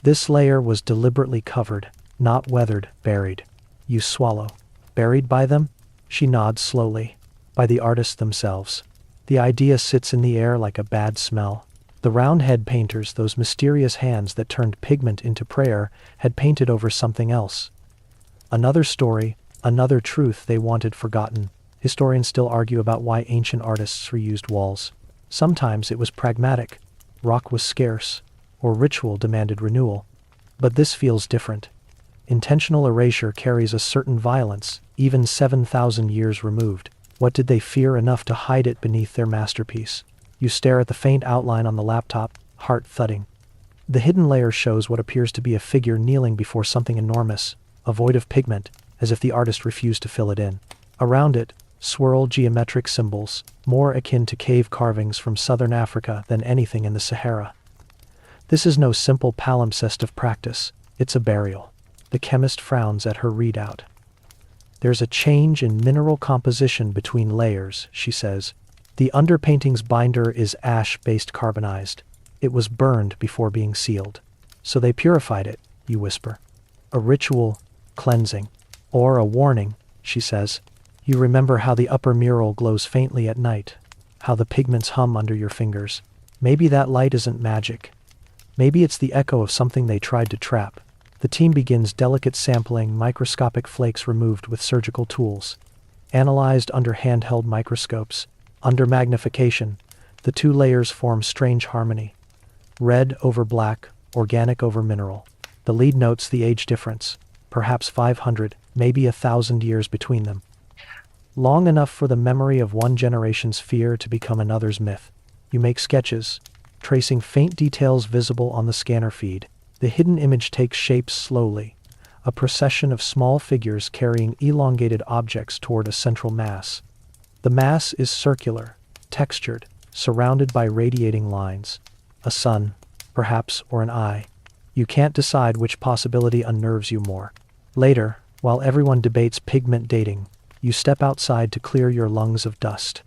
This layer was deliberately covered, not weathered, buried. You swallow. Buried by them? She nods slowly. By the artists themselves. The idea sits in the air like a bad smell. The roundhead painters, those mysterious hands that turned pigment into prayer, had painted over something else. Another story, another truth they wanted forgotten. Historians still argue about why ancient artists reused walls. Sometimes it was pragmatic. Rock was scarce, or ritual demanded renewal. But this feels different. Intentional erasure carries a certain violence, even 7,000 years removed. What did they fear enough to hide it beneath their masterpiece? You stare at the faint outline on the laptop, heart thudding. The hidden layer shows what appears to be a figure kneeling before something enormous, a void of pigment, as if the artist refused to fill it in. Around it, swirl geometric symbols, more akin to cave carvings from southern Africa than anything in the Sahara. This is no simple palimpsest of practice, it's a burial. The chemist frowns at her readout. There's a change in mineral composition between layers, she says. The underpainting's binder is ash-based carbonized. It was burned before being sealed. So they purified it, you whisper. A ritual cleansing. Or a warning, she says. You remember how the upper mural glows faintly at night, how the pigments hum under your fingers. Maybe that light isn't magic. Maybe it's the echo of something they tried to trap. The team begins delicate sampling, microscopic flakes removed with surgical tools. Analyzed under handheld microscopes. Under magnification, the two layers form strange harmony. Red over black, organic over mineral. The lead notes the age difference. Perhaps 500, maybe 1,000 years between them. Long enough for the memory of one generation's fear to become another's myth. You make sketches, tracing faint details visible on the scanner feed. The hidden image takes shape slowly, a procession of small figures carrying elongated objects toward a central mass. The mass is circular, textured, surrounded by radiating lines. A sun, perhaps, or an eye. You can't decide which possibility unnerves you more. Later, while everyone debates pigment dating, you step outside to clear your lungs of dust.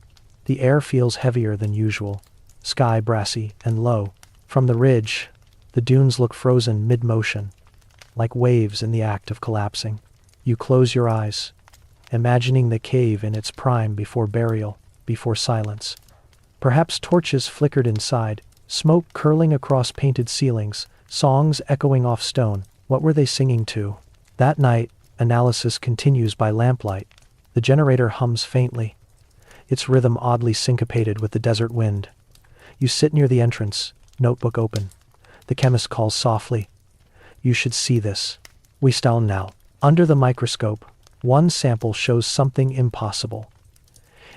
The air feels heavier than usual, sky brassy and low. From the ridge, the dunes look frozen mid-motion, like waves in the act of collapsing. You close your eyes, imagining the cave in its prime before burial, before silence. Perhaps torches flickered inside, smoke curling across painted ceilings, songs echoing off stone. What were they singing to? That night, analysis continues by lamplight. The generator hums faintly, its rhythm oddly syncopated with the desert wind. You sit near the entrance, notebook open. The chemist calls softly. You should see this. We stall now. Under the microscope, one sample shows something impossible.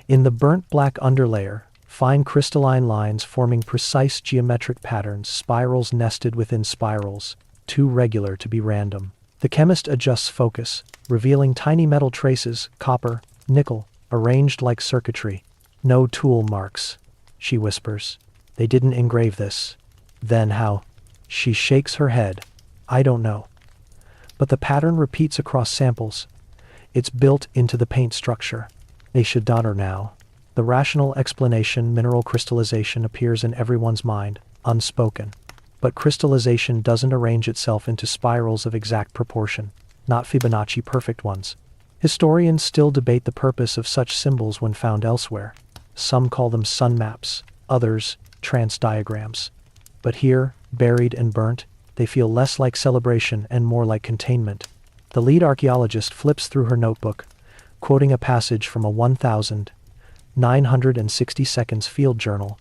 In the burnt black underlayer, fine crystalline lines forming precise geometric patterns, spirals nested within spirals, too regular to be random. The chemist adjusts focus, revealing tiny metal traces, copper, nickel, arranged like circuitry. No tool marks, she whispers. They didn't engrave this. Then how? She shakes her head. I don't know. But the pattern repeats across samples. It's built into the paint structure. They should daughter now. The rational explanation, mineral crystallization, appears in everyone's mind, unspoken. But crystallization doesn't arrange itself into spirals of exact proportion, not Fibonacci perfect ones. Historians still debate the purpose of such symbols when found elsewhere. Some call them sun maps, others, trance diagrams. But here, buried and burnt, they feel less like celebration and more like containment. The lead archaeologist flips through her notebook, quoting a passage from a 1,960 seconds field journal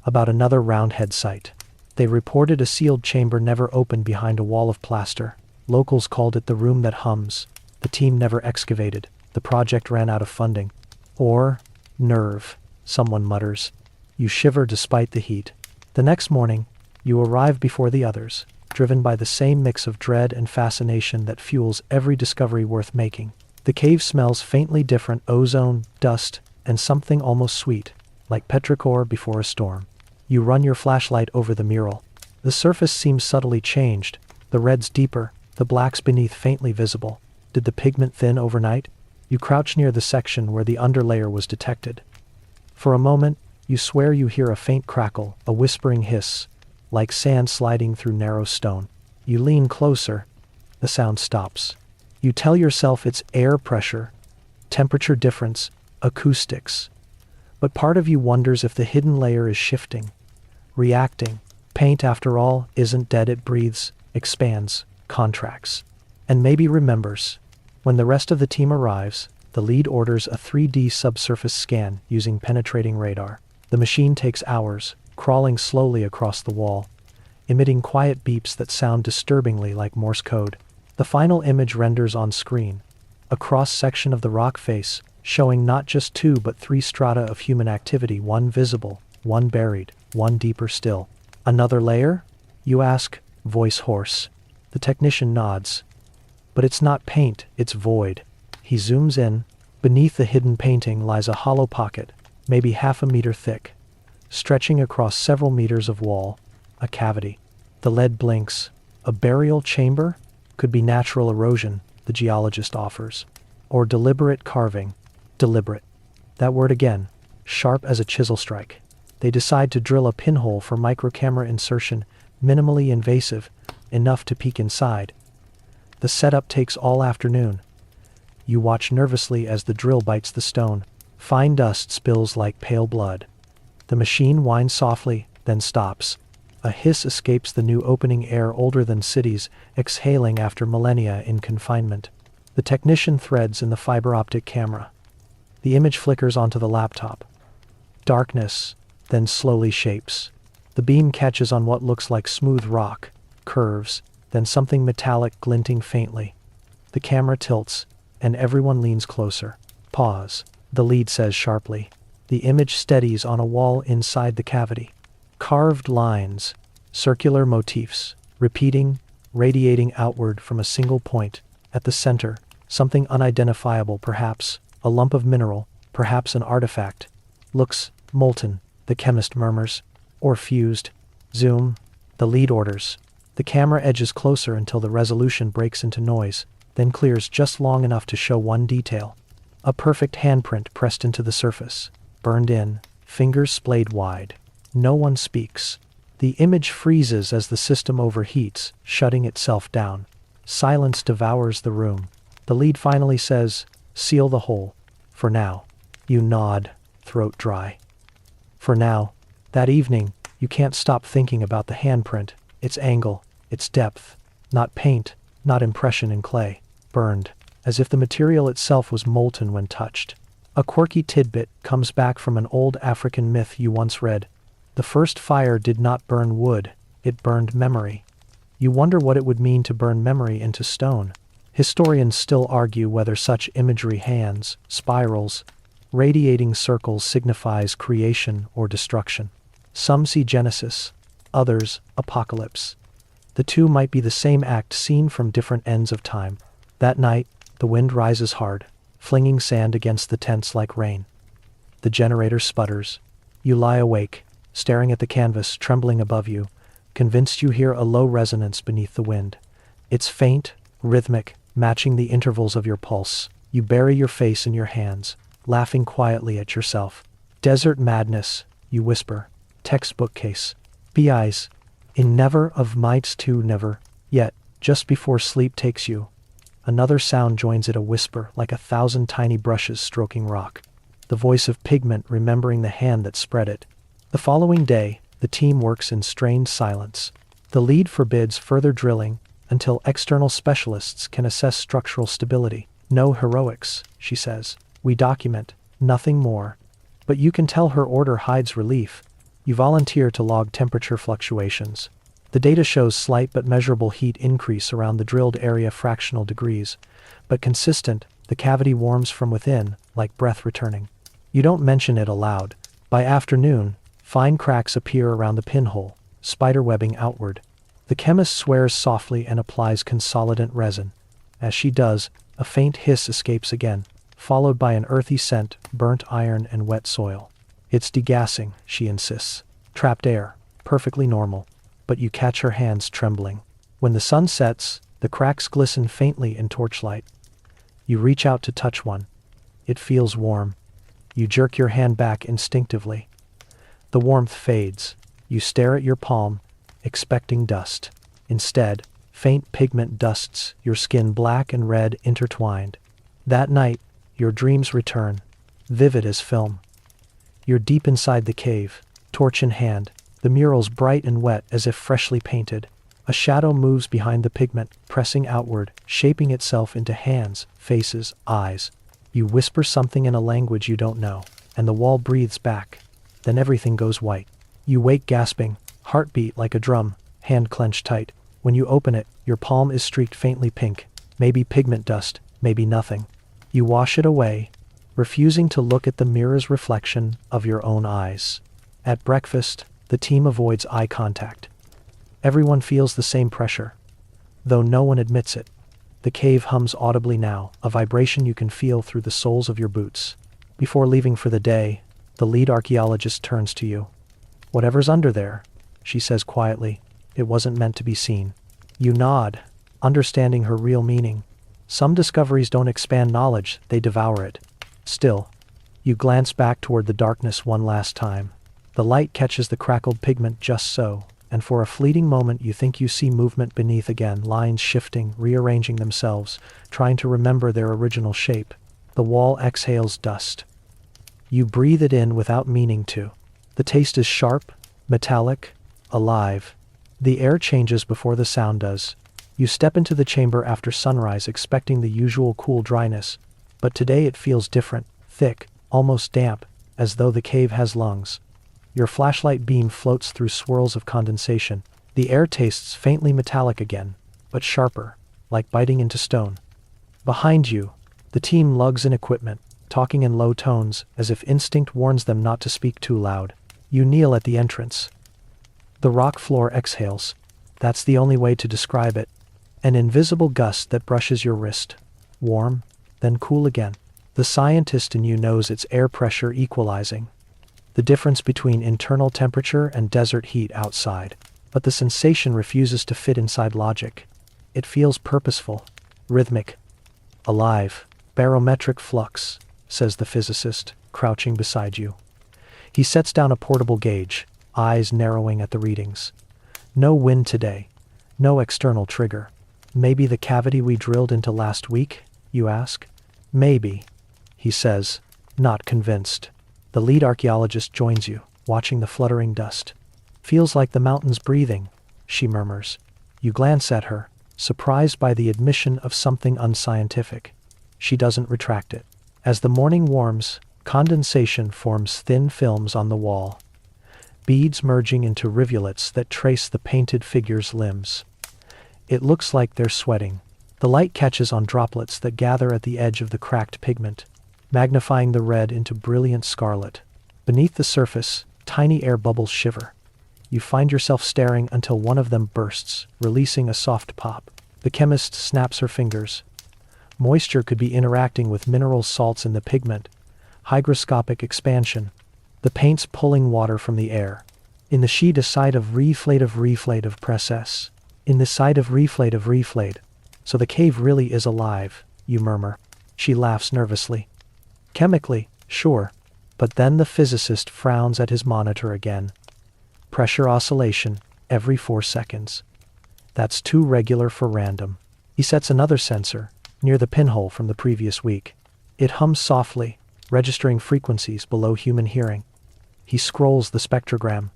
about another roundhead site. They reported a sealed chamber never opened behind a wall of plaster. Locals called it the room that hums. The team never excavated. The project ran out of funding. Or nerve, someone mutters. You shiver despite the heat. The next morning, you arrive before the others. driven by the same mix of dread and fascination that fuels every discovery worth making. The cave smells faintly different: ozone, dust, and something almost sweet, like petrichor before a storm. You run your flashlight over the mural. The surface seems subtly changed, the reds deeper, the blacks beneath faintly visible. Did the pigment thin overnight? You crouch near the section where the underlayer was detected. For a moment, you swear you hear a faint crackle, a whispering hiss, like sand sliding through narrow stone. You lean closer. The sound stops. You tell yourself it's air pressure, temperature difference, acoustics. But part of you wonders if the hidden layer is shifting, reacting. Paint, after all, isn't dead. It breathes, expands, contracts. And maybe remembers. When the rest of the team arrives, the lead orders a 3D subsurface scan using penetrating radar. The machine takes hours, crawling slowly across the wall, emitting quiet beeps that sound disturbingly like Morse code. The final image renders on screen, a cross-section of the rock face, showing not just 2 but 3 strata of human activity, one visible, one buried, one deeper still. Another layer? You ask, voice hoarse. The technician nods. But it's not paint, it's void. He zooms in. Beneath the hidden painting lies a hollow pocket, maybe half a meter thick, stretching across several meters of wall, a cavity. The lead blinks. A burial chamber? Could be natural erosion, the geologist offers. Or deliberate carving. Deliberate. That word again, sharp as a chisel strike. They decide to drill a pinhole for microcamera insertion, minimally invasive, enough to peek inside. The setup takes all afternoon. You watch nervously as the drill bites the stone. Fine dust spills like pale blood. The machine whines softly, then stops. A hiss escapes the new opening, air older than cities, exhaling after millennia in confinement. The technician threads in the fiber optic camera. The image flickers onto the laptop. Darkness, then slowly shapes. The beam catches on what looks like smooth rock, curves, then something metallic glinting faintly. The camera tilts, and everyone leans closer. Pause, the lead says sharply. The image steadies on a wall inside the cavity. Carved lines, circular motifs, repeating, radiating outward from a single point. At the center, something unidentifiable, perhaps a lump of mineral, perhaps an artifact. Looks molten, the chemist murmurs. Or fused. Zoom, the lead orders. The camera edges closer until the resolution breaks into noise, then clears just long enough to show one detail. A perfect handprint pressed into the surface, burned in, fingers splayed wide. No one speaks. The image freezes as the system overheats, shutting itself down. Silence devours the room. The lead finally says, "Seal the hole. For now." You nod, throat dry. For now. That evening, you can't stop thinking about the handprint, its angle, its depth. Not paint, not impression in clay. Burned, as if the material itself was molten when touched. A quirky tidbit comes back from an old African myth you once read. The first fire did not burn wood, it burned memory. You wonder what it would mean to burn memory into stone. Historians still argue whether such imagery, hands, spirals, radiating circles, signifies creation or destruction. Some see Genesis, others apocalypse. The two might be the same act seen from different ends of time. That night, the wind rises hard, flinging sand against the tents like rain. The generator sputters. You lie awake, staring at the canvas trembling above you, convinced you hear a low resonance beneath the wind. It's faint, rhythmic, matching the intervals of your pulse. You bury your face in your hands, laughing quietly at yourself. Desert madness, you whisper. Textbook case. BI's. In never of mights to never. Yet, just before sleep takes you, another sound joins it, a whisper like 1,000 tiny brushes stroking rock. The voice of pigment remembering the hand that spread it. The following day, the team works in strained silence. The lead forbids further drilling until external specialists can assess structural stability. No heroics, she says. We document, nothing more. But you can tell her order hides relief. You volunteer to log temperature fluctuations. The data shows slight but measurable heat increase around the drilled area, fractional degrees, but consistent. The cavity warms from within, like breath returning. You don't mention it aloud. By afternoon, fine cracks appear around the pinhole, spiderwebbing outward. The chemist swears softly and applies consolidant resin. As she does, a faint hiss escapes again, followed by an earthy scent, burnt iron and wet soil. It's degassing, she insists. Trapped air, perfectly normal. But you catch her hands trembling. When the sun sets, the cracks glisten faintly in torchlight. You reach out to touch one. It feels warm. You jerk your hand back instinctively. The warmth fades. You stare at your palm, expecting dust. Instead, faint pigment dusts, your skin black and red intertwined. That night, your dreams return, vivid as film. You're deep inside the cave, torch in hand, the murals bright and wet as if freshly painted. A shadow moves behind the pigment, pressing outward, shaping itself into hands, faces, eyes. You whisper something in a language you don't know, and the wall breathes back. Then everything goes white. You wake gasping, heartbeat like a drum, hand clenched tight. When you open it, your palm is streaked faintly pink. Maybe pigment dust, maybe nothing. You wash it away, refusing to look at the mirror's reflection of your own eyes. At breakfast, the team avoids eye contact. Everyone feels the same pressure, though no one admits it. The cave hums audibly now, a vibration you can feel through the soles of your boots. Before leaving for the day, the lead archaeologist turns to you. "Whatever's under there," she says quietly, "it wasn't meant to be seen." You nod, understanding her real meaning. Some discoveries don't expand knowledge, they devour it. Still, you glance back toward the darkness one last time. The light catches the crackled pigment just so, and for a fleeting moment you think you see movement beneath again, lines shifting, rearranging themselves, trying to remember their original shape. The wall exhales dust. You breathe it in without meaning to. The taste is sharp, metallic, alive. The air changes before the sound does. You step into the chamber after sunrise expecting the usual cool dryness, but today it feels different, thick, almost damp, as though the cave has lungs. Your flashlight beam floats through swirls of condensation. The air tastes faintly metallic again, but sharper, like biting into stone. Behind you, the team lugs in equipment, talking in low tones, as if instinct warns them not to speak too loud. You kneel at the entrance. The rock floor exhales. That's the only way to describe it. An invisible gust that brushes your wrist. Warm, then cool again. The scientist in you knows it's air pressure equalizing. The difference between internal temperature and desert heat outside. But the sensation refuses to fit inside logic. It feels purposeful, rhythmic, alive. Barometric flux, says the physicist, crouching beside you. He sets down a portable gauge, eyes narrowing at the readings. No wind today. No external trigger. Maybe the cavity we drilled into last week, you ask? Maybe, he says, not convinced. The lead archaeologist joins you, watching the fluttering dust. Feels like the mountain's breathing, she murmurs. You glance at her, surprised by the admission of something unscientific. She doesn't retract it. As the morning warms, condensation forms thin films on the wall, beads merging into rivulets that trace the painted figure's limbs. It looks like they're sweating. The light catches on droplets that gather at the edge of the cracked pigment, magnifying the red into brilliant scarlet. Beneath the surface, tiny air bubbles shiver. You find yourself staring until one of them bursts, releasing a soft pop. The chemist snaps her fingers. Moisture could be interacting with mineral salts in the pigment. Hygroscopic expansion. The paint's pulling water from the air. In the sheet a side of reflate of process. In the side of reflate. So the cave really is alive, you murmur. She laughs nervously. Chemically, sure. But then the physicist frowns at his monitor again. Pressure oscillation, every 4 seconds. That's too regular for random. He sets another sensor, near the pinhole from the previous week. It hums softly, registering frequencies below human hearing. He scrolls the spectrogram.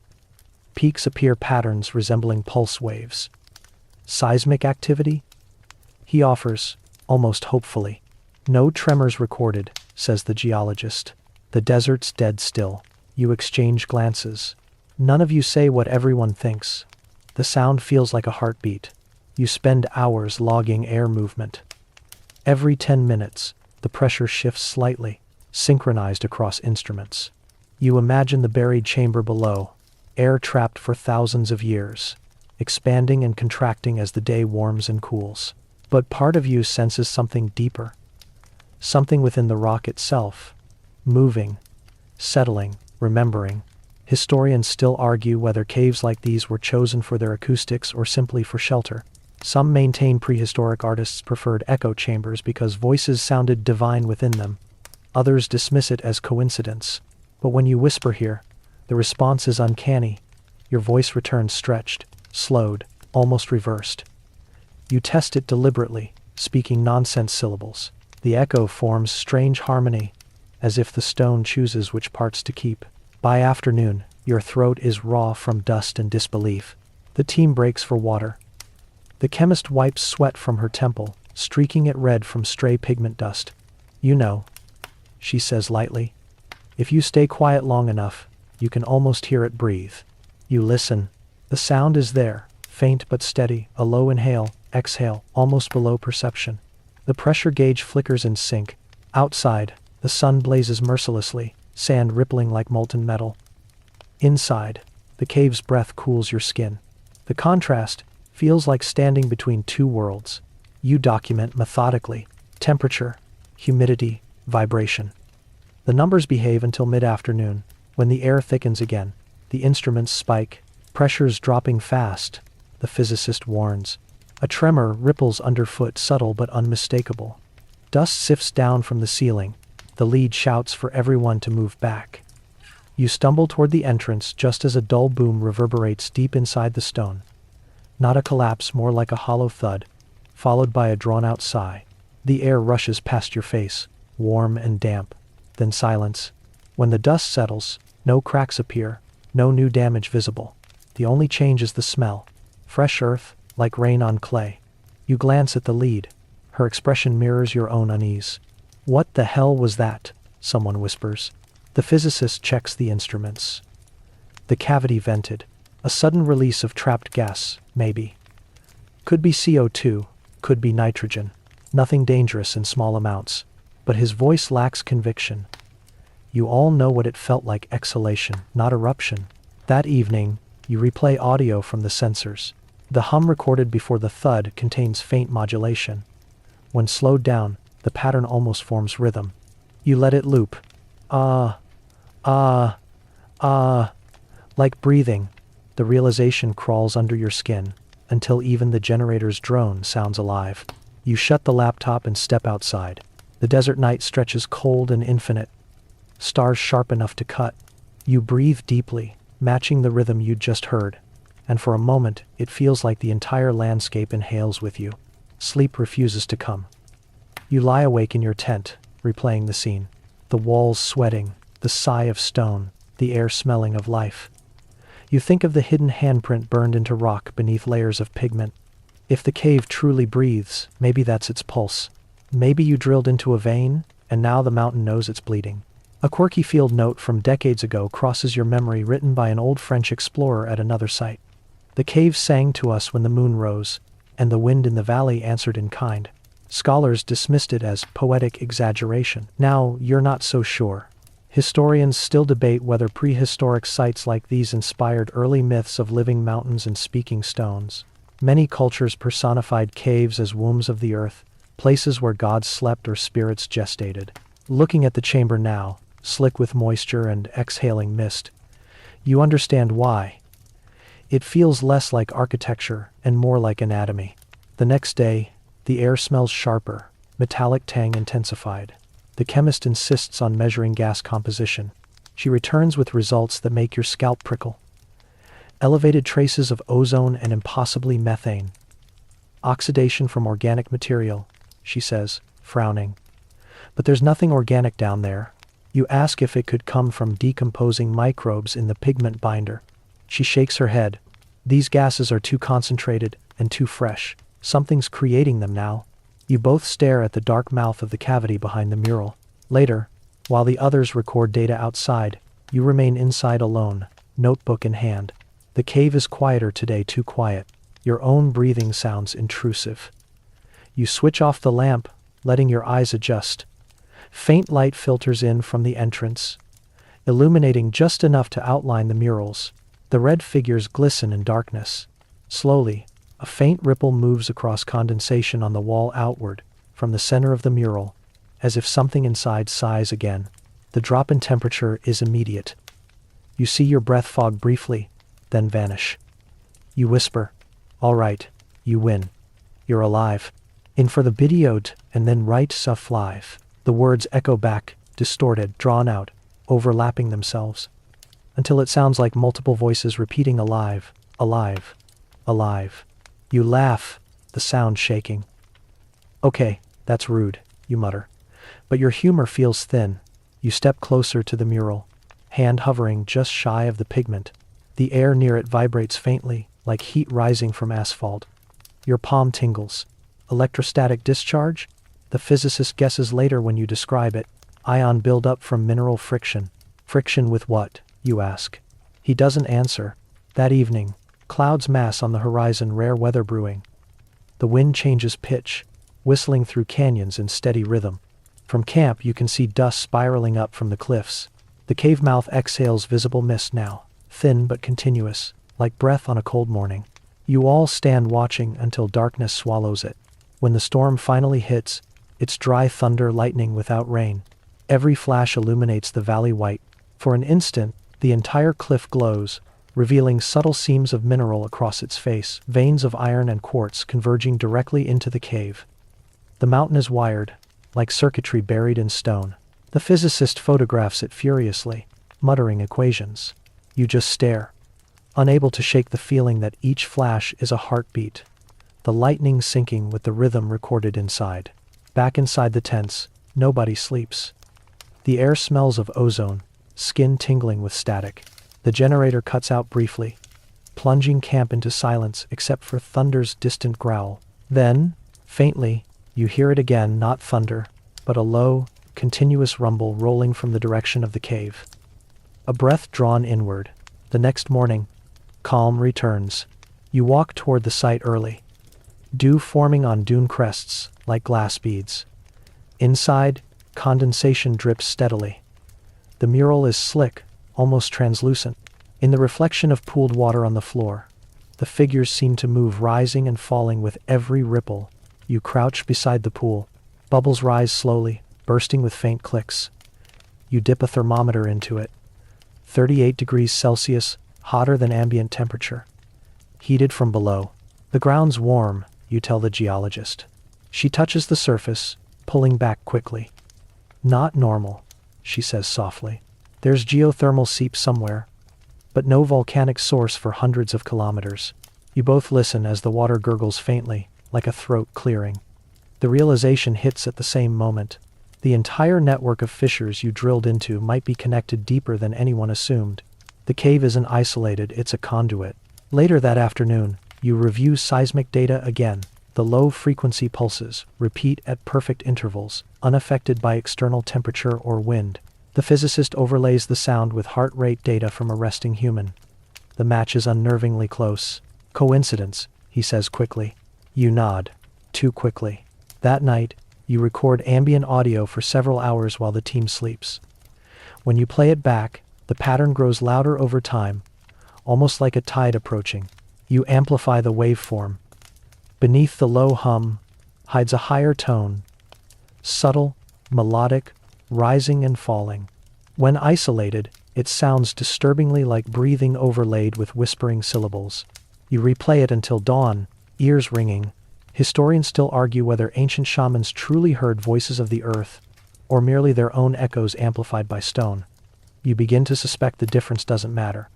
Peaks appear patterns resembling pulse waves. Seismic activity? He offers, almost hopefully. No tremors recorded, says the geologist. The desert's dead still. You exchange glances. None of you say what everyone thinks. The sound feels like a heartbeat. You spend hours logging air movement. Every 10 minutes, the pressure shifts slightly, synchronized across instruments. You imagine the buried chamber below, air trapped for thousands of years. expanding and contracting as the day warms and cools. But part of you senses something deeper, something within the rock itself, moving, settling, remembering. Historians still argue whether caves like these were chosen for their acoustics or simply for shelter. Some maintain prehistoric artists preferred echo chambers because voices sounded divine within them. Others dismiss it as coincidence. But when you whisper here, the response is uncanny. Your voice returns stretched, slowed, almost reversed. You test it deliberately, speaking nonsense syllables. The echo forms strange harmony, as if the stone chooses which parts to keep. By afternoon, your throat is raw from dust and disbelief. The team breaks for water. The chemist wipes sweat from her temple, streaking it red from stray pigment dust. You know, she says lightly. If you stay quiet long enough, you can almost hear it breathe. You listen. The sound is there, faint but steady, a low inhale, exhale, almost below perception. The pressure gauge flickers in sync. Outside, the sun blazes mercilessly, sand rippling like molten metal. Inside, the cave's breath cools your skin. The contrast feels like standing between two worlds. You document methodically temperature, humidity, vibration. The numbers behave until mid-afternoon, when the air thickens again. The instruments spike, pressures dropping fast. The physicist warns. A tremor ripples underfoot, subtle but unmistakable. Dust sifts down from the ceiling. The lead shouts for everyone to move back. You stumble toward the entrance just as a dull boom reverberates deep inside the stone. Not a collapse, more like a hollow thud, followed by a drawn-out sigh. The air rushes past your face, warm and damp. Then silence. When the dust settles, no cracks appear, no new damage visible. The only change is the smell. Fresh earth, like rain on clay. You glance at the lead. Her expression mirrors your own unease. "What the hell was that?" someone whispers. The physicist checks the instruments. The cavity vented. A sudden release of trapped gas, maybe. Could be CO2, could be nitrogen. Nothing dangerous in small amounts. But his voice lacks conviction. You all know what it felt like: exhalation, not eruption. That evening, you replay audio from the sensors. The hum recorded before the thud contains faint modulation. When slowed down, the pattern almost forms rhythm. You let it loop. Ah, ah, ah. Like breathing, the realization crawls under your skin, until even the generator's drone sounds alive. You shut the laptop and step outside. The desert night stretches cold and infinite. Stars sharp enough to cut. You breathe deeply, matching the rhythm you'd just heard. And for a moment, it feels like the entire landscape inhales with you. Sleep refuses to come. You lie awake in your tent, replaying the scene. The walls sweating, the sigh of stone, the air smelling of life. You think of the hidden handprint burned into rock beneath layers of pigment. If the cave truly breathes, maybe that's its pulse. Maybe you drilled into a vein, and now the mountain knows it's bleeding. A quirky field note from decades ago crosses your memory, written by an old French explorer at another site. The cave sang to us when the moon rose, and the wind in the valley answered in kind. Scholars dismissed it as poetic exaggeration. Now, you're not so sure. Historians still debate whether prehistoric sites like these inspired early myths of living mountains and speaking stones. Many cultures personified caves as wombs of the earth, places where gods slept or spirits gestated. Looking at the chamber now, slick with moisture and exhaling mist, you understand why. It feels less like architecture and more like anatomy. The next day, the air smells sharper, metallic tang intensified. The chemist insists on measuring gas composition. She returns with results that make your scalp prickle. Elevated traces of ozone and impossibly methane. Oxidation from organic material, she says, frowning. But there's nothing organic down there. You ask if it could come from decomposing microbes in the pigment binder. She shakes her head. These gases are too concentrated and too fresh. Something's creating them now. You both stare at the dark mouth of the cavity behind the mural. Later, while the others record data outside, you remain inside alone, notebook in hand. The cave is quieter today, too quiet. Your own breathing sounds intrusive. You switch off the lamp, letting your eyes adjust. Faint light filters in from the entrance, illuminating just enough to outline the murals. The red figures glisten in darkness. Slowly, a faint ripple moves across condensation on the wall outward, from the center of the mural, as if something inside sighs again. The drop in temperature is immediate. You see your breath fog briefly, then vanish. You whisper, "All right, you win. You're alive. In for the video and then right stuff live." The words echo back, distorted, drawn out, overlapping themselves, until it sounds like multiple voices repeating alive, alive, alive. You laugh, the sound shaking. "Okay, that's rude," you mutter. But your humor feels thin. You step closer to the mural, hand hovering just shy of the pigment. The air near it vibrates faintly, like heat rising from asphalt. Your palm tingles. Electrostatic discharge? The physicist guesses later when you describe it. Ion buildup from mineral friction. Friction with what, you ask? He doesn't answer. That evening, clouds mass on the horizon, rare weather brewing. The wind changes pitch, whistling through canyons in steady rhythm. From camp you can see dust spiraling up from the cliffs. The cave mouth exhales visible mist now, thin but continuous, like breath on a cold morning. You all stand watching until darkness swallows it. When the storm finally hits, it's dry thunder, lightning without rain. Every flash illuminates the valley white. For an instant, the entire cliff glows, revealing subtle seams of mineral across its face, veins of iron and quartz converging directly into the cave. The mountain is wired, like circuitry buried in stone. The physicist photographs it furiously, muttering equations. You just stare, unable to shake the feeling that each flash is a heartbeat. The lightning syncing with the rhythm recorded inside. Back inside the tents, nobody sleeps. The air smells of ozone, skin tingling with static. The generator cuts out briefly, plunging camp into silence except for thunder's distant growl. Then, faintly, you hear it again, not thunder, but a low, continuous rumble rolling from the direction of the cave. A breath drawn inward. The next morning, calm returns. You walk toward the site early. Dew forming on dune crests, like glass beads. Inside, condensation drips steadily. The mural is slick, almost translucent. In the reflection of pooled water on the floor, the figures seem to move, rising and falling with every ripple. You crouch beside the pool. Bubbles rise slowly, bursting with faint clicks. You dip a thermometer into it. 38 degrees Celsius, hotter than ambient temperature. Heated from below. The ground's warm, you tell the geologist. She touches the surface, pulling back quickly. "Not normal," she says softly. "There's geothermal seep somewhere, but no volcanic source for hundreds of kilometers." You both listen as the water gurgles faintly, like a throat clearing. The realization hits at the same moment. The entire network of fissures you drilled into might be connected deeper than anyone assumed. The cave isn't isolated, it's a conduit. Later that afternoon, you review seismic data again. The low-frequency pulses repeat at perfect intervals, unaffected by external temperature or wind. The physicist overlays the sound with heart rate data from a resting human. The match is unnervingly close. "Coincidence," he says quickly. You nod. Too quickly. That night, you record ambient audio for several hours while the team sleeps. When you play it back, the pattern grows louder over time, almost like a tide approaching. You amplify the waveform. Beneath the low hum hides a higher tone, subtle, melodic, rising and falling. When isolated, it sounds disturbingly like breathing overlaid with whispering syllables. You replay it until dawn, ears ringing. Historians still argue whether ancient shamans truly heard voices of the earth, or merely their own echoes amplified by stone. You begin to suspect the difference doesn't matter.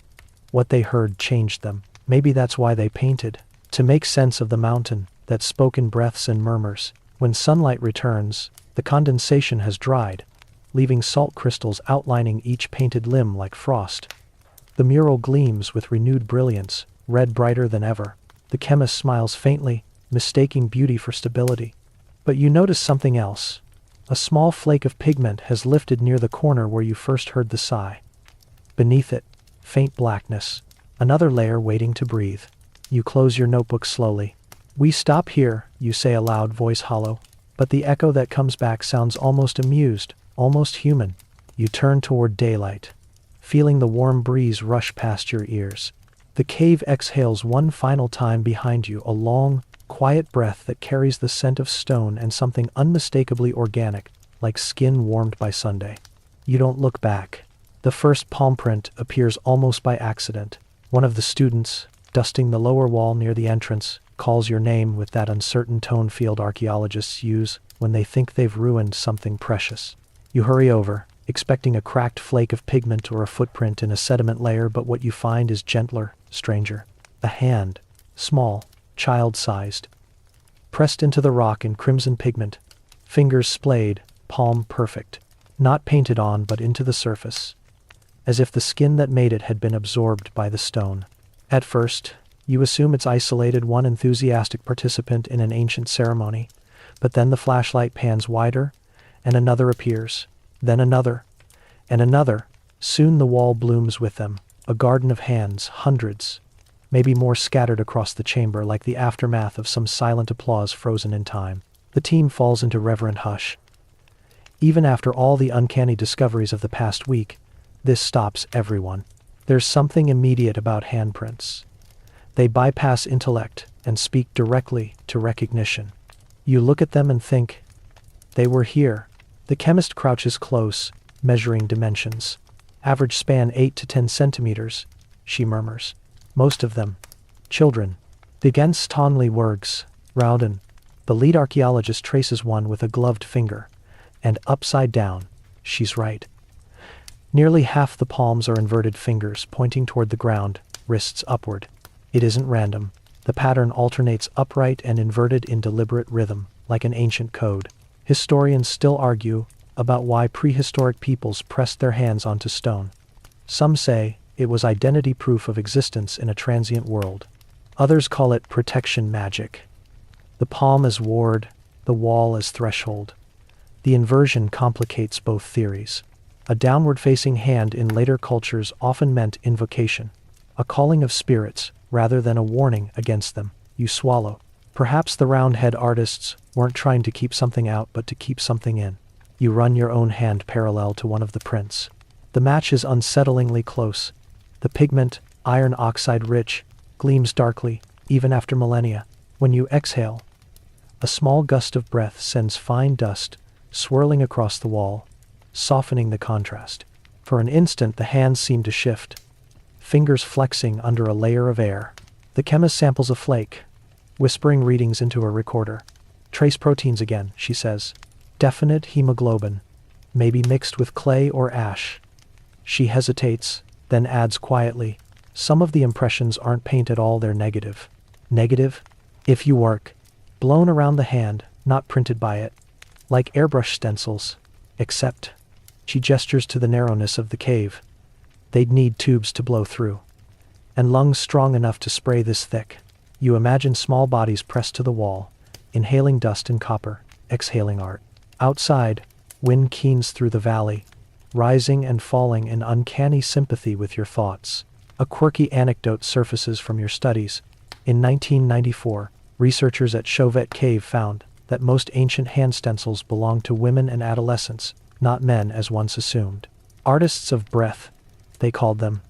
What they heard changed them. Maybe that's why they painted, to make sense of the mountain that spoke in breaths and murmurs. When sunlight returns, the condensation has dried, leaving salt crystals outlining each painted limb like frost. The mural gleams with renewed brilliance, red brighter than ever. The chemist smiles faintly, mistaking beauty for stability. But you notice something else. A small flake of pigment has lifted near the corner where you first heard the sigh. Beneath it, faint blackness. Another layer waiting to breathe. You close your notebook slowly. "We stop here," you say aloud, voice hollow. But the echo that comes back sounds almost amused, almost human. You turn toward daylight, feeling the warm breeze rush past your ears. The cave exhales one final time behind you, a long, quiet breath that carries the scent of stone and something unmistakably organic, like skin warmed by Sunday. You don't look back. The first palm print appears almost by accident. One of the students, dusting the lower wall near the entrance, calls your name with that uncertain tone field archaeologists use when they think they've ruined something precious. You hurry over, expecting a cracked flake of pigment or a footprint in a sediment layer, but what you find is gentler, stranger. A hand, small, child-sized, pressed into the rock in crimson pigment, fingers splayed, palm perfect, not painted on but into the surface, as if the skin that made it had been absorbed by the stone. At first, you assume it's isolated one enthusiastic participant in an ancient ceremony, but then the flashlight pans wider, and another appears, then another, and another. Soon the wall blooms with them, a garden of hands, hundreds, maybe more scattered across the chamber like the aftermath of some silent applause frozen in time. The team falls into reverent hush. Even after all the uncanny discoveries of the past week, this stops everyone. There's something immediate about handprints. They bypass intellect and speak directly to recognition. You look at them and think, they were here. The chemist crouches close, measuring dimensions. Average span 8 to 10 centimeters, she murmurs. Most of them, children. Begins tonly words, Rowden. The lead archaeologist traces one with a gloved finger, and upside down, she's right. Nearly half the palms are inverted fingers pointing toward the ground, wrists upward. It isn't random. The pattern alternates upright and inverted in deliberate rhythm, like an ancient code. Historians still argue about why prehistoric peoples pressed their hands onto stone. Some say it was identity proof of existence in a transient world. Others call it protection magic. The palm as ward, the wall as threshold. The inversion complicates both theories. A downward-facing hand in later cultures often meant invocation, a calling of spirits, rather than a warning against them. You swallow. Perhaps the round-head artists weren't trying to keep something out but to keep something in. You run your own hand parallel to one of the prints. The match is unsettlingly close. The pigment, iron oxide rich, gleams darkly, even after millennia. When you exhale, a small gust of breath sends fine dust swirling across the wall, softening the contrast. For an instant the hands seem to shift, fingers flexing under a layer of air. The chemist samples a flake, whispering readings into a recorder. Trace proteins again, she says. Definite hemoglobin, maybe mixed with clay or ash. She hesitates, then adds quietly, some of the impressions aren't paint at all, they're negative. Negative? If you work. Blown around the hand, not printed by it. Like airbrush stencils. Except, she gestures to the narrowness of the cave. They'd need tubes to blow through. And lungs strong enough to spray this thick. You imagine small bodies pressed to the wall, inhaling dust and copper, exhaling art. Outside, wind keens through the valley, rising and falling in uncanny sympathy with your thoughts. A quirky anecdote surfaces from your studies. In 1994, researchers at Chauvet Cave found that most ancient hand stencils belonged to women and adolescents, not men as once assumed. Artists of breath, they called them.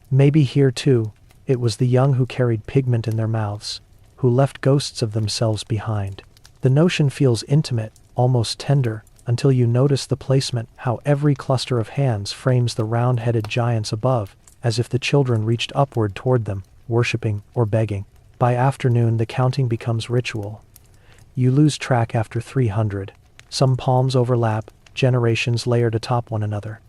Maybe here too, it was the young who carried pigment in their mouths, who left ghosts of themselves behind. The notion feels intimate, almost tender, until you notice the placement, how every cluster of hands frames the round-headed giants above, as if the children reached upward toward them, worshipping or begging. By afternoon the counting becomes ritual. You lose track after 300. Some palms overlap, generations layered atop one another.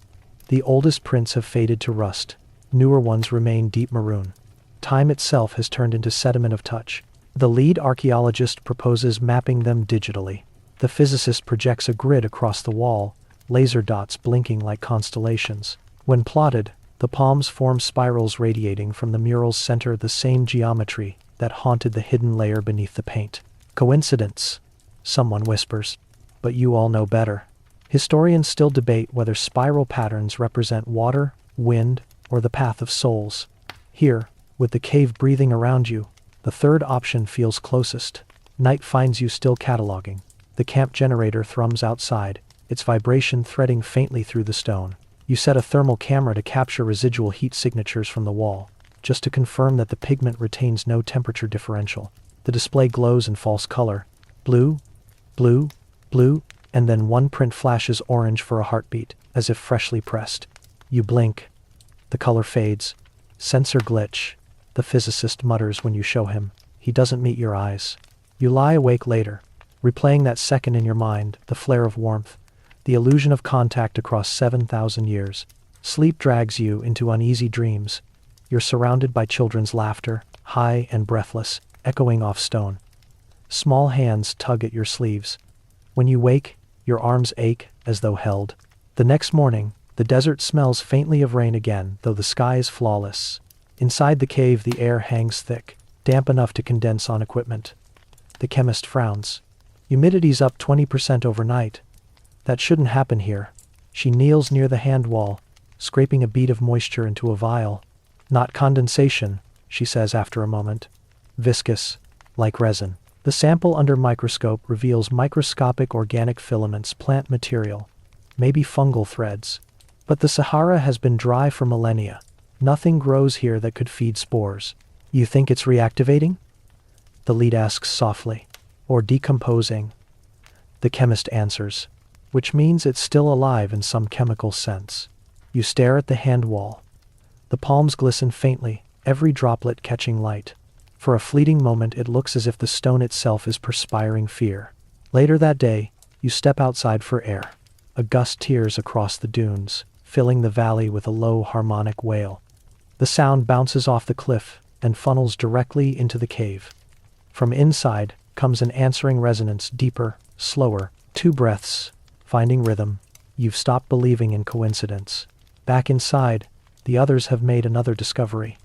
The oldest prints have faded to rust. Newer ones remain deep maroon. Time itself has turned into sediment of touch. The lead archaeologist proposes mapping them digitally. The physicist projects a grid across the wall, laser dots blinking like constellations. When plotted, the palms form spirals radiating from the mural's center, the same geometry that haunted the hidden layer beneath the paint. Coincidence? Someone whispers. But you all know better. Historians still debate whether spiral patterns represent water, wind, or the path of souls. Here, with the cave breathing around you, the third option feels closest. Night finds you still cataloging. The camp generator thrums outside, its vibration threading faintly through the stone. You set a thermal camera to capture residual heat signatures from the wall. just to confirm that the pigment retains no temperature differential. The display glows in false color. Blue, blue, blue, and then one print flashes orange for a heartbeat, as if freshly pressed. You blink. The color fades. Sensor glitch, the physicist mutters when you show him. He doesn't meet your eyes. You lie awake later, replaying that second in your mind, the flare of warmth, the illusion of contact across 7,000 years. Sleep drags you into uneasy dreams. You're surrounded by children's laughter, high and breathless, echoing off stone. Small hands tug at your sleeves. When you wake, your arms ache as though held. The next morning, the desert smells faintly of rain again, though the sky is flawless. Inside the cave, the air hangs thick, damp enough to condense on equipment. The chemist frowns. Humidity's up 20% overnight. That shouldn't happen here. She kneels near the hand wall, scraping a bead of moisture into a vial. Not condensation, she says after a moment. Viscous, like resin. The sample under microscope reveals microscopic organic filaments, plant material, maybe fungal threads. But the Sahara has been dry for millennia. Nothing grows here that could feed spores. You think it's reactivating? The lead asks softly. Or decomposing. The chemist answers, which means it's still alive in some chemical sense. You stare at the hand wall. The palms glisten faintly, every droplet catching light. For a fleeting moment it looks as if the stone itself is perspiring fear. Later that day, you step outside for air. A gust tears across the dunes, filling the valley with a low harmonic wail. The sound bounces off the cliff and funnels directly into the cave. From inside comes an answering resonance, deeper, slower, 2 breaths, finding rhythm. You've stopped believing in coincidence. Back inside, the others have made another discovery.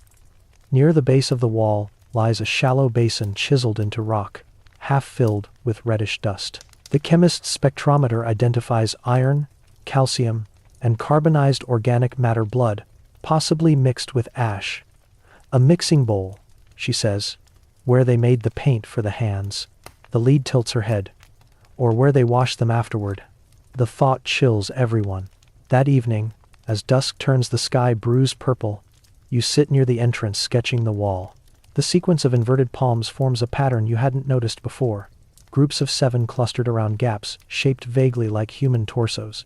Near the base of the wall lies a shallow basin chiseled into rock, half filled with reddish dust. The chemist's spectrometer identifies iron, calcium, and carbonized organic matter blood, possibly mixed with ash. A mixing bowl, she says, where they made the paint for the hands. The lead tilts her head. Or where they washed them afterward. The thought chills everyone. That evening, as dusk turns the sky bruised purple, you sit near the entrance sketching the wall. The sequence of inverted palms forms a pattern you hadn't noticed before. Groups of 7 clustered around gaps, shaped vaguely like human torsos.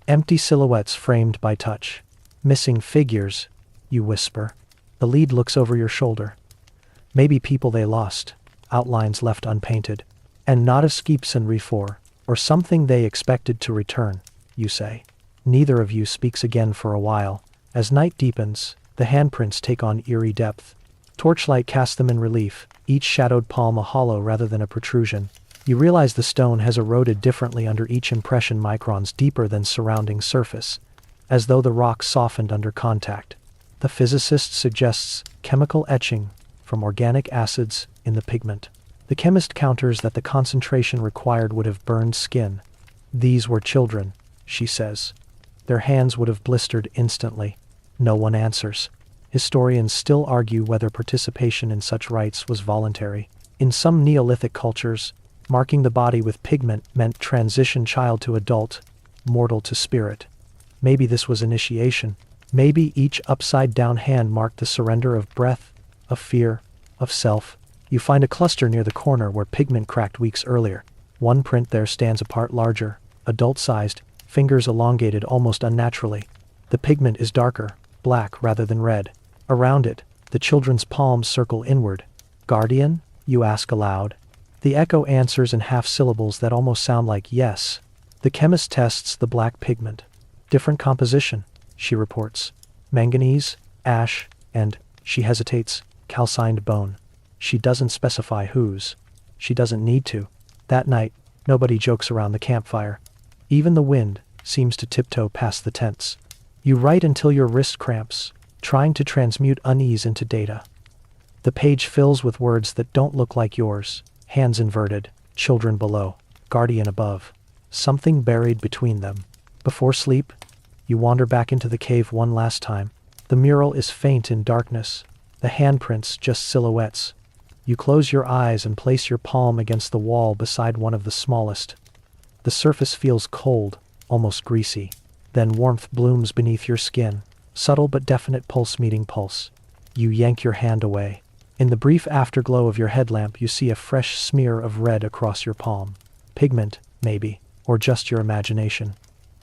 Empty silhouettes framed by touch. Missing figures, you whisper. The lead looks over your shoulder. Maybe people they lost, outlines left unpainted. And not a Skipson Refor, or something they expected to return, you say. Neither of you speaks again for a while. As night deepens, the handprints take on eerie depth. Torchlight casts them in relief, each shadowed palm a hollow rather than a protrusion. You realize the stone has eroded differently under each impression, microns deeper than surrounding surface, as though the rock softened under contact. The physicist suggests chemical etching from organic acids in the pigment. The chemist counters that the concentration required would have burned skin. These were children, she says. Their hands would have blistered instantly. No one answers. Historians still argue whether participation in such rites was voluntary. In some Neolithic cultures, marking the body with pigment meant transition, child to adult, mortal to spirit. Maybe this was initiation. Maybe each upside-down hand marked the surrender of breath, of fear, of self. You find a cluster near the corner where pigment cracked weeks earlier. One print there stands apart, larger, adult-sized, fingers elongated almost unnaturally. The pigment is darker, black rather than red. Around it, the children's palms circle inward. Guardian? You ask aloud. The echo answers in half-syllables that almost sound like yes. The chemist tests the black pigment. Different composition, she reports. Manganese, ash, and, she hesitates, calcined bone. She doesn't specify whose. She doesn't need to. That night, nobody jokes around the campfire. Even the wind seems to tiptoe past the tents. You write until your wrist cramps, trying to transmute unease into data. The page fills with words that don't look like yours. Hands inverted, children below, guardian above. Something buried between them. Before sleep, you wander back into the cave one last time. The mural is faint in darkness. The handprints just silhouettes. You close your eyes and place your palm against the wall beside one of the smallest. The surface feels cold, almost greasy. Then warmth blooms beneath your skin. Subtle but definite pulse meeting pulse. You yank your hand away. In the brief afterglow of your headlamp, you see a fresh smear of red across your palm. Pigment, maybe, or just your imagination.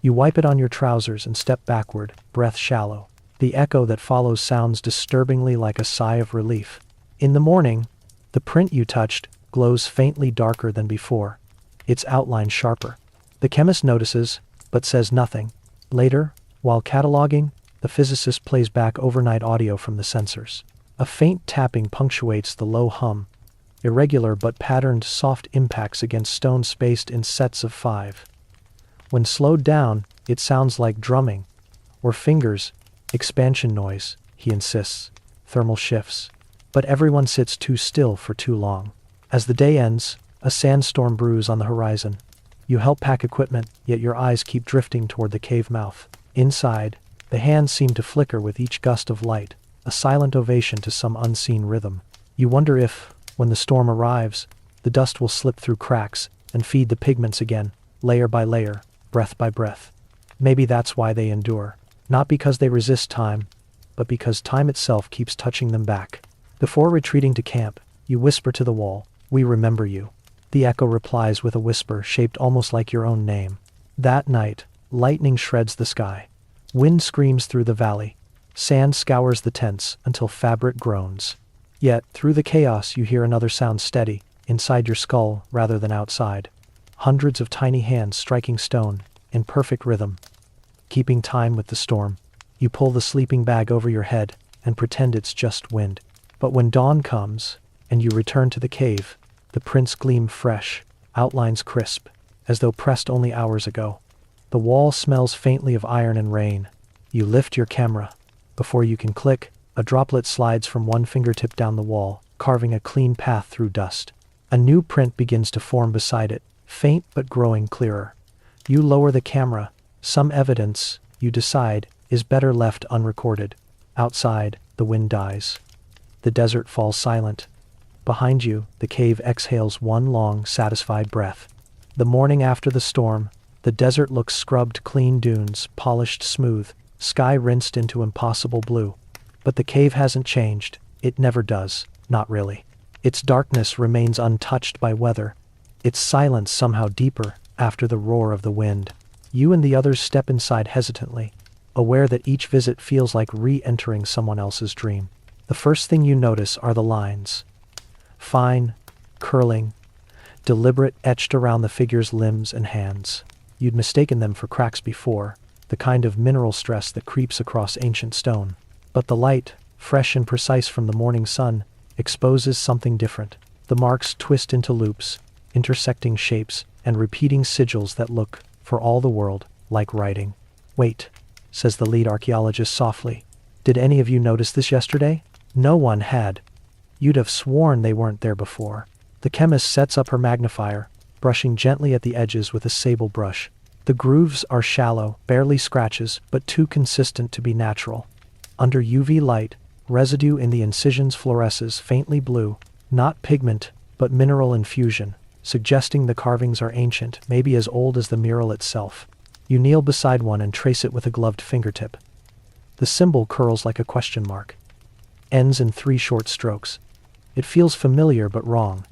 You wipe it on your trousers and step backward, breath shallow. The echo that follows sounds disturbingly like a sigh of relief. In the morning, the print you touched glows faintly darker than before, its outline sharper. The chemist notices, but says nothing. Later, while cataloging, the physicist plays back overnight audio from the sensors. A faint tapping punctuates the low hum, irregular but patterned soft impacts against stone spaced in sets of 5. When slowed down, it sounds like drumming, or fingers, expansion noise, he insists, thermal shifts. But everyone sits too still for too long. As the day ends, a sandstorm brews on the horizon. You help pack equipment, yet your eyes keep drifting toward the cave mouth. Inside, the hands seem to flicker with each gust of light, a silent ovation to some unseen rhythm. You wonder if, when the storm arrives, the dust will slip through cracks and feed the pigments again, layer by layer, breath by breath. Maybe that's why they endure. Not because they resist time, but because time itself keeps touching them back. Before retreating to camp, you whisper to the wall, "We remember you." The echo replies with a whisper shaped almost like your own name. That night, lightning shreds the sky. Wind screams through the valley. Sand scours the tents until fabric groans. Yet, through the chaos, you hear another sound steady, inside your skull rather than outside. Hundreds of tiny hands striking stone, in perfect rhythm, keeping time with the storm. You pull the sleeping bag over your head and pretend it's just wind. But when dawn comes, and you return to the cave, the prints gleam fresh, outlines crisp, as though pressed only hours ago. The wall smells faintly of iron and rain. You lift your camera. Before you can click, a droplet slides from one fingertip down the wall, carving a clean path through dust. A new print begins to form beside it, faint but growing clearer. You lower the camera. Some evidence, you decide, is better left unrecorded. Outside, the wind dies. The desert falls silent. Behind you, the cave exhales one long, satisfied breath. The morning after the storm, the desert looks scrubbed clean, dunes polished smooth, sky rinsed into impossible blue. But the cave hasn't changed. It never does. Not really. Its darkness remains untouched by weather. Its silence somehow deeper after the roar of the wind. You and the others step inside hesitantly, aware that each visit feels like re-entering someone else's dream. The first thing you notice are the lines. Fine, curling, deliberate, etched around the figure's limbs and hands. You'd mistaken them for cracks before, the kind of mineral stress that creeps across ancient stone. But the light, fresh and precise from the morning sun, exposes something different. The marks twist into loops, intersecting shapes, and repeating sigils that look, for all the world, like writing. "Wait," says the lead archaeologist softly. "Did any of you notice this yesterday?" No one had. You'd have sworn they weren't there before. The chemist sets up her magnifier, brushing gently at the edges with a sable brush. The grooves are shallow, barely scratches, but too consistent to be natural. Under UV light, residue in the incisions fluoresces faintly blue, not pigment, but mineral infusion, suggesting the carvings are ancient, maybe as old as the mural itself. You kneel beside one and trace it with a gloved fingertip. The symbol curls like a question mark. Ends in 3 short strokes. It feels familiar but wrong,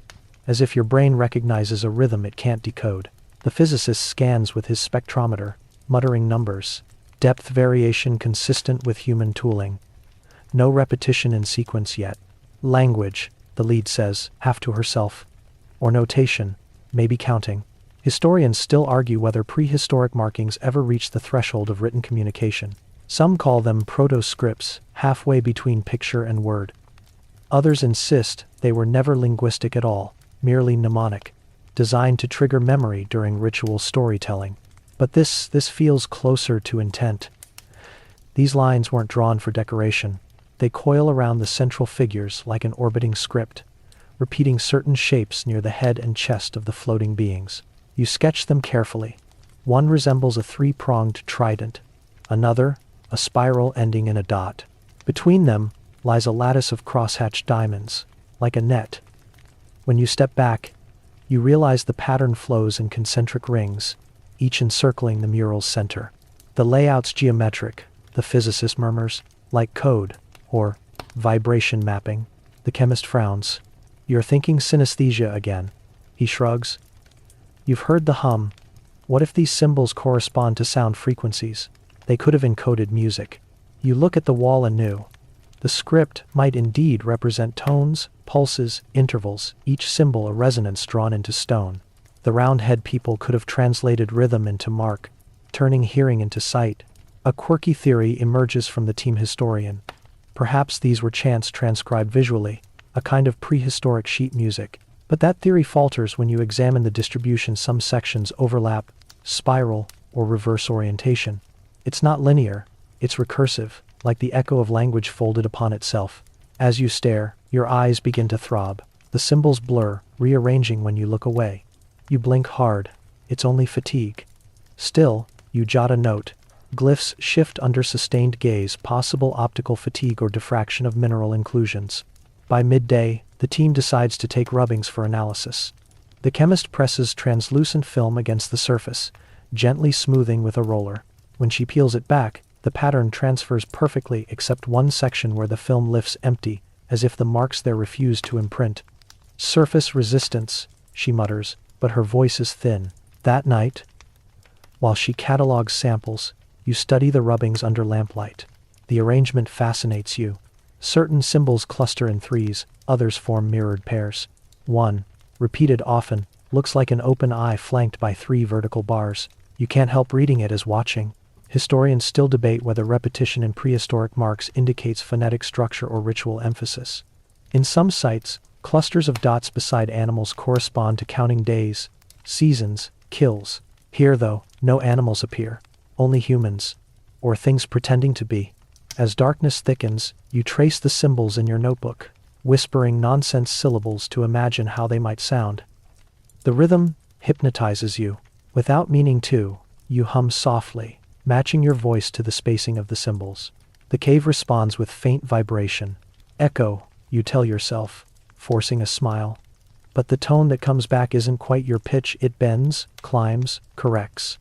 as if your brain recognizes a rhythm it can't decode. The physicist scans with his spectrometer, muttering numbers. Depth variation consistent with human tooling. No repetition in sequence yet. Language, the lead says, half to herself. Or notation, maybe counting. Historians still argue whether prehistoric markings ever reached the threshold of written communication. Some call them proto-scripts, halfway between picture and word. Others insist they were never linguistic at all, merely mnemonic, designed to trigger memory during ritual storytelling. But this feels closer to intent. These lines weren't drawn for decoration. They coil around the central figures like an orbiting script, repeating certain shapes near the head and chest of the floating beings. You sketch them carefully. One resembles a 3-pronged trident, another, a spiral ending in a dot. Between them lies a lattice of crosshatched diamonds, like a net. When you step back, you realize the pattern flows in concentric rings, each encircling the mural's center. The layout's geometric, the physicist murmurs, like code, or Vibration mapping. The chemist frowns. You're thinking synesthesia again. He shrugs. You've heard the hum. What if these symbols correspond to sound frequencies? They could have encoded music. You look at the wall anew. The script might indeed represent tones, pulses, intervals, each symbol a resonance drawn into stone. The round-head people could have translated rhythm into mark, turning hearing into sight. A quirky theory emerges from the team historian. Perhaps these were chants transcribed visually, a kind of prehistoric sheet music. But that theory falters when you examine the distribution. Some sections overlap, spiral, or reverse orientation. It's not linear, it's recursive, like the echo of language folded upon itself. As you stare, your eyes begin to throb. The symbols blur, rearranging when you look away. You blink hard. It's only fatigue. Still, you jot a note. Glyphs shift under sustained gaze, possible optical fatigue or diffraction of mineral inclusions. By midday, the team decides to take rubbings for analysis. The chemist presses translucent film against the surface, gently smoothing with a roller. When she peels it back, the pattern transfers perfectly except one section where the film lifts empty, as if the marks there refuse to imprint. Surface resistance, she mutters, but her voice is thin. That night, while she catalogs samples, you study the rubbings under lamplight. The arrangement fascinates you. Certain symbols cluster in threes, others form mirrored pairs. One, repeated often, looks like an open eye flanked by 3 vertical bars. You can't help reading it as watching. Historians still debate whether repetition in prehistoric marks indicates phonetic structure or ritual emphasis. In some sites, clusters of dots beside animals correspond to counting days, seasons, kills. Here, though, no animals appear, only humans, or things pretending to be. As darkness thickens, you trace the symbols in your notebook, whispering nonsense syllables to imagine how they might sound. The rhythm hypnotizes you. Without meaning to, you hum softly, matching your voice to the spacing of the symbols. The cave responds with faint vibration. Echo, you tell yourself, forcing a smile. But the tone that comes back isn't quite your pitch. It bends, climbs, corrects.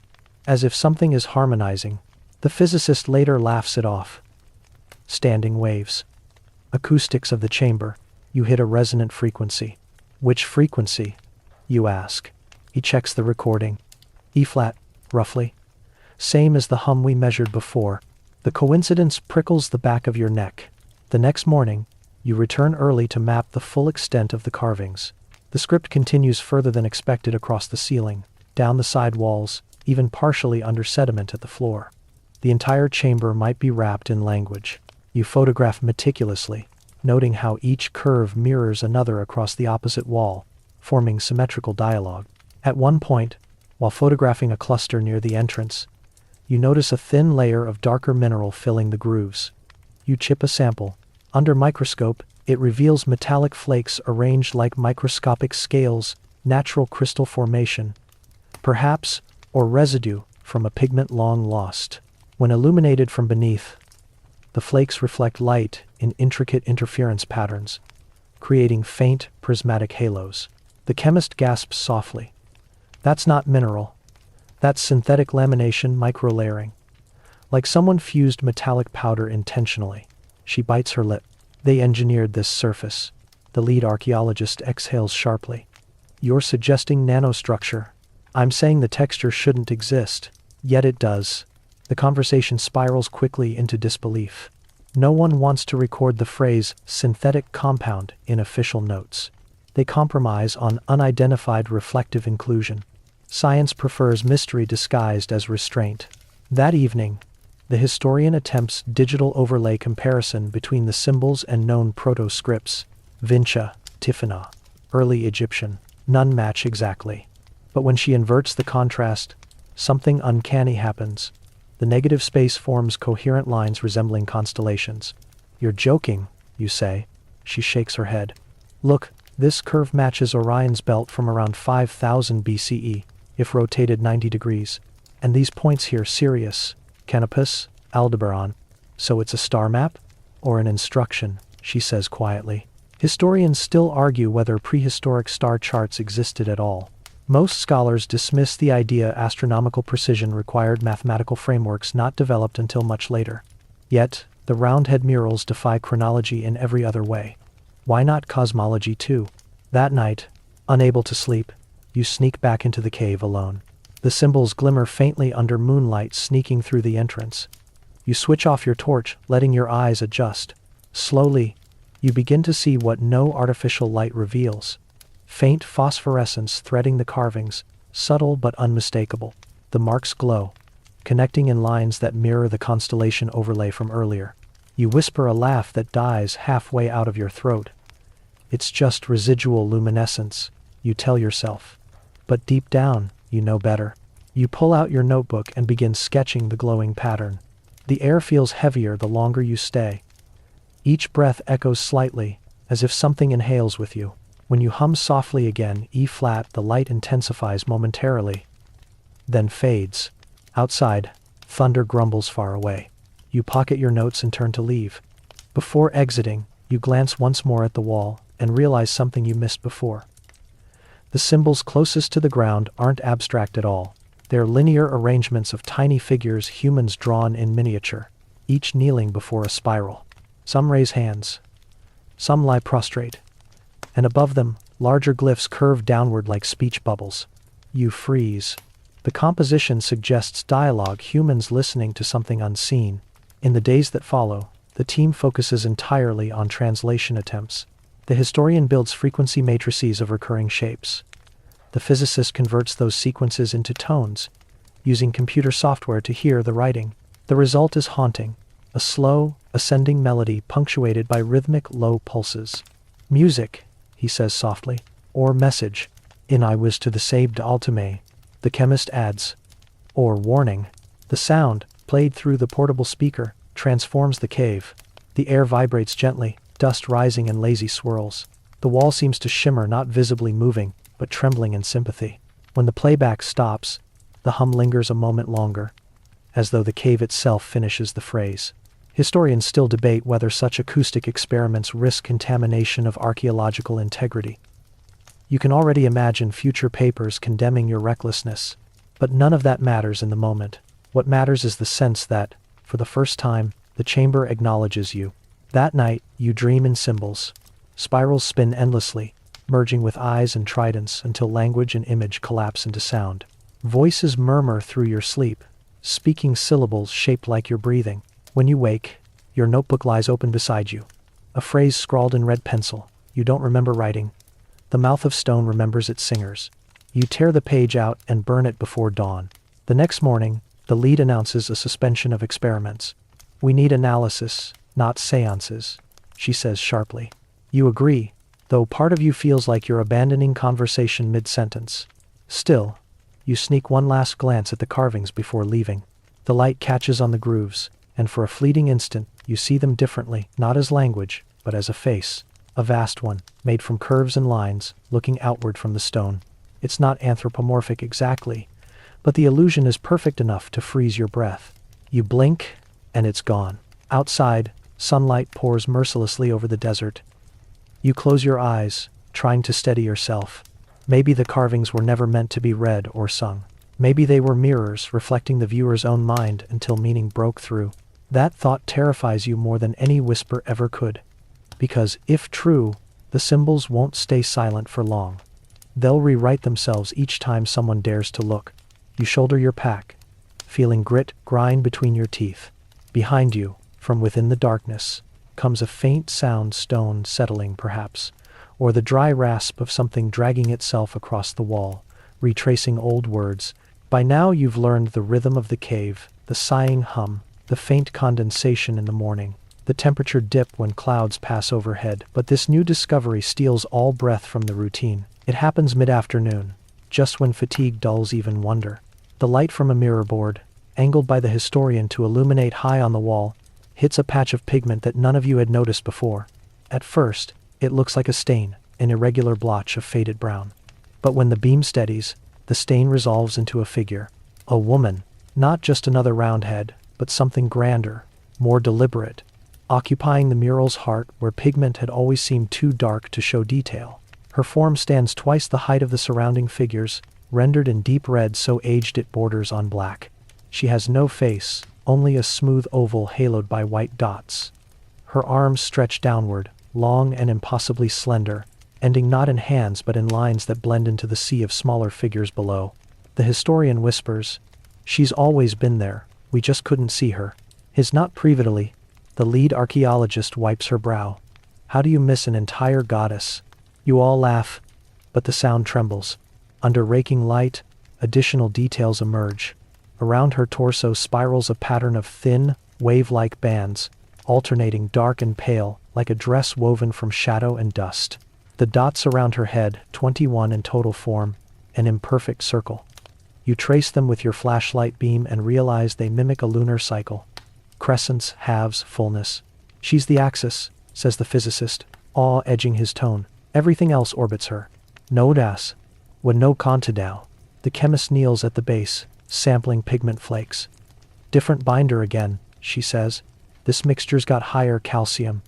As if something is harmonizing. The physicist later laughs it off. Standing waves. Acoustics of the chamber. You hit a resonant frequency. Which frequency? You ask. He checks the recording. E-flat, roughly. Same as the hum we measured before. The coincidence prickles the back of your neck. The next morning, you return early to map the full extent of the carvings. The script continues further than expected across the ceiling, down the side walls, even partially under sediment at the floor. The entire chamber might be wrapped in language. You photograph meticulously, noting how each curve mirrors another across the opposite wall, forming symmetrical dialogue. At one point, while photographing a cluster near the entrance, you notice a thin layer of darker mineral filling the grooves. You chip a sample. Under microscope, it reveals metallic flakes arranged like microscopic scales, natural crystal formation, perhaps, or residue from a pigment long lost. When illuminated from beneath, the flakes reflect light in intricate interference patterns, creating faint, prismatic halos. The chemist gasps softly. That's not mineral. That's synthetic lamination microlayering. Like someone fused metallic powder intentionally. She bites her lip. They engineered this surface. The lead archaeologist exhales sharply. You're suggesting nanostructure. I'm saying the texture shouldn't exist. Yet it does. The conversation spirals quickly into disbelief. No one wants to record the phrase synthetic compound in official notes. They compromise on unidentified reflective inclusion. Science prefers mystery disguised as restraint. That evening, the historian attempts digital overlay comparison between the symbols and known proto-scripts. Vincha, Tifana, early Egyptian. None match exactly. But when she inverts the contrast, something uncanny happens. The negative space forms coherent lines resembling constellations. You're joking, you say. She shakes her head. Look, this curve matches Orion's belt from around 5000 BCE, if rotated 90 degrees. And these points here, Sirius, Canopus, Aldebaran. So it's a star map? Or an instruction, she says quietly. Historians still argue whether prehistoric star charts existed at all. Most scholars dismiss the idea astronomical precision required mathematical frameworks not developed until much later. Yet, The roundhead murals defy chronology in every other way. Why not cosmology too? That night, unable to sleep, you sneak back into the cave alone. The symbols glimmer faintly under moonlight sneaking through the entrance. You switch off your torch, letting your eyes adjust. Slowly, you begin to see what no artificial light reveals. Faint phosphorescence threading the carvings, subtle but unmistakable. The marks glow, connecting in lines that mirror the constellation overlay from earlier. You whisper a laugh that dies halfway out of your throat. It's just residual luminescence, you tell yourself. But deep down, you know better. You pull out your notebook and begin sketching the glowing pattern. The air feels heavier the longer you stay. Each breath echoes slightly, as if something inhales with you. When you hum softly again, E-flat, the light intensifies momentarily, then fades. Outside, thunder grumbles far away. You pocket your notes and turn to leave. Before exiting, you glance once more at the wall and realize something you missed before. The symbols closest to the ground aren't abstract at all. They're linear arrangements of tiny figures, humans drawn in miniature, each kneeling before a spiral. Some raise hands. Some lie prostrate. And above them, larger glyphs curve downward like speech bubbles. You freeze. The composition suggests dialogue, humans listening to something unseen. In the days that follow, the team focuses entirely on translation attempts. The historian builds frequency matrices of recurring shapes. The physicist converts those sequences into tones, using computer software to hear the writing. The result is haunting, a slow, ascending melody punctuated by rhythmic, low pulses. Music, he says softly, or message, in I was to the saved ultime, the chemist adds. Or warning. The sound, played through the portable speaker, transforms the cave. The air vibrates gently, dust rising in lazy swirls. The wall seems to shimmer, not visibly moving, but trembling in sympathy. When the playback stops, the hum lingers a moment longer, as though the cave itself finishes the phrase. Historians still debate whether such acoustic experiments risk contamination of archaeological integrity. You can already imagine future papers condemning your recklessness, but none of that matters in the moment. What matters is the sense that, for the first time, the chamber acknowledges you. That night, you dream in symbols. Spirals spin endlessly, merging with eyes and tridents until language and image collapse into sound. Voices murmur through your sleep, speaking syllables shaped like your breathing. When you wake, your notebook lies open beside you. A phrase scrawled in red pencil, you don't remember writing. The mouth of stone remembers its singers. You tear the page out and burn it before dawn. The next morning, the lead announces a suspension of experiments. We need analysis, not seances, she says sharply. You agree, though part of you feels like you're abandoning conversation mid-sentence. Still, you sneak one last glance at the carvings before leaving. The light catches on the grooves, and for a fleeting instant, you see them differently, not as language, but as a face. A vast one, made from curves and lines, looking outward from the stone. It's not anthropomorphic exactly, but the illusion is perfect enough to freeze your breath. You blink, and it's gone. Outside, sunlight pours mercilessly over the desert. You close your eyes, trying to steady yourself. Maybe the carvings were never meant to be read or sung. Maybe they were mirrors reflecting the viewer's own mind until meaning broke through. That thought terrifies you more than any whisper ever could. Because, if true, the symbols won't stay silent for long. They'll rewrite themselves each time someone dares to look. You shoulder your pack, feeling grit grind between your teeth. Behind you, from within the darkness, comes a faint sound, stone settling perhaps, or the dry rasp of something dragging itself across the wall, retracing old words. By now you've learned the rhythm of the cave, the sighing hum, the faint condensation in the morning, the temperature dip when clouds pass overhead. But this new discovery steals all breath from the routine. It happens mid-afternoon, just when fatigue dulls even wonder. The light from a mirror board, angled by the historian to illuminate high on the wall, hits a patch of pigment that none of you had noticed before. At first, it looks like a stain, an irregular blotch of faded brown. But when the beam steadies, the stain resolves into a figure. A woman, not just another roundhead, but something grander, more deliberate, occupying the mural's heart where pigment had always seemed too dark to show detail. Her form stands twice the height of the surrounding figures, rendered in deep red so aged it borders on black. She has no face, only a smooth oval haloed by white dots. Her arms stretch downward, long and impossibly slender, ending not in hands but in lines that blend into the sea of smaller figures below. The historian whispers, "She's always been there, we just couldn't see her." His not privately. The lead archaeologist wipes her brow. "How do you miss an entire goddess?" You all laugh, but the sound trembles. Under raking light, additional details emerge. Around her torso spirals a pattern of thin, wave-like bands, alternating dark and pale, like a dress woven from shadow and dust. The dots around her head, 21 in total, form an imperfect circle. You trace them with your flashlight beam and realize they mimic a lunar cycle. Crescents, halves, fullness. "She's the axis," says the physicist, awe edging his tone. "Everything else orbits her." "No das. When no contadao." The chemist kneels at the base, sampling pigment flakes. "Different binder again," she says. "This mixture's got higher calcium.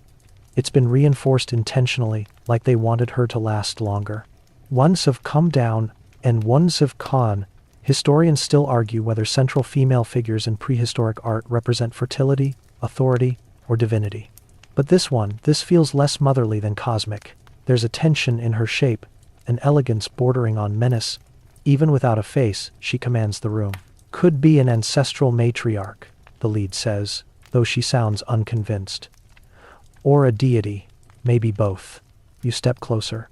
It's been reinforced intentionally, like they wanted her to last longer." Ones have come down, and ones have gone. Historians still argue whether central female figures in prehistoric art represent fertility, authority, or divinity. But this feels less motherly than cosmic. There's a tension in her shape, an elegance bordering on menace. Even without a face, she commands the room. "Could be an ancestral matriarch," the lead says, though she sounds unconvinced. "Or a deity, maybe both." You step closer.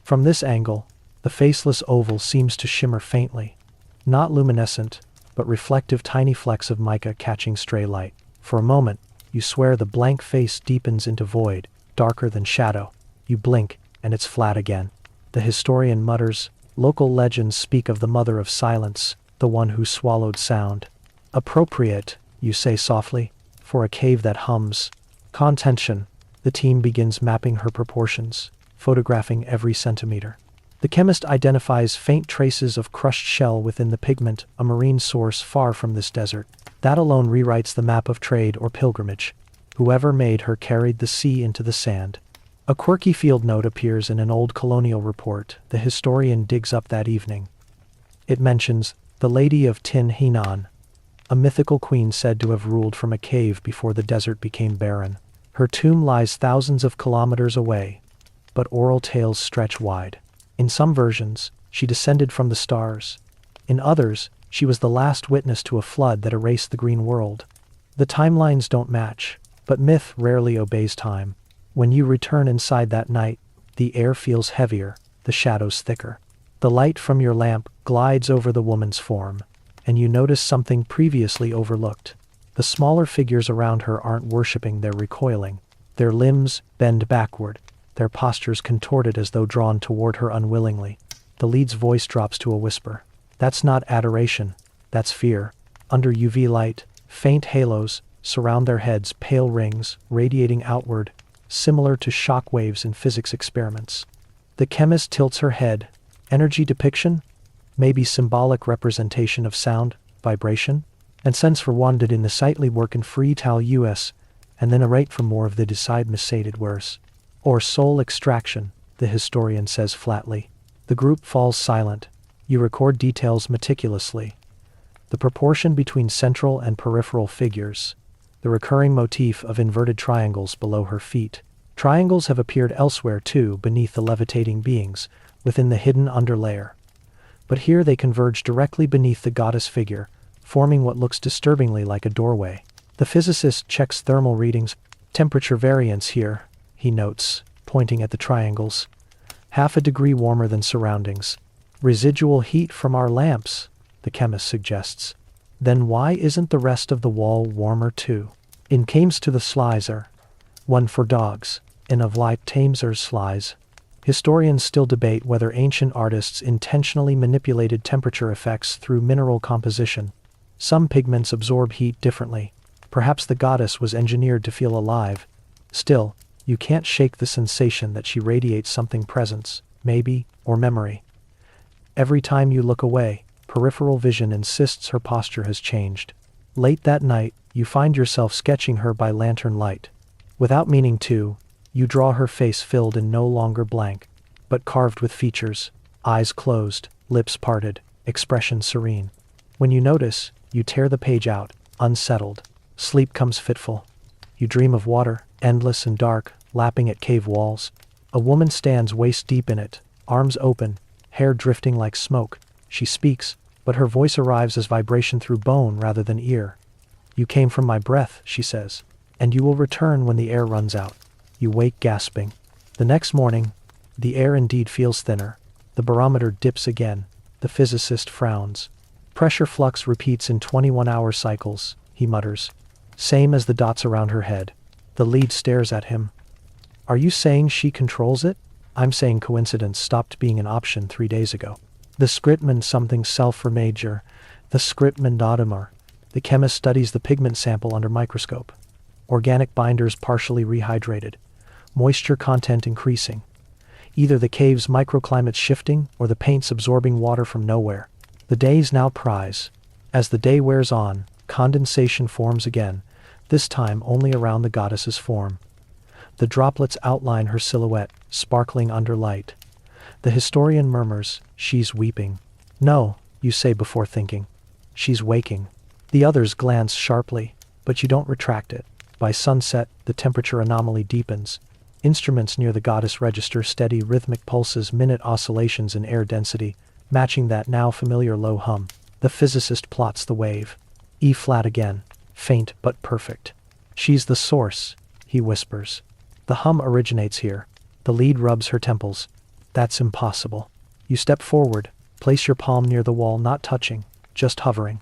From this angle, the faceless oval seems to shimmer faintly. Not luminescent, but reflective, tiny flecks of mica catching stray light. For a moment, you swear the blank face deepens into void, darker than shadow. You blink, and it's flat again. The historian mutters, "Local legends speak of the mother of silence, the one who swallowed sound." "Appropriate," you say softly, "for a cave that hums." Contention. The team begins mapping her proportions, photographing every centimeter. The chemist identifies faint traces of crushed shell within the pigment, a marine source far from this desert. That alone rewrites the map of trade or pilgrimage. Whoever made her carried the sea into the sand. A quirky field note appears in an old colonial report the historian digs up that evening. It mentions the Lady of Tin Hinan, a mythical queen said to have ruled from a cave before the desert became barren. Her tomb lies thousands of kilometers away, but oral tales stretch wide. In some versions, she descended from the stars. In others, she was the last witness to a flood that erased the green world. The timelines don't match, but myth rarely obeys time. When you return inside that night, the air feels heavier, the shadows thicker. The light from your lamp glides over the woman's form, and you notice something previously overlooked. The smaller figures around her aren't worshipping, they're recoiling. Their limbs bend backward, their postures contorted as though drawn toward her unwillingly. The lead's voice drops to a whisper. "That's not adoration, that's fear." Under UV light, faint halos surround their heads, pale rings radiating outward, similar to shock waves in physics experiments. The chemist tilts her head. Energy depiction? Maybe symbolic representation of sound, vibration? And since for one did in the sightly work in free tal US, and then a rate for more of the decide misated worse. Or soul extraction, the historian says flatly. The group falls silent. You record details meticulously. The proportion between central and peripheral figures. The recurring motif of inverted triangles below her feet. Triangles have appeared elsewhere too, beneath the levitating beings, within the hidden underlayer. But here they converge directly beneath the goddess figure, forming what looks disturbingly like a doorway. The physicist checks thermal readings. "Temperature variance here," he notes, pointing at the triangles. "Half a degree warmer than surroundings." "Residual heat from our lamps," the chemist suggests. "Then why isn't the rest of the wall warmer too?" In comes to the slicer. One for dogs, and of like Tames's slice. Historians still debate whether ancient artists intentionally manipulated temperature effects through mineral composition. Some pigments absorb heat differently. Perhaps the goddess was engineered to feel alive. Still, you can't shake the sensation that she radiates something presence, maybe, or memory. Every time you look away, peripheral vision insists her posture has changed. Late that night, you find yourself sketching her by lantern light. Without meaning to, you draw her face filled and no longer blank, but carved with features, eyes closed, lips parted, expression serene. When you notice, you tear the page out, unsettled. Sleep comes fitful. You dream of water, endless and dark, lapping at cave walls. A woman stands waist deep in it, arms open, hair drifting like smoke. She speaks, but her voice arrives as vibration through bone rather than ear. You came from my breath, she says, and you will return when the air runs out. You wake gasping. The next morning, the air indeed feels thinner. The barometer dips again. The physicist frowns. Pressure flux repeats in 21-hour cycles, he mutters. Same as the dots around her head. The lead stares at him. Are you saying she controls it? I'm saying coincidence stopped being an option 3 days ago. The Skritman something self-remager. The Skritman Dodamar. The chemist studies the pigment sample under microscope. Organic binders partially rehydrated. Moisture content increasing. Either the cave's microclimate's shifting or the paint's absorbing water from nowhere. The days now prize. As the day wears on, condensation forms again, this time only around the goddess's form. The droplets outline her silhouette, sparkling under light. The historian murmurs, she's weeping. No, you say before thinking. She's waking. The others glance sharply, but you don't retract it. By sunset, the temperature anomaly deepens. Instruments near the goddess register steady rhythmic pulses, minute oscillations in air density, matching that now familiar low hum. The physicist plots the wave. E flat again, faint but perfect. She's the source, he whispers. The hum originates here. The lead rubs her temples. That's impossible. You step forward, place your palm near the wall, not touching, just hovering.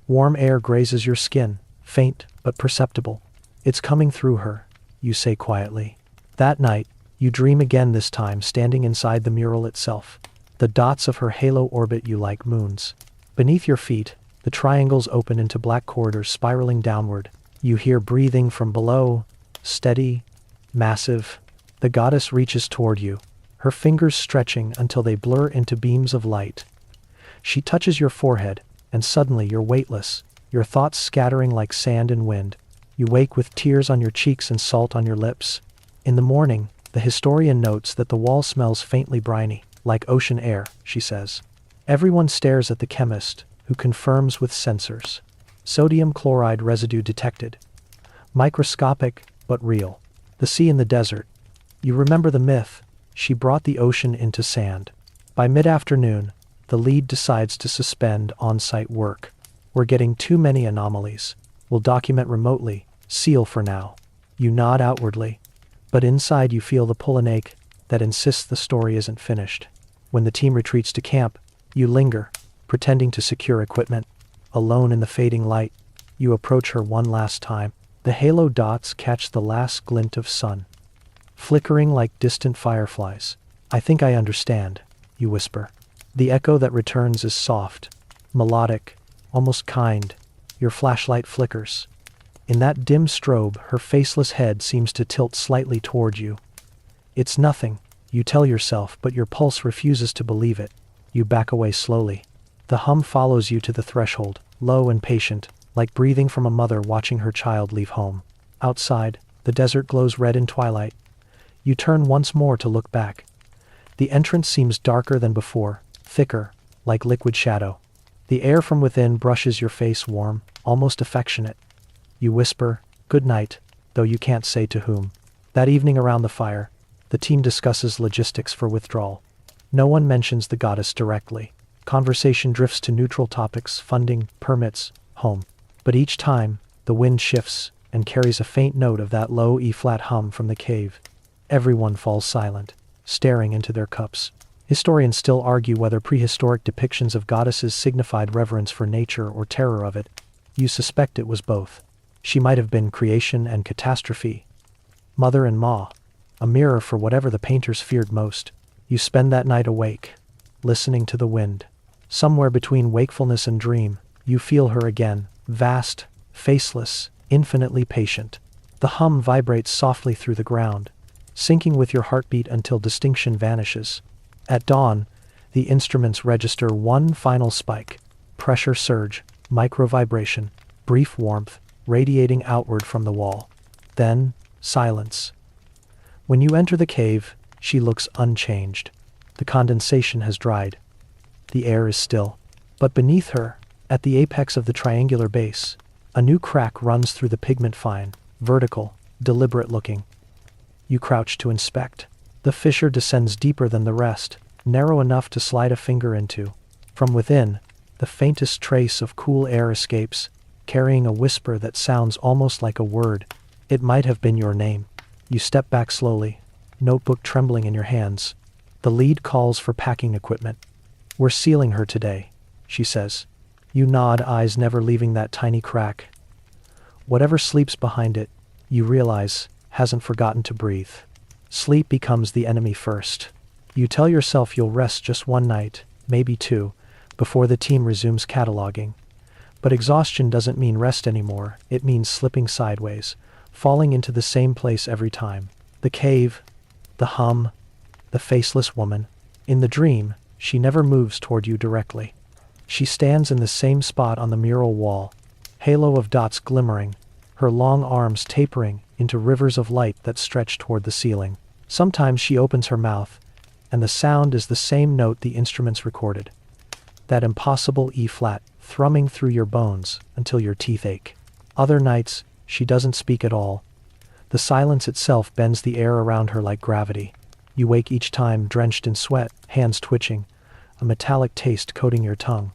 Warm air grazes your skin, faint but perceptible. It's coming through her, you say quietly. That night, you dream again, this time standing inside the mural itself. The dots of her halo orbit you like moons. Beneath your feet, the triangles open into black corridors spiraling downward. You hear breathing from below, steady, massive. The goddess reaches toward you, her fingers stretching until they blur into beams of light. She touches your forehead, and suddenly you're weightless, your thoughts scattering like sand and wind. You wake with tears on your cheeks and salt on your lips. In the morning, the historian notes that the wall smells faintly briny, like ocean air, she says. Everyone stares at the chemist, who confirms with sensors. Sodium chloride residue detected. Microscopic, but real. The sea in the desert. You remember the myth, she brought the ocean into sand. By mid-afternoon, the lead decides to suspend on-site work. We're getting too many anomalies. We'll document remotely, seal for now. You nod outwardly, but inside you feel the pull and ache that insists the story isn't finished. When the team retreats to camp, you linger, pretending to secure equipment. Alone in the fading light, you approach her one last time. The halo dots catch the last glint of sun, flickering like distant fireflies. I think I understand, you whisper. The echo that returns is soft, melodic, almost kind. Your flashlight flickers. In that dim strobe, her faceless head seems to tilt slightly toward you. It's nothing, you tell yourself, but your pulse refuses to believe it. You back away slowly. The hum follows you to the threshold, low and patient, like breathing from a mother watching her child leave home. Outside, the desert glows red in twilight. You turn once more to look back. The entrance seems darker than before, thicker, like liquid shadow. The air from within brushes your face warm, almost affectionate. You whisper, "Good night," though you can't say to whom. That evening around the fire, the team discusses logistics for withdrawal. No one mentions the goddess directly. Conversation drifts to neutral topics, funding, permits, home. But each time, the wind shifts and carries a faint note of that low E-flat hum from the cave. Everyone falls silent, staring into their cups. Historians still argue whether prehistoric depictions of goddesses signified reverence for nature or terror of it. You suspect it was both. She might have been creation and catastrophe. Mother and Ma, a mirror for whatever the painters feared most. You spend that night awake, listening to the wind. Somewhere between wakefulness and dream, you feel her again, vast, faceless, infinitely patient. The hum vibrates softly through the ground, syncing with your heartbeat until distinction vanishes. At dawn, the instruments register one final spike, pressure surge, micro-vibration, brief warmth, radiating outward from the wall. Then, silence. When you enter the cave, she looks unchanged. The condensation has dried. The air is still. But beneath her, at the apex of the triangular base, A new crack runs through the pigment fine, vertical, deliberate looking. You crouch to inspect. The fissure descends deeper than the rest, narrow enough to slide a finger into. From within, the faintest trace of cool air escapes, carrying a whisper that sounds almost like a word. It might have been your name. You step back slowly, notebook trembling in your hands. The lead calls for packing equipment. "We're sealing her today," she says. You nod, eyes never leaving that tiny crack. Whatever sleeps behind it, you realize, hasn't forgotten to breathe. Sleep becomes the enemy first. You tell yourself you'll rest just one night, maybe two, before the team resumes cataloging. But exhaustion doesn't mean rest anymore, it means slipping sideways, falling into the same place every time. The cave, the hum, the faceless woman. In the dream, she never moves toward you directly. She stands in the same spot on the mural wall, halo of dots glimmering, her long arms tapering into rivers of light that stretch toward the ceiling. Sometimes she opens her mouth, and the sound is the same note the instruments recorded. That impossible E-flat, thrumming through your bones until your teeth ache. Other nights, she doesn't speak at all. The silence itself bends the air around her like gravity. You wake each time drenched in sweat, hands twitching, a metallic taste coating your tongue.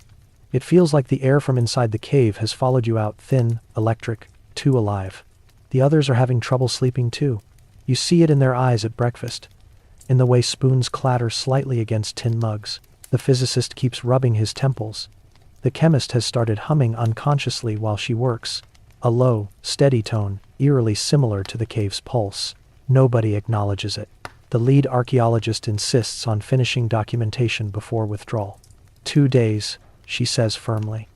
It feels like the air from inside the cave has followed you out, thin, electric, too alive. The others are having trouble sleeping too. You see it in their eyes at breakfast, in the way spoons clatter slightly against tin mugs. The physicist keeps rubbing his temples. The chemist has started humming unconsciously while she works, a low, steady tone, eerily similar to the cave's pulse. Nobody acknowledges it. The lead archaeologist insists on finishing documentation before withdrawal. 2 days, she says firmly.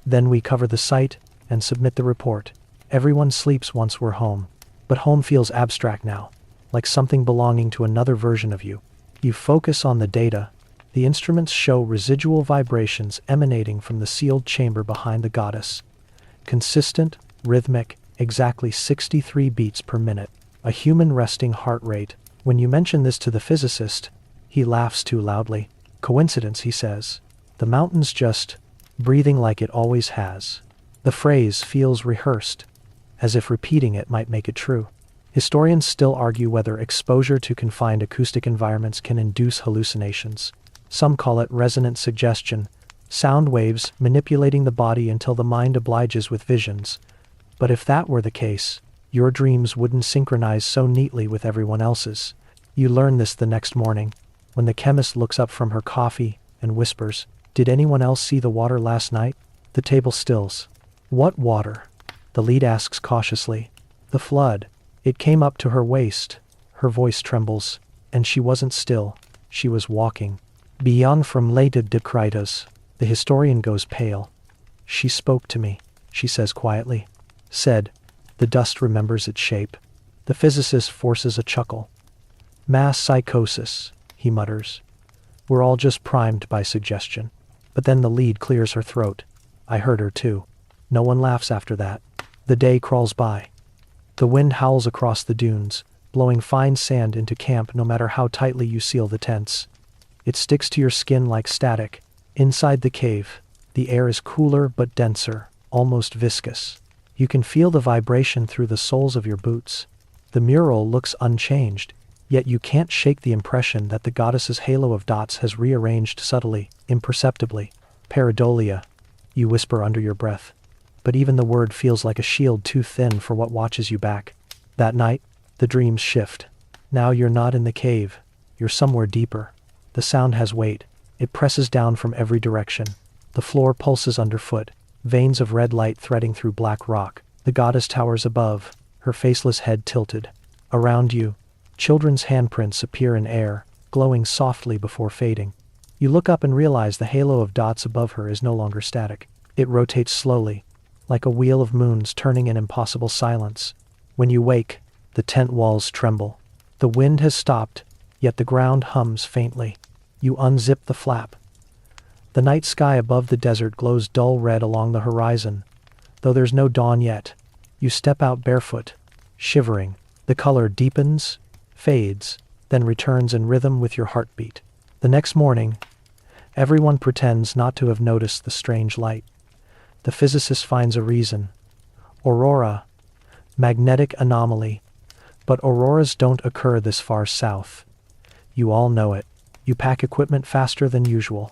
Then we cover the site and submit the report. Everyone sleeps once we're home. But home feels abstract now, like something belonging to another version of you. You focus on the data. The instruments show residual vibrations emanating from the sealed chamber behind the goddess. Consistent, rhythmic, exactly 63 beats per minute. A human resting heart rate. When you mention this to the physicist, he laughs too loudly. Coincidence, he says. The mountain's just breathing like it always has. The phrase feels rehearsed, as if repeating it might make it true. Historians still argue whether exposure to confined acoustic environments can induce hallucinations. Some call it resonant suggestion, sound waves manipulating the body until the mind obliges with visions. But if that were the case, your dreams wouldn't synchronize so neatly with everyone else's. You learn this the next morning, when the chemist looks up from her coffee and whispers, "Did anyone else see the water last night?" The table stills. "What water?" the lead asks cautiously. "The flood." It came up to her waist. Her voice trembles, and she wasn't still. She was walking. "Beyond from narrated decritus." The historian goes pale. "She spoke to me," she says quietly. Said, "The dust remembers its shape." The physicist forces a chuckle. "Mass psychosis," he mutters. "We're all just primed by suggestion." But then the lead clears her throat. "I heard her too." No one laughs after that. The day crawls by. The wind howls across the dunes, blowing fine sand into camp no matter how tightly you seal the tents. It sticks to your skin like static. Inside the cave, the air is cooler but denser, almost viscous. You can feel the vibration through the soles of your boots. The mural looks unchanged, yet you can't shake the impression that the goddess's halo of dots has rearranged subtly, imperceptibly. "Pareidolia," you whisper under your breath. But even the word feels like a shield too thin for what watches you back. That night, the dreams shift. Now you're not in the cave. You're somewhere deeper. The sound has weight. It presses down from every direction. The floor pulses underfoot, veins of red light threading through black rock. The goddess towers above, her faceless head tilted. Around you, children's handprints appear in air, glowing softly before fading. You look up and realize the halo of dots above her is no longer static. It rotates slowly, like a wheel of moons turning in impossible silence. When you wake, the tent walls tremble. The wind has stopped, yet the ground hums faintly. You unzip the flap. The night sky above the desert glows dull red along the horizon, though there's no dawn yet. You step out barefoot, shivering. The color deepens, fades, then returns in rhythm with your heartbeat. The next morning, everyone pretends not to have noticed the strange light. The physicist finds a reason. Aurora. Magnetic anomaly. But auroras don't occur this far south. You all know it. You pack equipment faster than usual.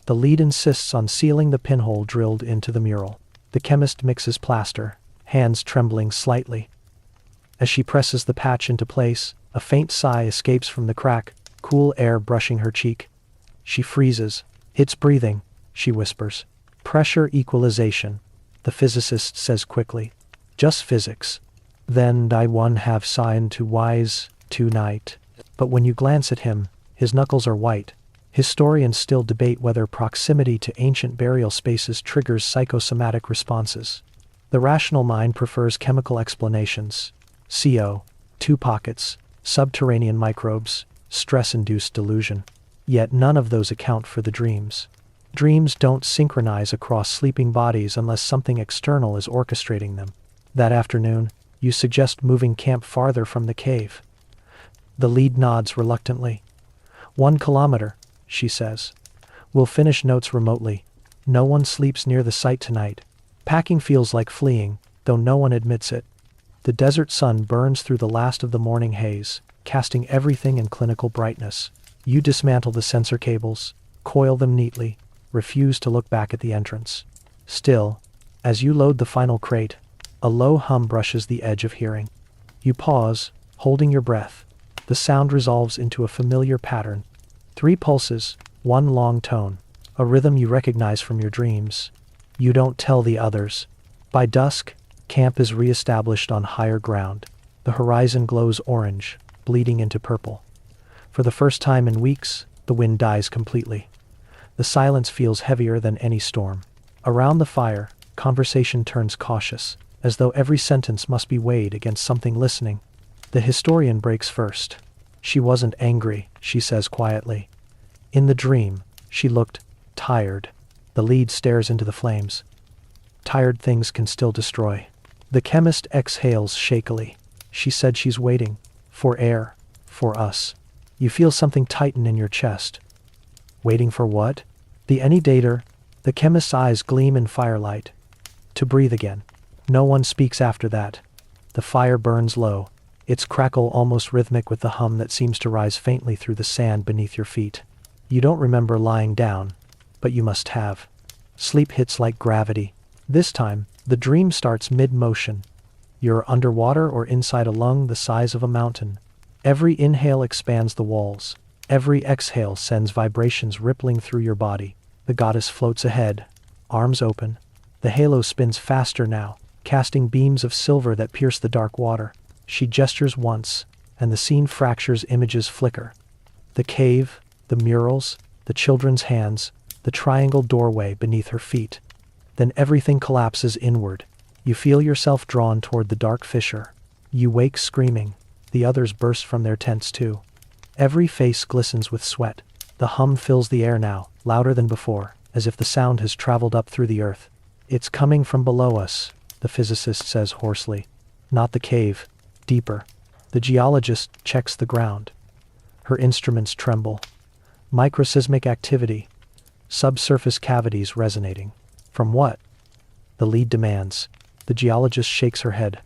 The lead insists on sealing the pinhole drilled into the mural. The chemist mixes plaster, hands trembling slightly. As she presses the patch into place, a faint sigh escapes from the crack, cool air brushing her cheek. She freezes. "It's breathing," she whispers. "Pressure equalization," the physicist says quickly. "Just physics." "Then I one have signed to wise tonight." But when you glance at him, his knuckles are white. Historians still debate whether proximity to ancient burial spaces triggers psychosomatic responses. The rational mind prefers chemical explanations. CO, 2 pockets, subterranean microbes, stress-induced delusion. Yet none of those account for the dreams. Dreams don't synchronize across sleeping bodies unless something external is orchestrating them. That afternoon, you suggest moving camp farther from the cave. The lead nods reluctantly. 1 kilometer, she says. "We'll finish notes remotely. No one sleeps near the site tonight." Packing feels like fleeing, though no one admits it. The desert sun burns through the last of the morning haze, casting everything in clinical brightness. You dismantle the sensor cables, coil them neatly, refuse to look back at the entrance. Still, as you load the final crate, a low hum brushes the edge of hearing. You pause, holding your breath. The sound resolves into a familiar pattern. 3 pulses, 1 long tone, a rhythm you recognize from your dreams. You don't tell the others. By dusk, camp is re-established on higher ground. The horizon glows orange, bleeding into purple. For the first time in weeks, the wind dies completely. The silence feels heavier than any storm. Around the fire, conversation turns cautious, as though every sentence must be weighed against something listening. The historian breaks first. "She wasn't angry," she says quietly. "In the dream, she looked tired." The lead stares into the flames. "Tired things can still destroy." The chemist exhales shakily. "She said she's waiting. For air. For us." You feel something tighten in your chest. Waiting for what? The annidator. The chemist's eyes gleam in firelight. To breathe again. No one speaks after that. The fire burns low, its crackle almost rhythmic with the hum that seems to rise faintly through the sand beneath your feet. You don't remember lying down, but you must have. Sleep hits like gravity. This time, the dream starts mid-motion. You're underwater or inside a lung the size of a mountain. Every inhale expands the walls. Every exhale sends vibrations rippling through your body. The goddess floats ahead, arms open. The halo spins faster now, casting beams of silver that pierce the dark water. She gestures once, and the scene fractures, images flicker. The cave, the murals, the children's hands, the triangle doorway beneath her feet. Then everything collapses inward. You feel yourself drawn toward the dark fissure. You wake screaming. The others burst from their tents too. Every face glistens with sweat. The hum fills the air now, louder than before, as if the sound has traveled up through the earth. "It's coming from below us," the physicist says hoarsely. "Not the cave. Deeper." The geologist checks the ground. Her instruments tremble. Microseismic activity. Subsurface cavities resonating. "From what?" the lead demands. The geologist shakes her head.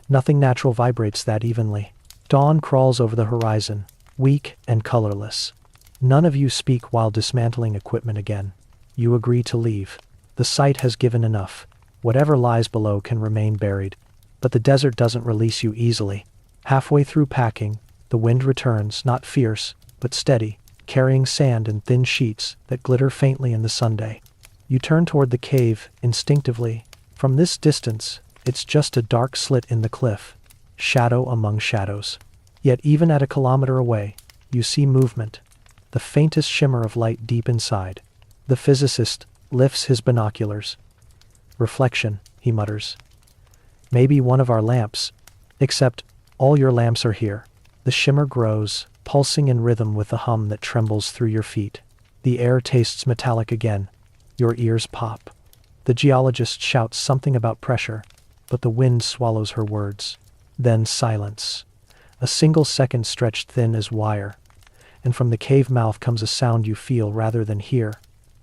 "Nothing natural vibrates that evenly." Dawn crawls over the horizon, weak and colorless. None of you speak while dismantling equipment again. You agree to leave. The site has given enough. Whatever lies below can remain buried. But the desert doesn't release you easily. Halfway through packing, the wind returns, not fierce, but steady, carrying sand in thin sheets that glitter faintly in the sunday. You turn toward the cave, instinctively. From this distance, it's just a dark slit in the cliff, shadow among shadows. Yet even at a kilometer away, you see movement, the faintest shimmer of light deep inside. The physicist lifts his binoculars. "Reflection," he mutters. "Maybe one of our lamps. Except, all your lamps are here." The shimmer grows, pulsing in rhythm with the hum that trembles through your feet. The air tastes metallic again. Your ears pop. The geologist shouts something about pressure, but the wind swallows her words. Then silence. A single second stretched thin as wire. And from the cave mouth comes a sound you feel rather than hear.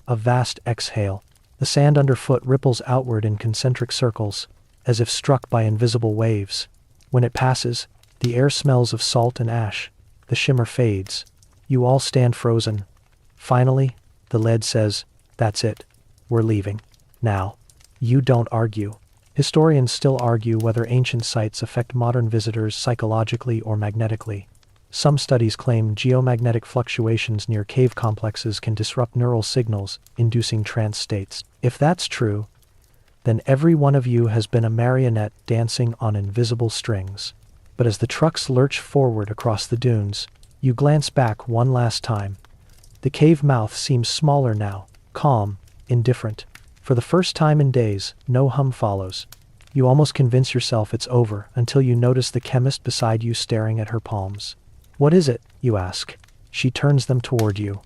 A vast exhale. The sand underfoot ripples outward in concentric circles, as if struck by invisible waves. When it passes, the air smells of salt and ash. The shimmer fades. You all stand frozen. Finally, the lead says, "That's it. We're leaving. Now." You don't argue. Historians still argue whether ancient sites affect modern visitors psychologically or magnetically. Some studies claim geomagnetic fluctuations near cave complexes can disrupt neural signals, inducing trance states. If that's true, then every one of you has been a marionette dancing on invisible strings. But as the trucks lurch forward across the dunes, you glance back one last time. The cave mouth seems smaller now, calm, indifferent. For the first time in days, no hum follows. You almost convince yourself it's over until you notice the chemist beside you staring at her palms. "What is it?" you ask. She turns them toward you.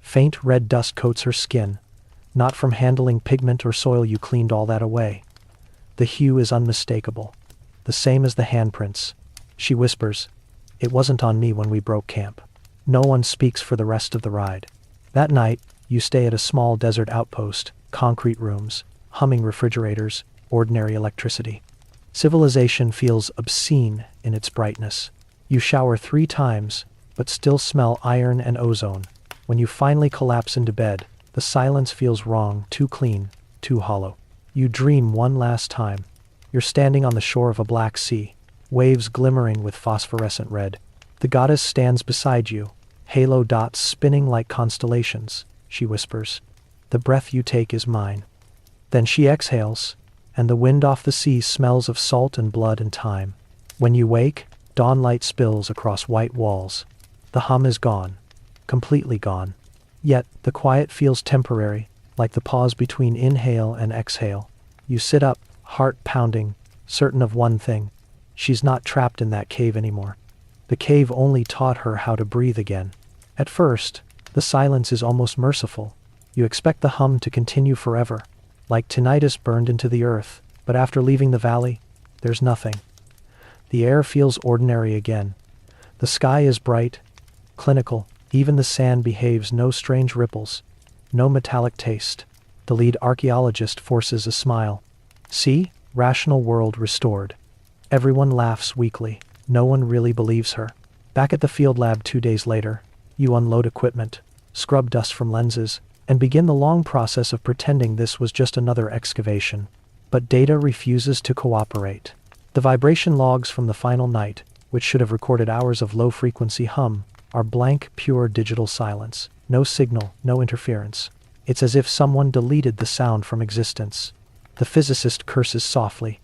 Faint red dust coats her skin, not from handling pigment or soil. You cleaned all that away. The hue is unmistakable, the same as the handprints. She whispers, "It wasn't on me when we broke camp." No one speaks for the rest of the ride. That night, you stay at a small desert outpost, concrete rooms, humming refrigerators, ordinary electricity. Civilization feels obscene in its brightness. You shower 3 times, but still smell iron and ozone. When you finally collapse into bed, the silence feels wrong, too clean, too hollow. You dream one last time. You're standing on the shore of a black sea, waves glimmering with phosphorescent red. The goddess stands beside you, halo dots spinning like constellations. She whispers, "The breath you take is mine." Then she exhales, and the wind off the sea smells of salt and blood and time. When you wake, dawn light spills across white walls. The hum is gone, completely gone. Yet, the quiet feels temporary, like the pause between inhale and exhale. You sit up, heart pounding, certain of one thing. She's not trapped in that cave anymore. The cave only taught her how to breathe again. At first, the silence is almost merciful. You expect the hum to continue forever, like tinnitus burned into the earth, but after leaving the valley, there's nothing. The air feels ordinary again. The sky is bright, clinical, even the sand behaves, no strange ripples, no metallic taste. The lead archaeologist forces a smile. "See? Rational world restored." Everyone laughs weakly. No one really believes her. Back at the field lab 2 days later, you unload equipment, scrub dust from lenses, and begin the long process of pretending this was just another excavation. But data refuses to cooperate. The vibration logs from the final night, which should have recorded hours of low-frequency hum, are blank, pure digital silence. No signal, no interference. It's as if someone deleted the sound from existence. The physicist curses softly.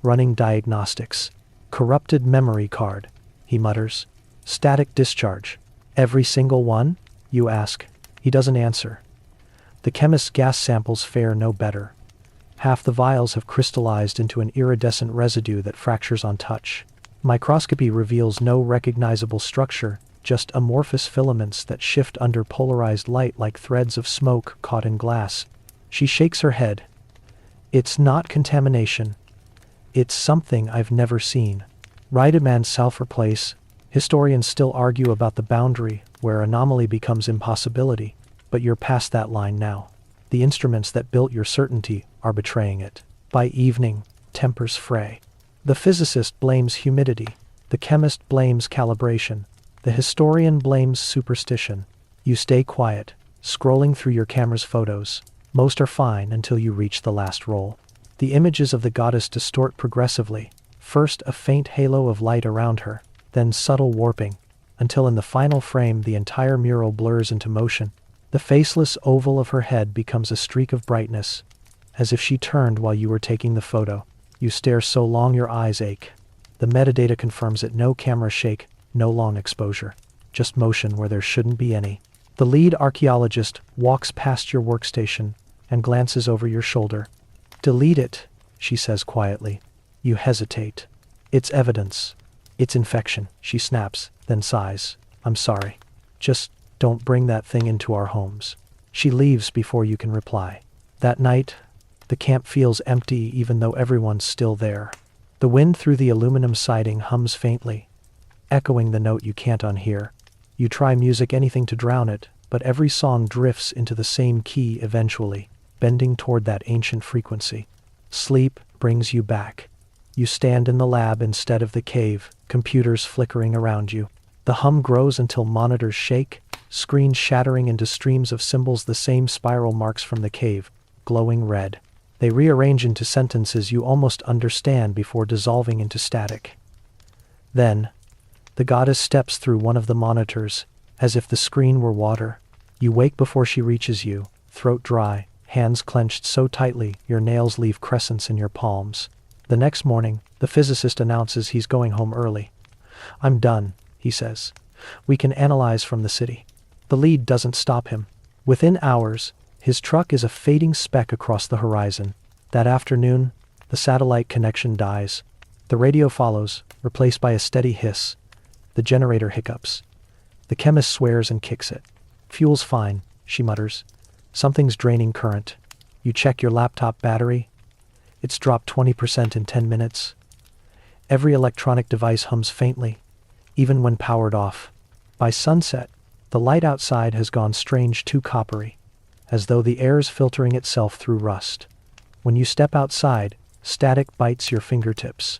"Running diagnostics. Corrupted memory card," he mutters. "Static discharge. Every single one?" you ask. He doesn't answer. The chemist's gas samples fare no better. Half the vials have crystallized into an iridescent residue that fractures on touch. Microscopy reveals no recognizable structure, just amorphous filaments that shift under polarized light like threads of smoke caught in glass. She shakes her head. "It's not contamination. It's something I've never seen." Riedemann self-replace. Historians still argue about the boundary where anomaly becomes impossibility, but you're past that line now. The instruments that built your certainty are betraying it. By evening, tempers fray. The physicist blames humidity. The chemist blames calibration. The historian blames superstition. You stay quiet, scrolling through your camera's photos. Most are fine until you reach the last roll. The images of the goddess distort progressively. First a faint halo of light around her, then subtle warping, until in the final frame the entire mural blurs into motion. The faceless oval of her head becomes a streak of brightness, as if she turned while you were taking the photo. You stare so long your eyes ache. The metadata confirms it. No camera shake, no long exposure, just motion where there shouldn't be any. The lead archaeologist walks past your workstation and glances over your shoulder. "Delete it," she says quietly. You hesitate. "It's evidence. It's infection," she snaps, then sighs. "I'm sorry. Just don't bring that thing into our homes." She leaves before you can reply. That night, the camp feels empty even though everyone's still there. The wind through the aluminum siding hums faintly, echoing the note you can't unhear. You try music, anything to drown it, but every song drifts into the same key eventually, bending toward that ancient frequency. Sleep, brings you back. You stand in the lab instead of the cave, computers flickering around you. The hum grows until monitors shake, screens shattering into streams of symbols, the same spiral marks from the cave, glowing red. They rearrange into sentences you almost understand before dissolving into static. Then, the goddess steps through one of the monitors, as if the screen were water. You wake before she reaches you, throat dry, hands clenched so tightly your nails leave crescents in your palms. The next morning, the physicist announces he's going home early. "I'm done," he says. "We can analyze from the city." The lead doesn't stop him. Within hours, his truck is a fading speck across the horizon. That afternoon, the satellite connection dies. The radio follows, replaced by a steady hiss. The generator hiccups. The chemist swears and kicks it. "Fuel's fine," she mutters. "Something's draining current." You check your laptop battery. It's dropped 20% in 10 minutes. Every electronic device hums faintly, even when powered off. By sunset, the light outside has gone strange, too coppery, as though the air's filtering itself through rust. When you step outside, static bites your fingertips.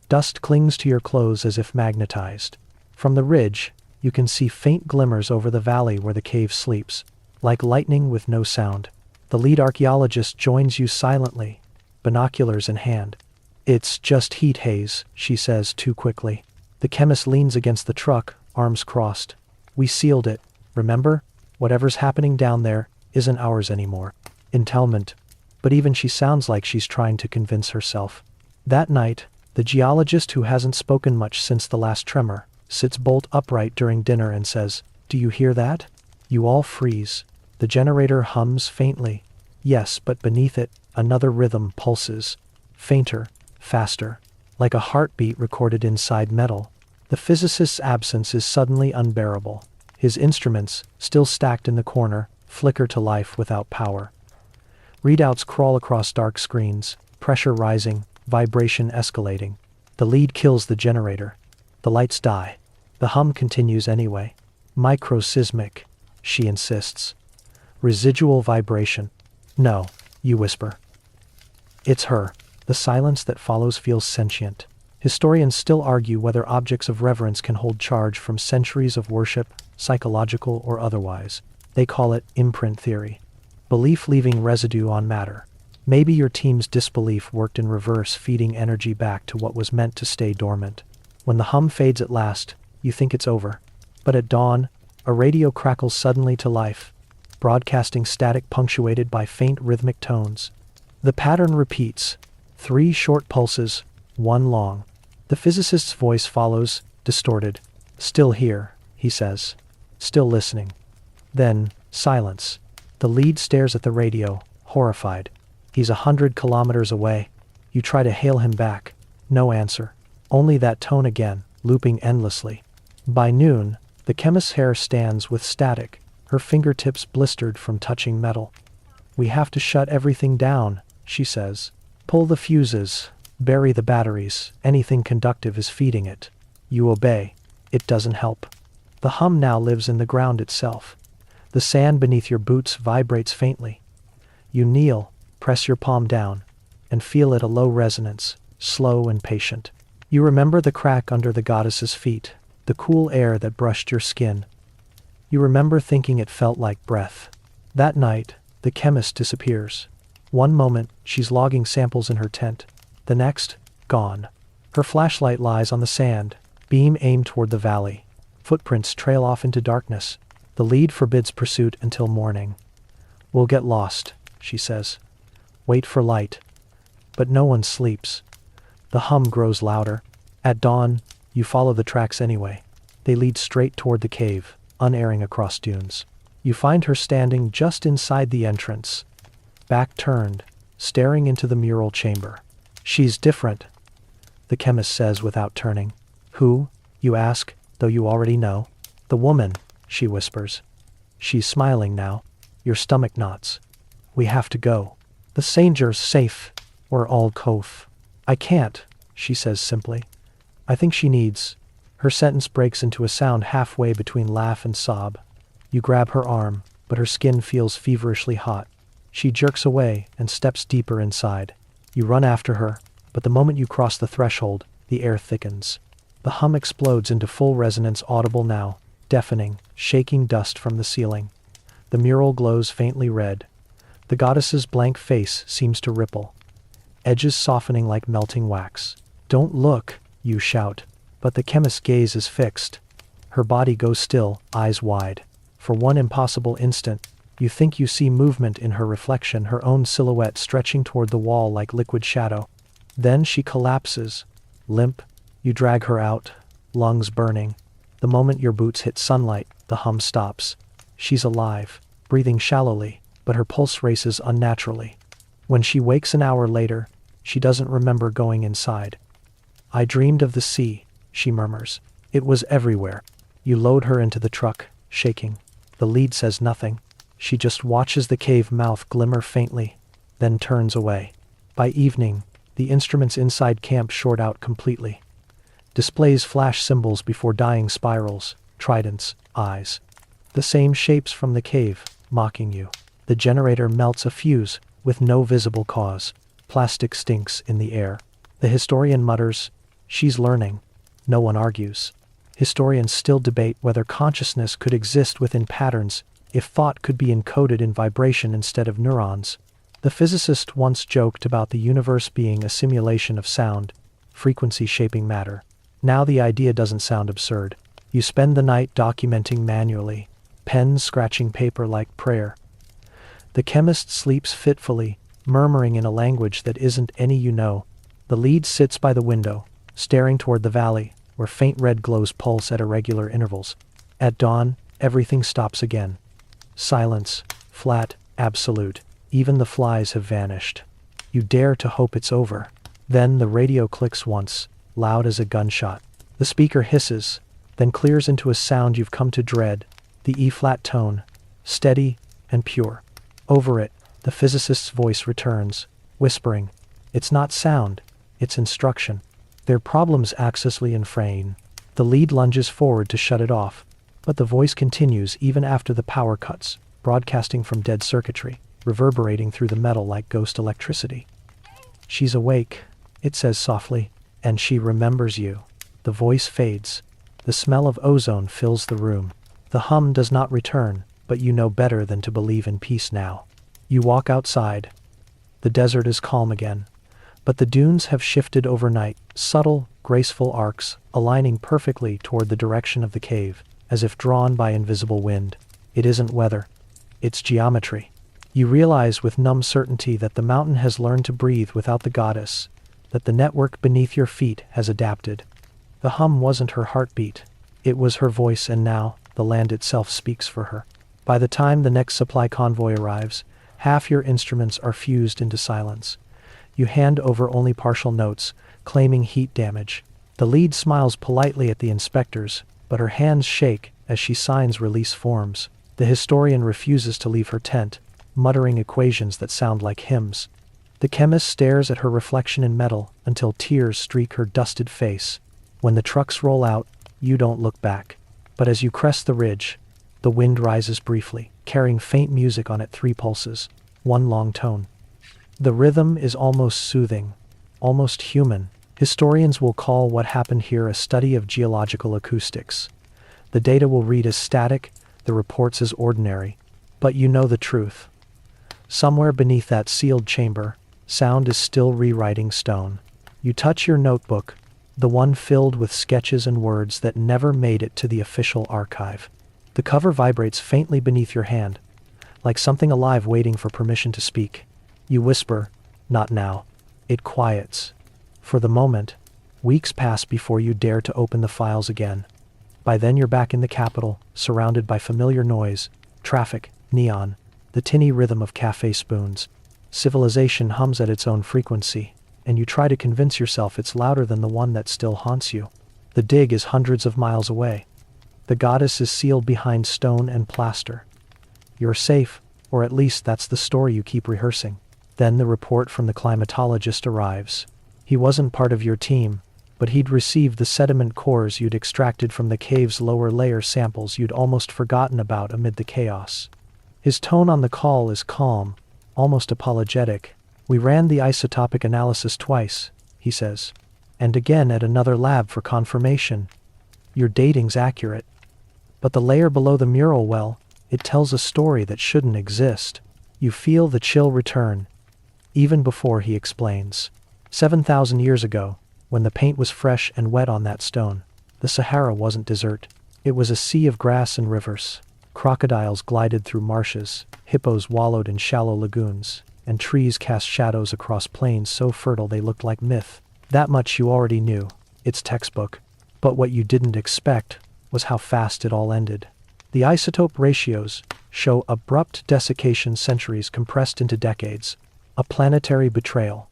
Dust clings to your clothes as if magnetized. From the ridge, you can see faint glimmers over the valley where the cave sleeps, like lightning with no sound. The lead archaeologist joins you silently, binoculars in hand. "It's just heat haze," she says too quickly. The chemist leans against the truck, arms crossed. "We sealed it, remember? Whatever's happening down there isn't ours anymore." Entailment. But even she sounds like she's trying to convince herself. That night, the geologist, who hasn't spoken much since the last tremor, sits bolt upright during dinner and says, "Do you hear that?" You all freeze. The generator hums faintly. Yes, but beneath it, another rhythm pulses. Fainter, faster, like a heartbeat recorded inside metal. The physicist's absence is suddenly unbearable. His instruments, still stacked in the corner, flicker to life without power. Readouts crawl across dark screens, pressure rising, vibration escalating. The lead kills the generator. The lights die. The hum continues anyway. "Microseismic," she insists. "Residual vibration." "No," you whisper. It's her. The silence that follows feels sentient. Historians still argue whether objects of reverence can hold charge from centuries of worship, psychological or otherwise. They call it imprint theory. Belief leaving residue on matter. Maybe your team's disbelief worked in reverse, feeding energy back to what was meant to stay dormant. When the hum fades at last, you think it's over. But at dawn, a radio crackles suddenly to life, broadcasting static punctuated by faint rhythmic tones. The pattern repeats. 3 short pulses, 1 long. The physicist's voice follows, distorted. "Still here," he says. "Still listening." Then, silence. The lead stares at the radio, horrified. He's 100 kilometers away. You try to hail him back. No answer. Only that tone again, looping endlessly. By noon, the chemist's hair stands with static, her fingertips blistered from touching metal. "We have to shut everything down," she says. "Pull the fuses, bury the batteries, anything conductive is feeding it." You obey. It doesn't help. The hum now lives in the ground itself. The sand beneath your boots vibrates faintly. You kneel, press your palm down, and feel it, a low resonance, slow and patient. You remember the crack under the goddess's feet, the cool air that brushed your skin. You remember thinking it felt like breath. That night, the chemist disappears. One moment, she's logging samples in her tent. The next, gone. Her flashlight lies on the sand, beam aimed toward the valley. Footprints trail off into darkness. The lead forbids pursuit until morning. "We'll get lost," she says. "Wait for light." But no one sleeps. The hum grows louder. At dawn, you follow the tracks anyway. They lead straight toward the cave, unerring across dunes. You find her standing just inside the entrance, back turned, staring into the mural chamber. "She's different," the chemist says without turning. "Who?" you ask, though you already know. "The woman," she whispers. She's smiling now. Your stomach knots. "We have to go. The Sanger's safe. We're all cove." "I can't," she says simply. "I think she needs..." Her sentence breaks into a sound halfway between laugh and sob. You grab her arm, but her skin feels feverishly hot. She jerks away and steps deeper inside. You run after her, but the moment you cross the threshold, the air thickens. The hum explodes into full resonance, audible now, deafening, shaking dust from the ceiling. The mural glows faintly red. The goddess's blank face seems to ripple, edges softening like melting wax. "Don't look," you shout, but the chemist's gaze is fixed. Her body goes still, eyes wide. For one impossible instant, you think you see movement in her reflection, her own silhouette stretching toward the wall like liquid shadow. Then she collapses, limp. You drag her out, lungs burning. The moment your boots hit sunlight, the hum stops. She's alive, breathing shallowly, but her pulse races unnaturally. When she wakes an hour later, she doesn't remember going inside. "I dreamed of the sea," she murmurs. "It was everywhere." You load her into the truck, shaking. The lead says nothing. She just watches the cave mouth glimmer faintly, then turns away. By evening, the instruments inside camp short out completely. Displays flash symbols before dying spirals, tridents, eyes. The same shapes from the cave, mocking you. The generator melts a fuse, with no visible cause. Plastic stinks in the air. The historian mutters, "She's learning." No one argues. Historians still debate whether consciousness could exist within patterns, if thought could be encoded in vibration instead of neurons. The physicist once joked about the universe being a simulation of sound, frequency shaping matter. Now the idea doesn't sound absurd. You spend the night documenting manually, pens scratching paper like prayer. The chemist sleeps fitfully, murmuring in a language that isn't any you know. The lead sits by the window, staring toward the valley, where faint red glows pulse at irregular intervals. At dawn, everything stops again. Silence, flat, absolute. Even the flies have vanished. You dare to hope it's over. Then the radio clicks once, loud as a gunshot. The speaker hisses, then clears into a sound you've come to dread, the E-flat tone, steady and pure. Over it, the physicist's voice returns, whispering, "It's not sound, it's instruction." Their problems accessly inframe. The lead lunges forward to shut it off, but the voice continues even after the power cuts, broadcasting from dead circuitry, reverberating through the metal like ghost electricity. "She's awake," it says softly, "and she remembers you." The voice fades. The smell of ozone fills the room. The hum does not return, but you know better than to believe in peace now. You walk outside. The desert is calm again, but the dunes have shifted overnight, subtle, graceful arcs, aligning perfectly toward the direction of the cave, as if drawn by invisible wind. It isn't weather. It's geometry. You realize with numb certainty that the mountain has learned to breathe without the goddess, that the network beneath your feet has adapted. The hum wasn't her heartbeat. It was her voice, and now, the land itself speaks for her. By the time the next supply convoy arrives, half your instruments are fused into silence. You hand over only partial notes, claiming heat damage. The lead smiles politely at the inspectors, but her hands shake as she signs release forms. The historian refuses to leave her tent, muttering equations that sound like hymns. The chemist stares at her reflection in metal until tears streak her dusted face. When the trucks roll out, you don't look back. But as you crest the ridge, the wind rises briefly, carrying faint music on it, 3 pulses, one long tone. The rhythm is almost soothing, almost human. Historians will call what happened here a study of geological acoustics. The data will read as static, the reports as ordinary. But you know the truth. Somewhere beneath that sealed chamber, sound is still rewriting stone. You touch your notebook, the one filled with sketches and words that never made it to the official archive. The cover vibrates faintly beneath your hand, like something alive waiting for permission to speak. You whisper, "Not now." It quiets. For the moment, weeks pass before you dare to open the files again. By then you're back in the capital, surrounded by familiar noise, traffic, neon, the tinny rhythm of cafe spoons. Civilization hums at its own frequency, and you try to convince yourself it's louder than the one that still haunts you. The dig is hundreds of miles away. The goddess is sealed behind stone and plaster. You're safe, or at least that's the story you keep rehearsing. Then the report from the climatologist arrives. He wasn't part of your team, but he'd received the sediment cores you'd extracted from the cave's lower layer, samples you'd almost forgotten about amid the chaos. His tone on the call is calm, almost apologetic. We ran the isotopic analysis twice, he says. And again at another lab for confirmation. Your dating's accurate. But the layer below the mural, well, it tells a story that shouldn't exist. You feel the chill return, even before he explains. 7,000 years ago, when the paint was fresh and wet on that stone, the Sahara wasn't desert. It was a sea of grass and rivers. Crocodiles glided through marshes, hippos wallowed in shallow lagoons, and trees cast shadows across plains so fertile they looked like myth. That much you already knew. It's textbook. But what you didn't expect was how fast it all ended. The isotope ratios show abrupt desiccation, centuries compressed into decades. A planetary betrayal.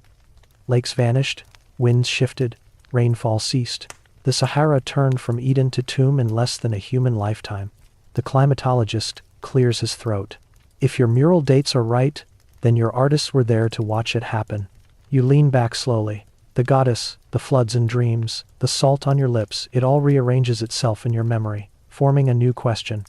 Lakes vanished, winds shifted, rainfall ceased. The Sahara turned from Eden to tomb in less than a human lifetime. The climatologist clears his throat. If your mural dates are right, then your artists were there to watch it happen. You lean back slowly. The goddess, the floods and dreams, the salt on your lips, it all rearranges itself in your memory, forming a new question.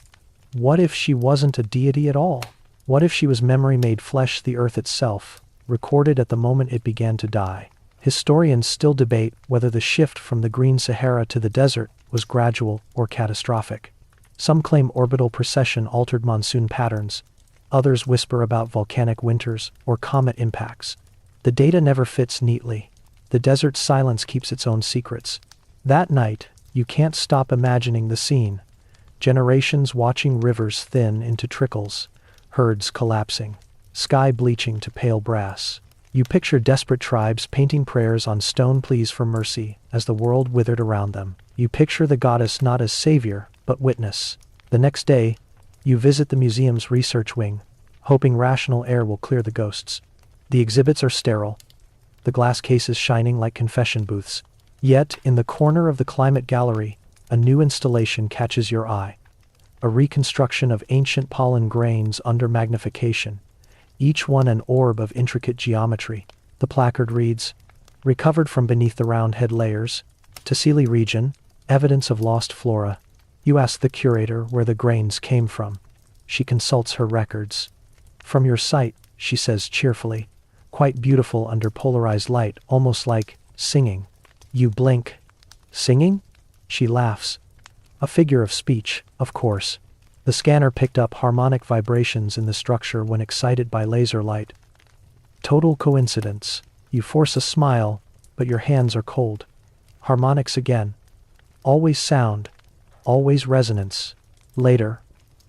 What if she wasn't a deity at all? What if she was memory made flesh, the earth itself, recorded at the moment it began to die? Historians still debate whether the shift from the green Sahara to the desert was gradual or catastrophic. Some claim orbital precession altered monsoon patterns. Others whisper about volcanic winters or comet impacts. The data never fits neatly. The desert's silence keeps its own secrets. That night, you can't stop imagining the scene. Generations watching rivers thin into trickles, herds collapsing, sky bleaching to pale brass. You picture desperate tribes painting prayers on stone pleas for mercy as the world withered around them. You picture the goddess not as savior, but witness. The next day, you visit the museum's research wing, hoping rational air will clear the ghosts. The exhibits are sterile, the glass cases shining like confession booths. Yet, in the corner of the climate gallery, a new installation catches your eye. A reconstruction of ancient pollen grains under magnification, each one an orb of intricate geometry. The placard reads, "Recovered from beneath the round head layers, Tassili region, evidence of lost flora." You ask the curator where the grains came from. She consults her records. "From your site," she says cheerfully. "Quite beautiful under polarized light, almost like singing." You blink. "Singing?" She laughs. "A figure of speech, of course." The scanner picked up harmonic vibrations in the structure when excited by laser light. Total coincidence. You force a smile, but your hands are cold. Harmonics again. Always sound. Always resonance. Later,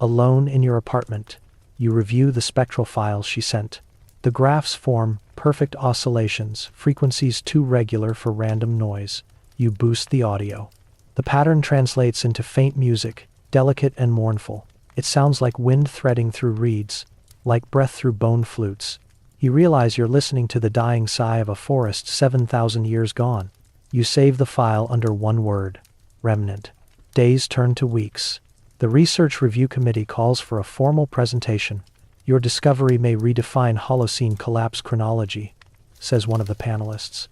alone in your apartment, you review the spectral files she sent. The graphs form perfect oscillations, frequencies too regular for random noise. You boost the audio. The pattern translates into faint music, delicate and mournful. It sounds like wind threading through reeds, like breath through bone flutes. You realize you're listening to the dying sigh of a forest 7,000 years gone. You save the file under one word: remnant. Days turn to weeks. The Research Review Committee calls for a formal presentation. "Your discovery may redefine Holocene collapse chronology," says one of the panelists.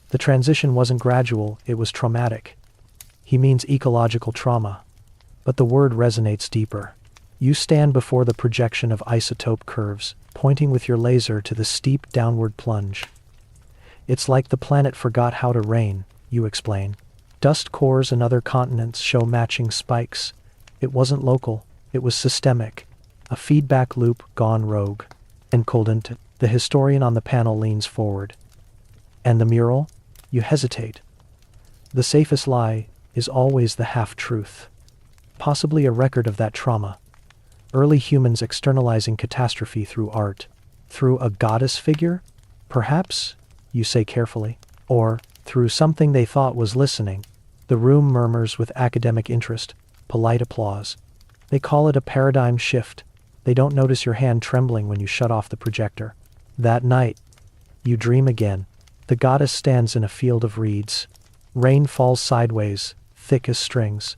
"The transition wasn't gradual, it was traumatic." He means ecological trauma. But the word resonates deeper. You stand before the projection of isotope curves, pointing with your laser to the steep downward plunge. "It's like the planet forgot how to rain," you explain. Dust cores and other continents show matching spikes. It wasn't local, it was systemic. A feedback loop gone rogue. And Coldent, the historian on the panel, leans forward. "And the mural?" You hesitate. "The safest lie is always the half-truth. Possibly a record of that trauma. Early humans externalizing catastrophe through art. Through a goddess figure? Perhaps, you say carefully. Or through something they thought was listening." The room murmurs with academic interest, polite applause. They call it a paradigm shift. They don't notice your hand trembling when you shut off the projector. That night, you dream again. The goddess stands in a field of reeds. Rain falls sideways, thick as strings.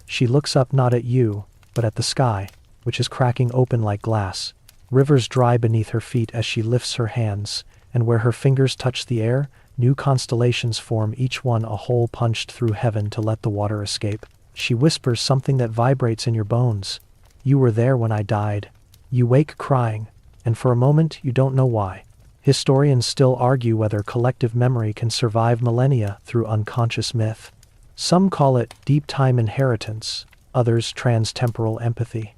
She looks up not at you, but at the sky, which is cracking open like glass. Rivers dry beneath her feet as she lifts her hands, and where her fingers touch the air, new constellations form, each one a hole punched through heaven to let the water escape. She whispers something that vibrates in your bones. "You were there when I died." You wake crying, and for a moment you don't know why. Historians still argue whether collective memory can survive millennia through unconscious myth. Some call it deep time inheritance, others trans-temporal empathy.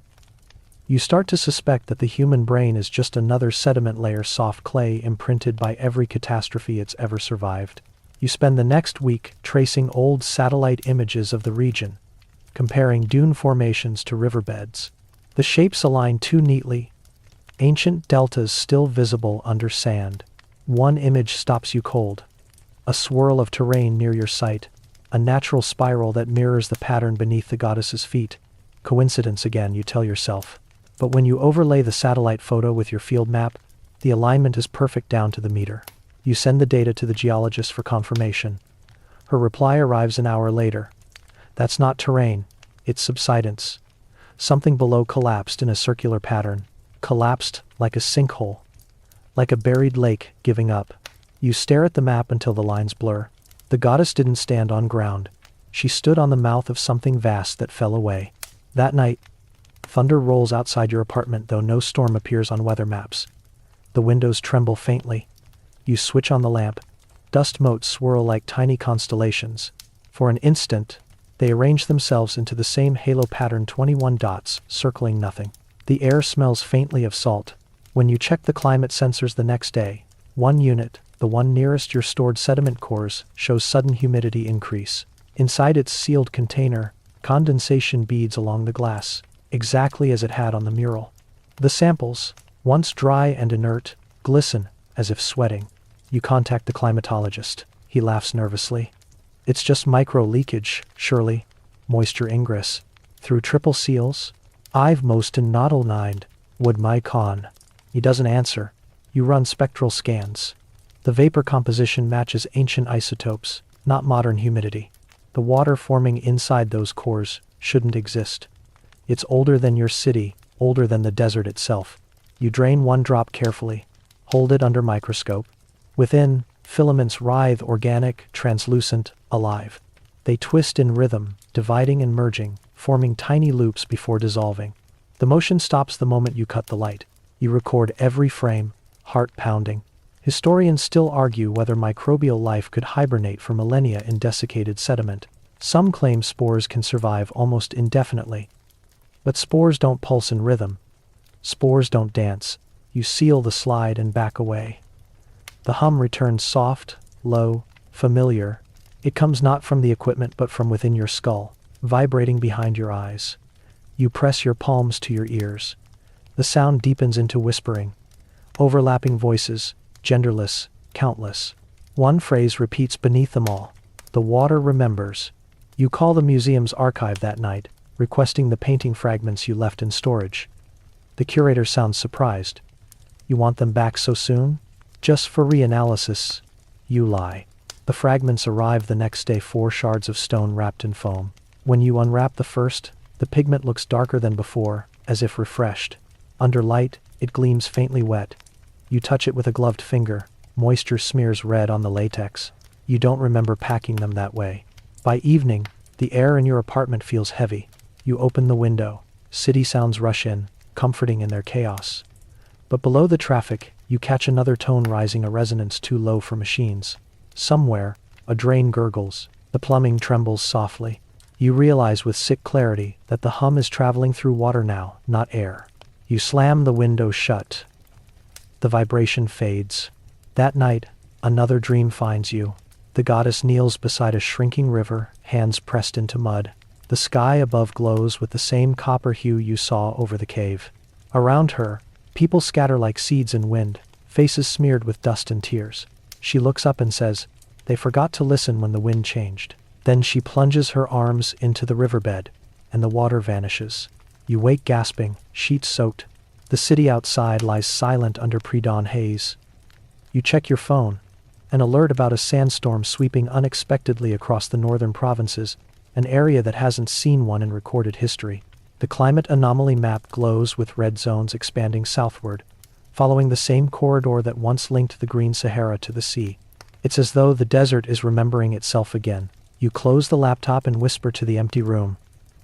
You start to suspect that the human brain is just another sediment layer, soft clay imprinted by every catastrophe it's ever survived. You spend the next week tracing old satellite images of the region, comparing dune formations to riverbeds. The shapes align too neatly, ancient deltas still visible under sand. One image stops you cold. A swirl of terrain near your site, a natural spiral that mirrors the pattern beneath the goddess's feet. Coincidence again, you tell yourself. But when you overlay the satellite photo with your field map, the alignment is perfect down to the meter. You send the data to the geologist for confirmation. Her reply arrives an hour later. That's not terrain, it's subsidence. Something below collapsed in a circular pattern. Collapsed like a sinkhole. Like a buried lake giving up. You stare at the map until the lines blur. The goddess didn't stand on ground. She stood on the mouth of something vast that fell away. That night, thunder rolls outside your apartment, though no storm appears on weather maps. The windows tremble faintly. You switch on the lamp. Dust motes swirl like tiny constellations. For an instant, they arrange themselves into the same halo pattern, 21 dots, circling nothing. The air smells faintly of salt. When you check the climate sensors the next day, one unit, the one nearest your stored sediment cores, shows sudden humidity increase. Inside its sealed container, condensation beads along the glass, exactly as it had on the mural. The samples, once dry and inert, glisten as if sweating. You contact the climatologist. He laughs nervously. It's just micro-leakage, surely. Moisture ingress. Through triple seals? I've most not aligned. Would my con. He doesn't answer. You run spectral scans. The vapor composition matches ancient isotopes, not modern humidity. The water forming inside those cores shouldn't exist. It's older than your city, older than the desert itself. You drain one drop carefully. Hold it under microscope. Within, filaments writhe, organic, translucent, alive. They twist in rhythm, dividing and merging, forming tiny loops before dissolving. The motion stops the moment you cut the light. You record every frame, heart pounding. Historians still argue whether microbial life could hibernate for millennia in desiccated sediment. Some claim spores can survive almost indefinitely. But spores don't pulse in rhythm. Spores don't dance. You seal the slide and back away. The hum returns soft, low, familiar. It comes not from the equipment but from within your skull, vibrating behind your eyes. You press your palms to your ears. The sound deepens into whispering. Overlapping voices, genderless, countless. One phrase repeats beneath them all. The water remembers. You call the museum's archive that night, requesting the painting fragments you left in storage. The curator sounds surprised. You want them back so soon? Just for reanalysis. You lie. The fragments arrive the next day, 4 shards of stone wrapped in foam. When you unwrap the first, the pigment looks darker than before, as if refreshed. Under light, it gleams faintly wet. You touch it with a gloved finger. Moisture smears red on the latex. You don't remember packing them that way. By evening, the air in your apartment feels heavy. You open the window. City sounds rush in, comforting in their chaos. But below the traffic, you catch another tone rising, a resonance too low for machines. Somewhere, a drain gurgles. The plumbing trembles softly. You realize with sick clarity that the hum is traveling through water now, not air. You slam the window shut. The vibration fades. That night, another dream finds you. The goddess kneels beside a shrinking river, hands pressed into mud. The sky above glows with the same copper hue you saw over the cave. Around her, people scatter like seeds in wind, faces smeared with dust and tears. She looks up and says, "They forgot to listen when the wind changed." Then she plunges her arms into the riverbed, and the water vanishes. You wake gasping, sheets soaked. The city outside lies silent under pre-dawn haze. You check your phone. An alert about a sandstorm sweeping unexpectedly across the northern provinces, an area that hasn't seen one in recorded history. The climate anomaly map glows with red zones expanding southward, following the same corridor that once linked the Green Sahara to the sea. It's as though the desert is remembering itself again. You close the laptop and whisper to the empty room.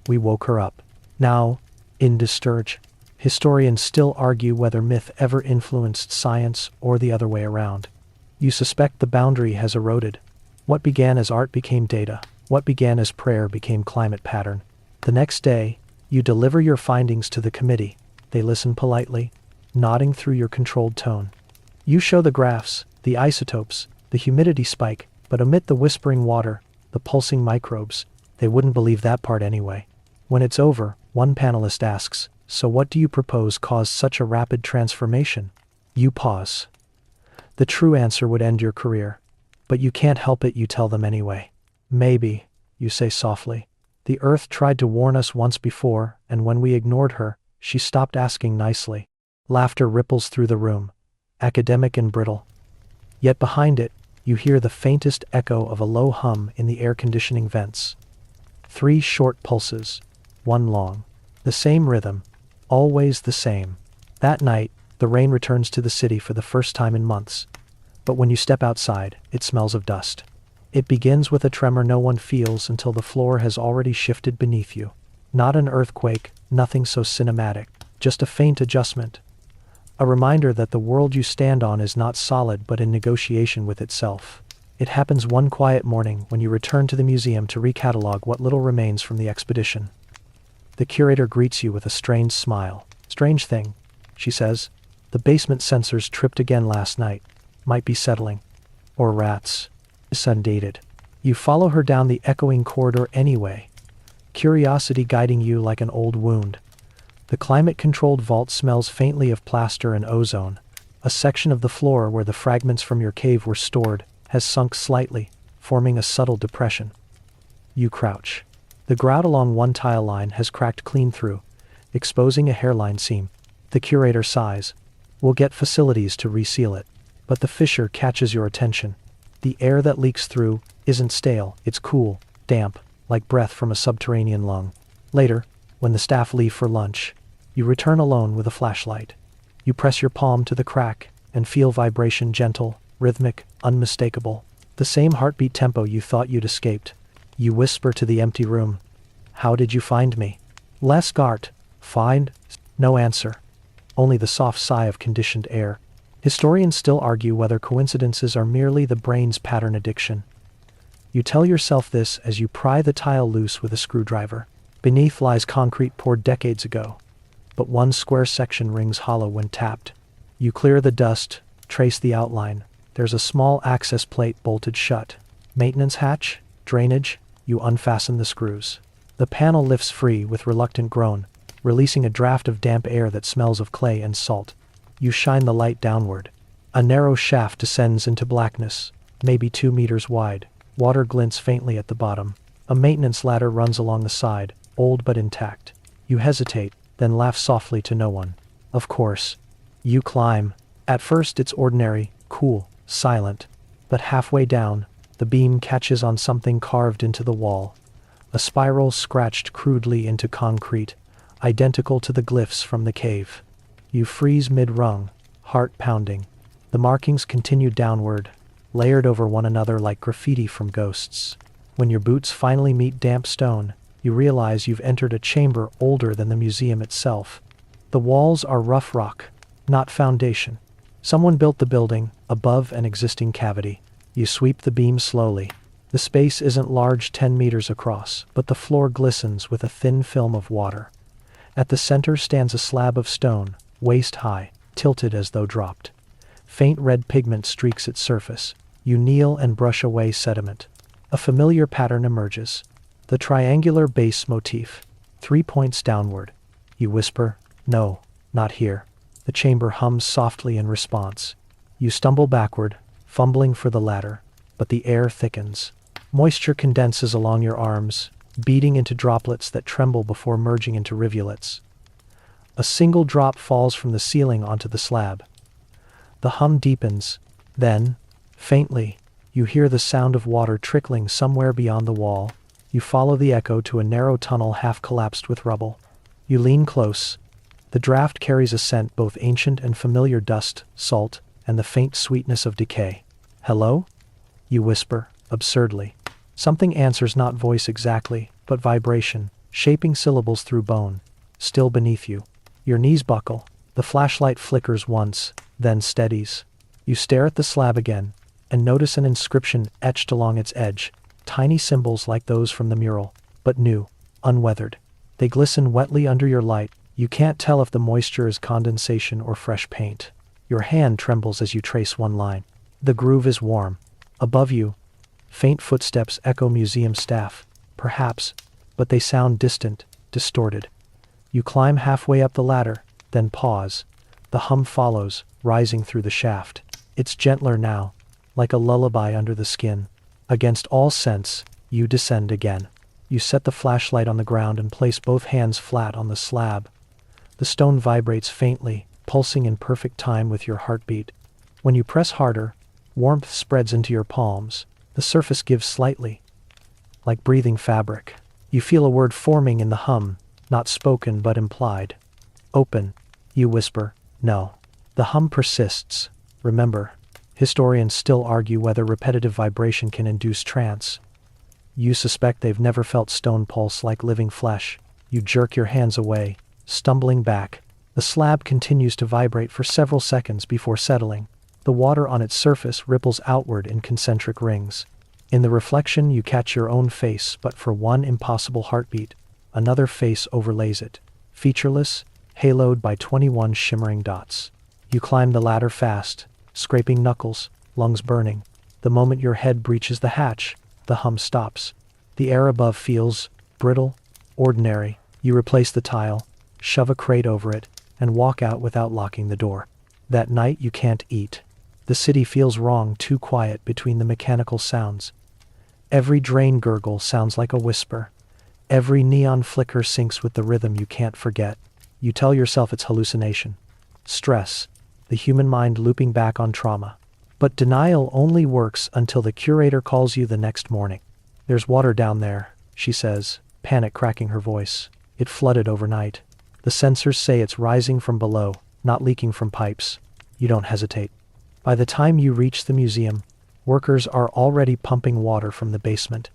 We woke her up. Now, in Disturge. Historians still argue whether myth ever influenced science or the other way around. You suspect the boundary has eroded. What began as art became data. What began as prayer became climate pattern. The next day, you deliver your findings to the committee. They listen politely, nodding through your controlled tone. You show the graphs, the isotopes, the humidity spike, but omit the whispering water, the pulsing microbes. They wouldn't believe that part anyway. When it's over, one panelist asks, "So what do you propose caused such a rapid transformation?" You pause. The true answer would end your career. But you can't help it, you tell them anyway. "Maybe," you say softly. "The Earth tried to warn us once before, and when we ignored her, she stopped asking nicely." Laughter ripples through the room, academic and brittle. Yet behind it, you hear the faintest echo of a low hum in the air conditioning vents. 3 short pulses, 1 long. The same rhythm, always the same. That night, the rain returns to the city for the first time in months. But when you step outside, it smells of dust. It begins with a tremor no one feels until the floor has already shifted beneath you. Not an earthquake, nothing so cinematic, just a faint adjustment. A reminder that the world you stand on is not solid but in negotiation with itself. It happens one quiet morning when you return to the museum to recatalog what little remains from the expedition. The curator greets you with a strained smile. "Strange thing," she says. "The basement sensors tripped again last night. Might be settling. Or rats." It's undated. You follow her down the echoing corridor anyway, curiosity guiding you like an old wound. The climate-controlled vault smells faintly of plaster and ozone. A section of the floor where the fragments from your cave were stored has sunk slightly, forming a subtle depression. You crouch. The grout along one tile line has cracked clean through, exposing a hairline seam. The curator sighs. "We'll get facilities to reseal it." But the fissure catches your attention. The air that leaks through isn't stale, it's cool, damp, like breath from a subterranean lung. Later, when the staff leave for lunch, you return alone with a flashlight. You press your palm to the crack and feel vibration, gentle, rhythmic, unmistakable. The same heartbeat tempo you thought you'd escaped. You whisper to the empty room, "How did you find me?" "Les Gart." "Find?" No answer. Only the soft sigh of conditioned air. Historians still argue whether coincidences are merely the brain's pattern addiction. You tell yourself this as you pry the tile loose with a screwdriver. Beneath lies concrete poured decades ago, but one square section rings hollow when tapped. You clear the dust, trace the outline. There's a small access plate bolted shut. Maintenance hatch? Drainage? You unfasten the screws. The panel lifts free with reluctant groan, releasing a draft of damp air that smells of clay and salt. You shine the light downward. A narrow shaft descends into blackness, maybe 2 meters wide. Water glints faintly at the bottom. A maintenance ladder runs along the side, old but intact. You hesitate, then laugh softly to no one. Of course. You climb. At first it's ordinary, cool, silent. But halfway down, the beam catches on something carved into the wall. A spiral scratched crudely into concrete, identical to the glyphs from the cave. You freeze mid-rung, heart pounding. The markings continue downward, layered over one another like graffiti from ghosts. When your boots finally meet damp stone, you realize you've entered a chamber older than the museum itself. The walls are rough rock, not foundation. Someone built the building above an existing cavity. You sweep the beam slowly. The space isn't large, 10 meters across, but the floor glistens with a thin film of water. At the center stands a slab of stone, waist high, tilted as though dropped. Faint red pigment streaks its surface. You kneel and brush away sediment. A familiar pattern emerges. The triangular base motif, 3 points downward. You whisper, "No, not here." The chamber hums softly in response. You stumble backward, fumbling for the ladder, but the air thickens. Moisture condenses along your arms, beating into droplets that tremble before merging into rivulets. A single drop falls from the ceiling onto the slab. The hum deepens. Then, faintly, you hear the sound of water trickling somewhere beyond the wall. You follow the echo to a narrow tunnel half collapsed with rubble. You lean close. The draft carries a scent both ancient and familiar: dust, salt, and the faint sweetness of decay. "Hello?" You whisper, absurdly. Something answers, not voice exactly, but vibration, shaping syllables through bone. Still beneath you. Your knees buckle. The flashlight flickers once, then steadies. You stare at the slab again, and notice an inscription etched along its edge, tiny symbols like those from the mural, but new, unweathered. They glisten wetly under your light. You can't tell if the moisture is condensation or fresh paint. Your hand trembles as you trace one line. The groove is warm. Above you, faint footsteps echo museum staff, perhaps, but they sound distant, distorted. You climb halfway up the ladder, then pause. The hum follows, rising through the shaft. It's gentler now, like a lullaby under the skin. Against all sense, you descend again. You set the flashlight on the ground and place both hands flat on the slab. The stone vibrates faintly, pulsing in perfect time with your heartbeat. When you press harder, warmth spreads into your palms. The surface gives slightly, like breathing fabric. You feel a word forming in the hum, not spoken but implied. Open, you whisper. No. The hum persists. Remember, historians still argue whether repetitive vibration can induce trance. You suspect they've never felt stone pulse like living flesh. You jerk your hands away, stumbling back. The slab continues to vibrate for several seconds before settling. The water on its surface ripples outward in concentric rings. In the reflection you catch your own face, but for one impossible heartbeat, another face overlays it, featureless, haloed by 21 shimmering dots. You climb the ladder fast, scraping knuckles, lungs burning. The moment your head breaches the hatch, the hum stops. The air above feels brittle, ordinary. You replace the tile, shove a crate over it, and walk out without locking the door. That night you can't eat. The city feels wrong, too quiet between the mechanical sounds. Every drain gurgle sounds like a whisper. Every neon flicker syncs with the rhythm you can't forget. You tell yourself it's hallucination. Stress, the human mind looping back on trauma. But denial only works until the curator calls you the next morning. There's water down there, she says, panic cracking her voice. It flooded overnight. The sensors say it's rising from below, not leaking from pipes. You don't hesitate. By the time you reach the museum, workers are already pumping water from the basement.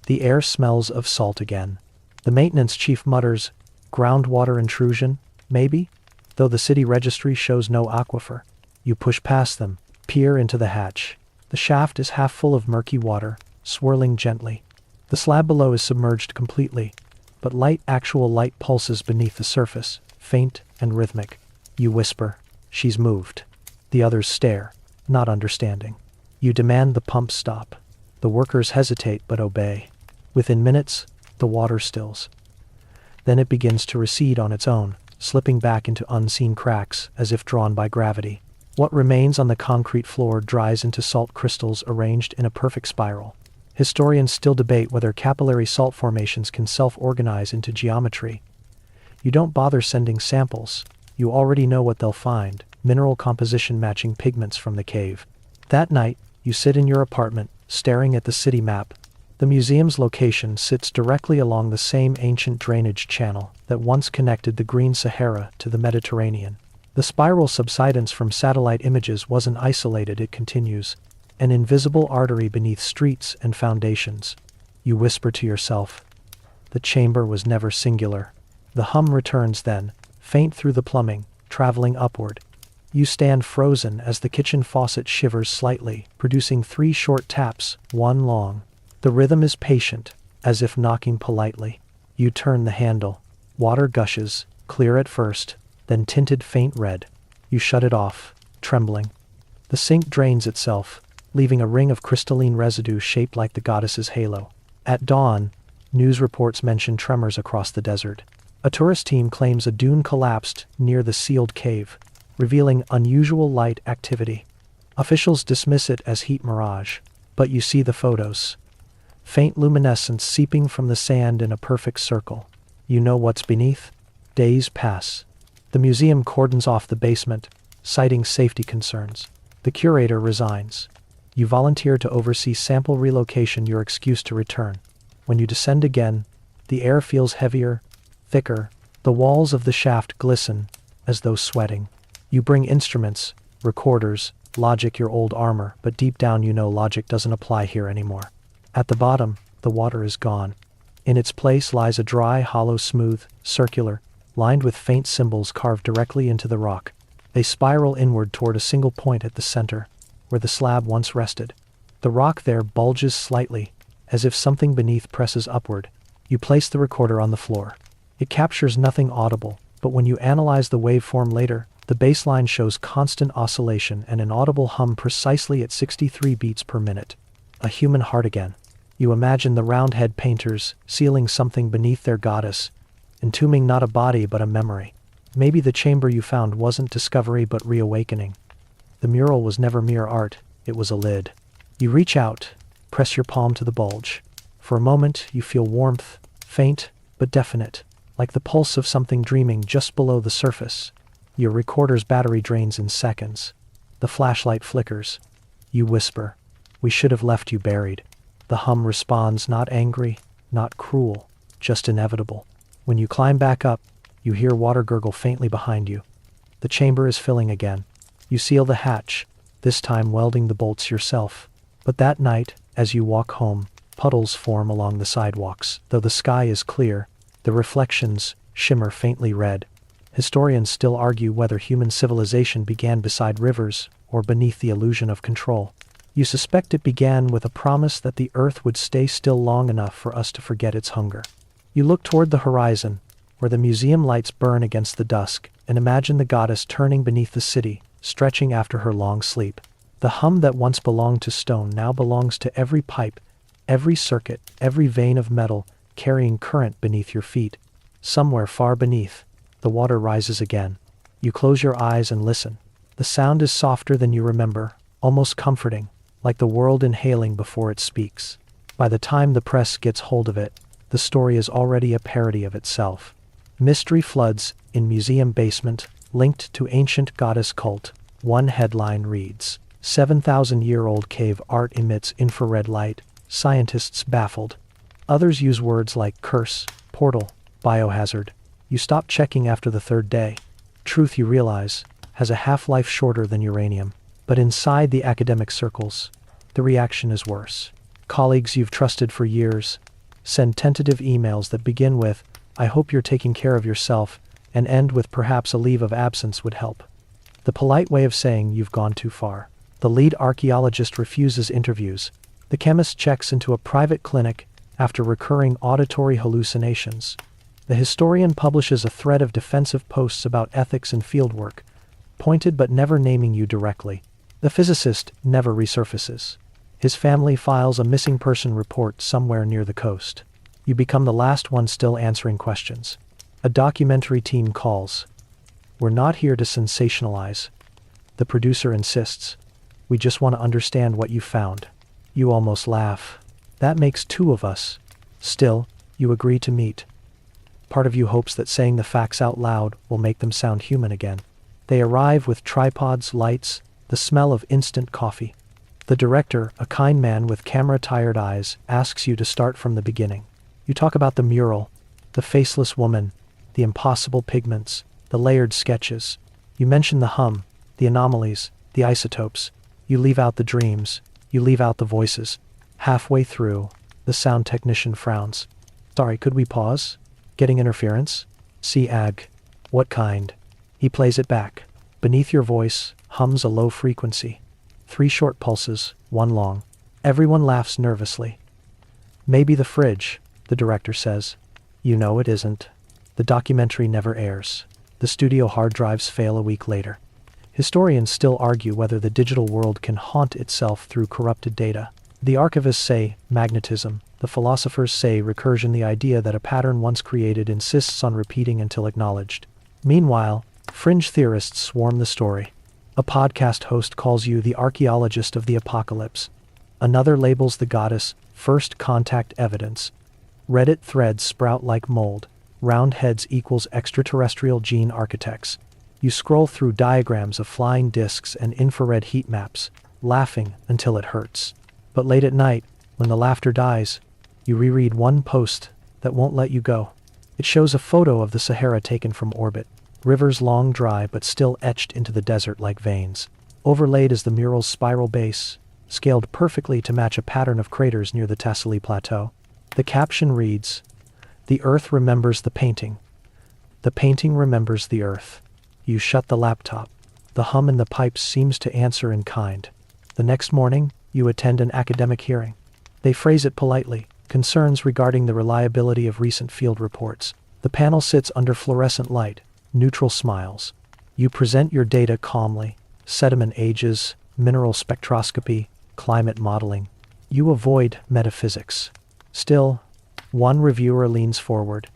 The air smells of salt again. The maintenance chief mutters, groundwater intrusion, maybe? Though the city registry shows no aquifer. You push past them, peer into the hatch. The shaft is half full of murky water, swirling gently. The slab below is submerged completely, but actual light pulses beneath the surface, faint and rhythmic. You whisper, she's moved. The others stare, not understanding. You demand the pump stop. The workers hesitate but obey. Within minutes, the water stills. Then it begins to recede on its own, slipping back into unseen cracks as if drawn by gravity. What remains on the concrete floor dries into salt crystals arranged in a perfect spiral. Historians still debate whether capillary salt formations can self-organize into geometry. You don't bother sending samples. You already know what they'll find, mineral composition matching pigments from the cave. That night, you sit in your apartment, staring at the city map. The museum's location sits directly along the same ancient drainage channel that once connected the Green Sahara to the Mediterranean. The spiral subsidence from satellite images wasn't isolated, it continues, an invisible artery beneath streets and foundations. You whisper to yourself, the chamber was never singular. The hum returns then, faint through the plumbing, traveling upward. You stand frozen as the kitchen faucet shivers slightly, producing 3 short taps, one long. The rhythm is patient, as if knocking politely. You turn the handle. Water gushes, clear at first, then tinted faint red. You shut it off, trembling. The sink drains itself, leaving a ring of crystalline residue shaped like the goddess's halo. At dawn, news reports mention tremors across the desert. A tourist team claims a dune collapsed near the sealed cave, revealing unusual light activity. Officials dismiss it as heat mirage, but you see the photos. Faint luminescence seeping from the sand in a perfect circle. You know what's beneath? Days pass. The museum cordons off the basement, citing safety concerns. The curator resigns. You volunteer to oversee sample relocation, your excuse to return. When you descend again, the air feels heavier, thicker. The walls of the shaft glisten, as though sweating. You bring instruments, recorders, logic, your old armor, but deep down you know logic doesn't apply here anymore. At the bottom, the water is gone. In its place lies a dry, hollow, smooth, circular, lined with faint symbols carved directly into the rock. They spiral inward toward a single point at the center, where the slab once rested. The rock there bulges slightly, as if something beneath presses upward. You place the recorder on the floor. It captures nothing audible, but when you analyze the waveform later, the baseline shows constant oscillation and an audible hum precisely at 63 beats per minute. A human heart again. You imagine the round-head painters sealing something beneath their goddess, entombing not a body but a memory. Maybe the chamber you found wasn't discovery but reawakening. The mural was never mere art, it was a lid. You reach out, press your palm to the bulge. For a moment, you feel warmth, faint but definite, like the pulse of something dreaming just below the surface. Your recorder's battery drains in seconds. The flashlight flickers. You whisper, "We should have left you buried." The hum responds, not angry, not cruel, just inevitable. When you climb back up, you hear water gurgle faintly behind you. The chamber is filling again. You seal the hatch, this time welding the bolts yourself. But that night, as you walk home, puddles form along the sidewalks. Though the sky is clear, the reflections shimmer faintly red. Historians still argue whether human civilization began beside rivers or beneath the illusion of control. You suspect it began with a promise that the earth would stay still long enough for us to forget its hunger. You look toward the horizon, where the museum lights burn against the dusk, and imagine the goddess turning beneath the city, stretching after her long sleep. The hum that once belonged to stone now belongs to every pipe, every circuit, every vein of metal carrying current beneath your feet. Somewhere far beneath, the water rises again. You close your eyes and listen. The sound is softer than you remember, almost comforting, like the world inhaling before it speaks. By the time the press gets hold of it, the story is already a parody of itself. Mystery floods in museum basement, linked to ancient goddess cult. One headline reads, 7,000-year-old cave art emits infrared light, scientists baffled. Others use words like curse, portal, biohazard. You stop checking after the third day. Truth, you realize, has a half-life shorter than uranium. But inside the academic circles, the reaction is worse. Colleagues you've trusted for years send tentative emails that begin with, "I hope you're taking care of yourself," and end with perhaps a leave of absence would help. The polite way of saying you've gone too far. The lead archaeologist refuses interviews. The chemist checks into a private clinic after recurring auditory hallucinations. The historian publishes a thread of defensive posts about ethics and fieldwork, pointed but never naming you directly. The physicist never resurfaces. His family files a missing person report somewhere near the coast. You become the last one still answering questions. A documentary team calls. "We're not here to sensationalize," the producer insists. "We just want to understand what you found." You almost laugh. That makes two of us. Still, you agree to meet. Part of you hopes that saying the facts out loud will make them sound human again. They arrive with tripods, lights, the smell of instant coffee. The director, a kind man with camera-tired eyes, asks you to start from the beginning. You talk about the mural, the faceless woman, the impossible pigments, the layered sketches. You mention the hum, the anomalies, the isotopes. You leave out the dreams. You leave out the voices. Halfway through, the sound technician frowns. "Sorry, could we pause? Getting interference?" "See ag." "What kind?" He plays it back. Beneath your voice hums a low frequency. 3 short pulses, 1 long. Everyone laughs nervously. "Maybe the fridge," the director says. You know it isn't. The documentary never airs. The studio hard drives fail a week later. Historians still argue whether the digital world can haunt itself through corrupted data. The archivists say magnetism. The philosophers say recursion, the idea that a pattern once created insists on repeating until acknowledged. Meanwhile, fringe theorists swarm the story. A podcast host calls you the archaeologist of the apocalypse. Another labels the goddess first contact evidence. Reddit threads sprout like mold. Round heads equals extraterrestrial gene architects. You scroll through diagrams of flying discs and infrared heat maps, laughing until it hurts. But late at night, when the laughter dies, you reread one post that won't let you go. It shows a photo of the Sahara taken from orbit. Rivers long dry but still etched into the desert like veins. Overlaid is the mural's spiral base, scaled perfectly to match a pattern of craters near the Tassili Plateau. The caption reads, "The earth remembers the painting." The painting remembers the earth. You shut the laptop. The hum in the pipes seems to answer in kind. The next morning, you attend an academic hearing. They phrase it politely, concerns regarding the reliability of recent field reports. The panel sits under fluorescent light, neutral smiles. You present your data calmly: sediment ages, mineral spectroscopy, climate modeling. You avoid metaphysics. Still, one reviewer leans forward.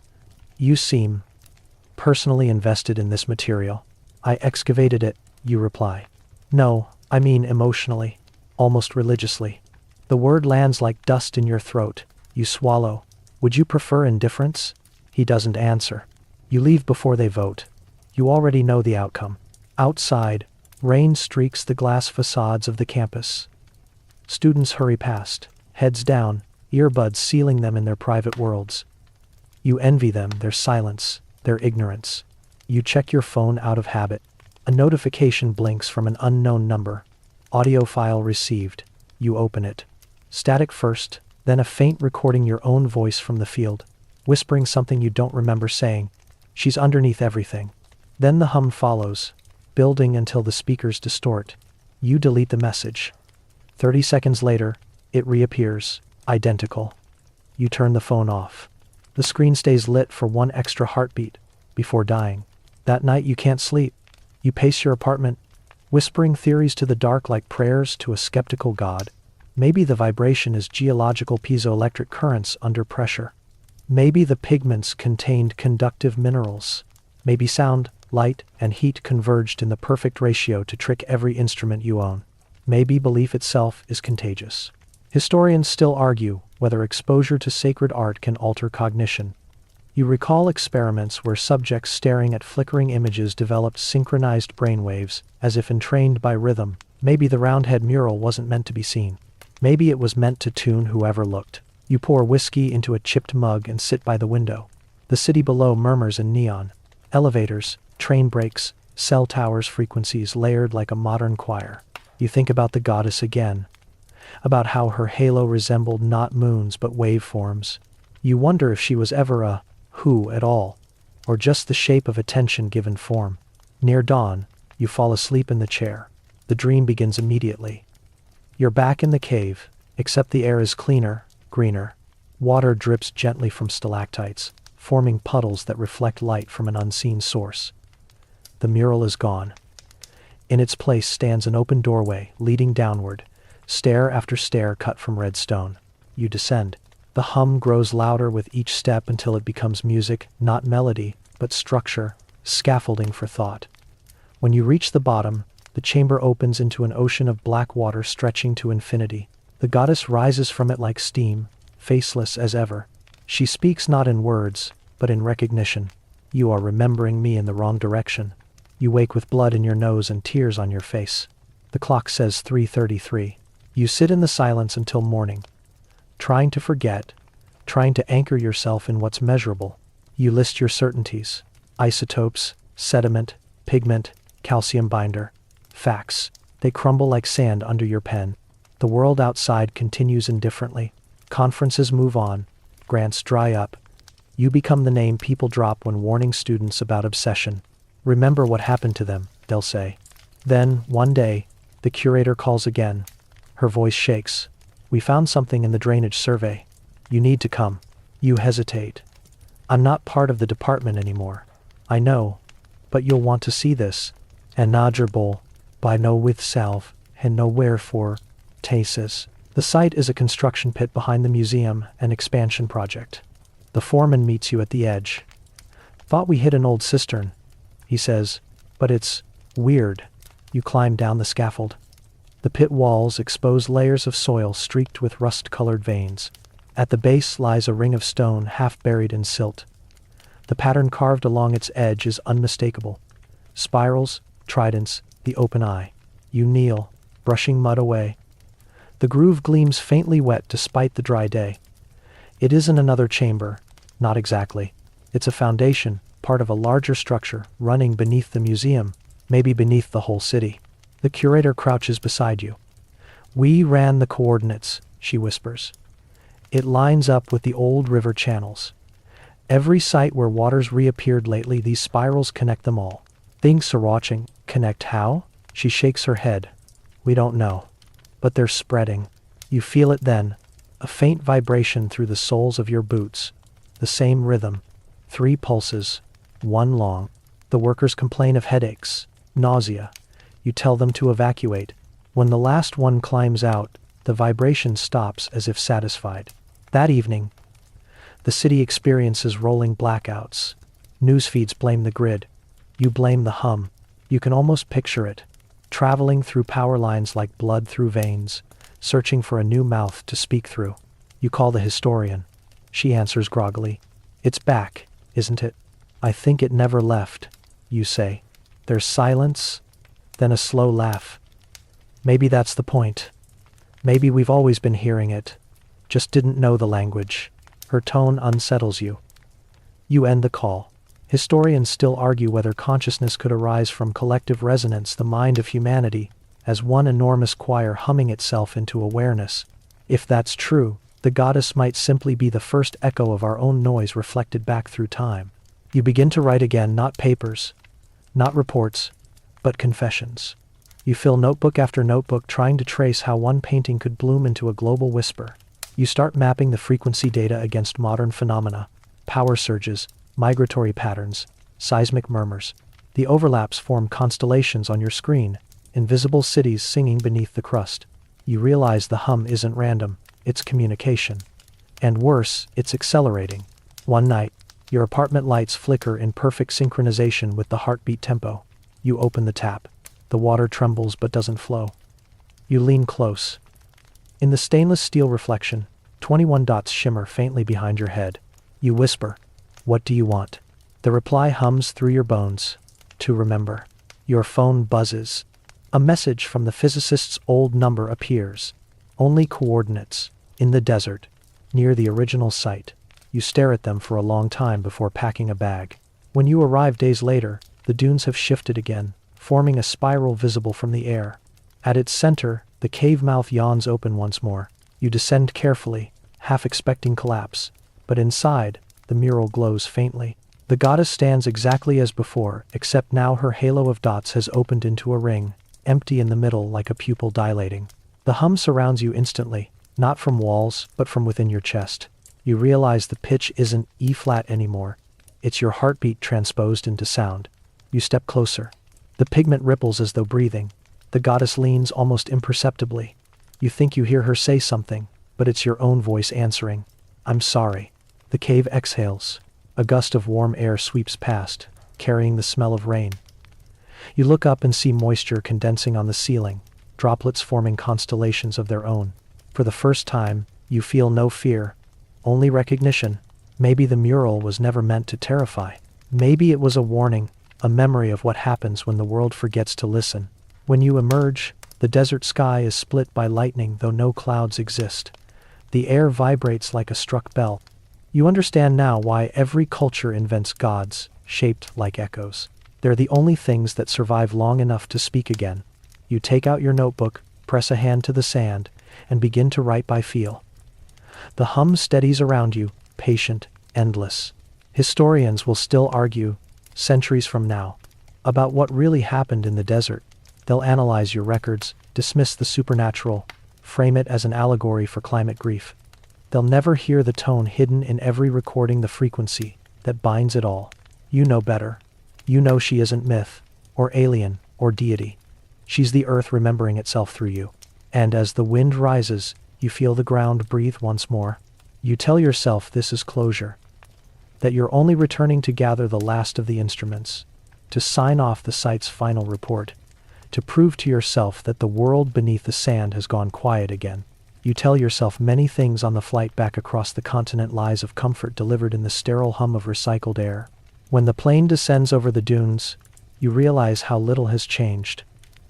You seem personally invested in this material. I excavated it, you reply. No, I mean emotionally, almost religiously. The word lands like dust in your throat. You swallow. Would you prefer indifference? He doesn't answer. You leave before they vote. You already know the outcome. Outside, rain streaks the glass facades of the campus. Students hurry past, heads down, earbuds sealing them in their private worlds. You envy them, their silence, their ignorance. You check your phone out of habit. A notification blinks from an unknown number. Audio file received. You open it. Static first, then a faint recording your own voice from the field, whispering something you don't remember saying. She's underneath everything. Then the hum follows, building until the speakers distort. You delete the message. 30 seconds later, it reappears, identical. You turn the phone off. The screen stays lit for one extra heartbeat before dying. That night you can't sleep. You pace your apartment, whispering theories to the dark like prayers to a skeptical God. Maybe the vibration is geological piezoelectric currents under pressure. Maybe the pigments contained conductive minerals. Maybe sound, light, and heat converged in the perfect ratio to trick every instrument you own. Maybe belief itself is contagious. Historians still argue whether exposure to sacred art can alter cognition. You recall experiments where subjects staring at flickering images developed synchronized brainwaves, as if entrained by rhythm. Maybe the Roundhead mural wasn't meant to be seen. Maybe it was meant to tune whoever looked. You pour whiskey into a chipped mug and sit by the window. The city below murmurs in neon. Elevators, train brakes, cell towers, frequencies layered like a modern choir. You think about the goddess again. About how her halo resembled not moons but waveforms. You wonder if she was ever a who at all, or just the shape of attention given form. Near dawn, you fall asleep in the chair. The dream begins immediately. You're back in the cave, except the air is cleaner, greener. Water drips gently from stalactites, forming puddles that reflect light from an unseen source. The mural is gone. In its place stands an open doorway leading downward, stair after stair cut from red stone. You descend. The hum grows louder with each step until it becomes music, not melody, but structure, scaffolding for thought. When you reach the bottom, the chamber opens into an ocean of black water stretching to infinity. The goddess rises from it like steam, faceless as ever. She speaks not in words, but in recognition. You are remembering me in the wrong direction. You wake with blood in your nose and tears on your face. The clock says 3:33. You sit in the silence until morning, trying to forget, trying to anchor yourself in what's measurable. You list your certainties: isotopes, sediment, pigment, calcium binder. Facts. They crumble like sand under your pen. The world outside continues indifferently. Conferences move on. Grants dry up. You become the name people drop when warning students about obsession. Remember what happened to them, they'll say. Then, one day, the curator calls again. Her voice shakes. We found something in the drainage survey. You need to come. You hesitate. I'm not part of the department anymore. I know, but you'll want to see this. And Nagerbol, by no with salve, and no wherefore, taces. The site is a construction pit behind the museum, an expansion project. The foreman meets you at the edge. Thought we hit an old cistern, he says, but it's weird. You climb down the scaffold. The pit walls expose layers of soil streaked with rust-colored veins. At the base lies a ring of stone half buried in silt. The pattern carved along its edge is unmistakable. Spirals, tridents, the open eye. You kneel, brushing mud away. The groove gleams faintly wet despite the dry day. It isn't another chamber, not exactly. It's a foundation, part of a larger structure, running beneath the museum, maybe beneath the whole city. The curator crouches beside you. We ran the coordinates, she whispers. It lines up with the old river channels. Every site where water's reappeared lately, these spirals connect them all. Things are watching. Connect how? She shakes her head. We don't know. But they're spreading. You feel it then. A faint vibration through the soles of your boots. The same rhythm. 3 pulses. 1 long. The workers complain of headaches, nausea. You tell them to evacuate. When the last one climbs out, the vibration stops as if satisfied. That evening, the city experiences rolling blackouts. News feeds blame the grid. You blame the hum. You can almost picture it. Traveling through power lines like blood through veins, searching for a new mouth to speak through. You call the historian. She answers groggily. It's back, isn't it? I think it never left, you say. There's silence, then a slow laugh. Maybe that's the point. Maybe we've always been hearing it, just didn't know the language. Her tone unsettles you. You end the call. Historians still argue whether consciousness could arise from collective resonance, the mind of humanity, as one enormous choir humming itself into awareness. If that's true, the goddess might simply be the first echo of our own noise reflected back through time. You begin to write again, not papers, not reports, but confessions. You fill notebook after notebook trying to trace how one painting could bloom into a global whisper. You start mapping the frequency data against modern phenomena, power surges, migratory patterns, seismic murmurs. The overlaps form constellations on your screen, invisible cities singing beneath the crust. You realize the hum isn't random, it's communication. And worse, it's accelerating. One night, your apartment lights flicker in perfect synchronization with the heartbeat tempo. You open the tap. The water trembles but doesn't flow. You lean close. In the stainless steel reflection, 21 dots shimmer faintly behind your head. You whisper, "What do you want?" The reply hums through your bones. To remember. Your phone buzzes. A message from the physicist's old number appears. Only coordinates. In the desert. Near the original site. You stare at them for a long time before packing a bag. When you arrive days later, the dunes have shifted again, forming a spiral visible from the air. At its center, the cave mouth yawns open once more. You descend carefully, half expecting collapse. But inside, the mural glows faintly. The goddess stands exactly as before, except now her halo of dots has opened into a ring, empty in the middle like a pupil dilating. The hum surrounds you instantly, not from walls, but from within your chest. You realize the pitch isn't E-flat anymore. It's your heartbeat transposed into sound. You step closer. The pigment ripples as though breathing. The goddess leans almost imperceptibly. You think you hear her say something, but it's your own voice answering. "I'm sorry." The cave exhales. A gust of warm air sweeps past, carrying the smell of rain. You look up and see moisture condensing on the ceiling, droplets forming constellations of their own. For the first time, you feel no fear, only recognition. Maybe the mural was never meant to terrify. Maybe it was a warning, a memory of what happens when the world forgets to listen. When you emerge, the desert sky is split by lightning, though no clouds exist. The air vibrates like a struck bell. You understand now why every culture invents gods, shaped like echoes. They're the only things that survive long enough to speak again. You take out your notebook, press a hand to the sand, and begin to write by feel. The hum steadies around you, patient, endless. Historians will still argue, centuries from now, about what really happened in the desert. They'll analyze your records, dismiss the supernatural, frame it as an allegory for climate grief. They'll never hear the tone hidden in every recording, the frequency that binds it all. You know better. You know she isn't myth, or alien, or deity. She's the earth remembering itself through you. And as the wind rises, you feel the ground breathe once more. You tell yourself this is closure. That you're only returning to gather the last of the instruments, to sign off the site's final report, to prove to yourself that the world beneath the sand has gone quiet again. You tell yourself many things on the flight back across the continent, lies of comfort delivered in the sterile hum of recycled air. When the plane descends over the dunes, you realize how little has changed.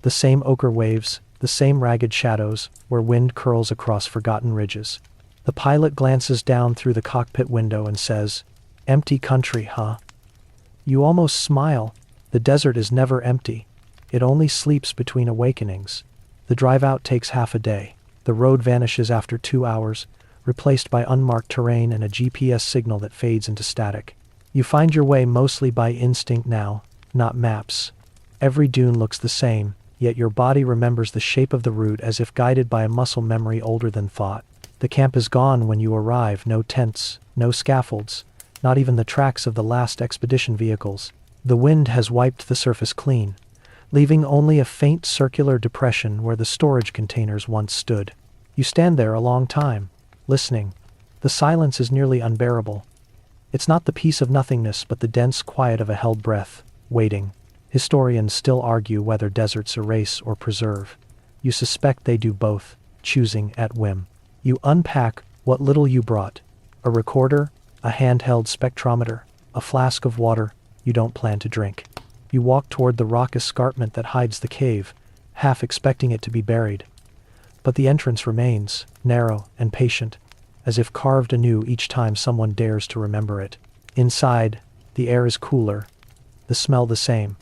The same ochre waves, the same ragged shadows, where wind curls across forgotten ridges. The pilot glances down through the cockpit window and says, "Empty country, huh?" You almost smile. The desert is never empty. It only sleeps between awakenings. The drive out takes half a day. The road vanishes after 2 hours, replaced by unmarked terrain and a GPS signal that fades into static. You find your way mostly by instinct now, not maps. Every dune looks the same, yet your body remembers the shape of the route as if guided by a muscle memory older than thought. The camp is gone when you arrive, no tents, no scaffolds, not even the tracks of the last expedition vehicles. The wind has wiped the surface clean, leaving only a faint circular depression where the storage containers once stood. You stand there a long time, listening. The silence is nearly unbearable. It's not the peace of nothingness but the dense quiet of a held breath, waiting. Historians still argue whether deserts erase or preserve. You suspect they do both, choosing at whim. You unpack what little you brought. A recorder, a handheld spectrometer, a flask of water you don't plan to drink. You walk toward the rock escarpment that hides the cave, half expecting it to be buried. But the entrance remains, narrow and patient, as if carved anew each time someone dares to remember it. Inside, the air is cooler, the smell the same.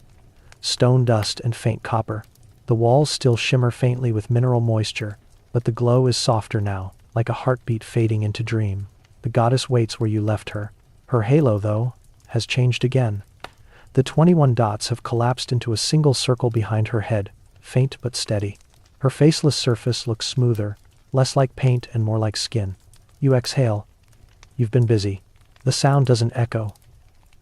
Stone dust and faint copper. The walls still shimmer faintly with mineral moisture, but the glow is softer now, like a heartbeat fading into dream. The goddess waits where you left her. Her halo, though, has changed again. The 21 dots have collapsed into a single circle behind her head, faint but steady. Her faceless surface looks smoother, less like paint and more like skin. You exhale. You've been busy. The sound doesn't echo.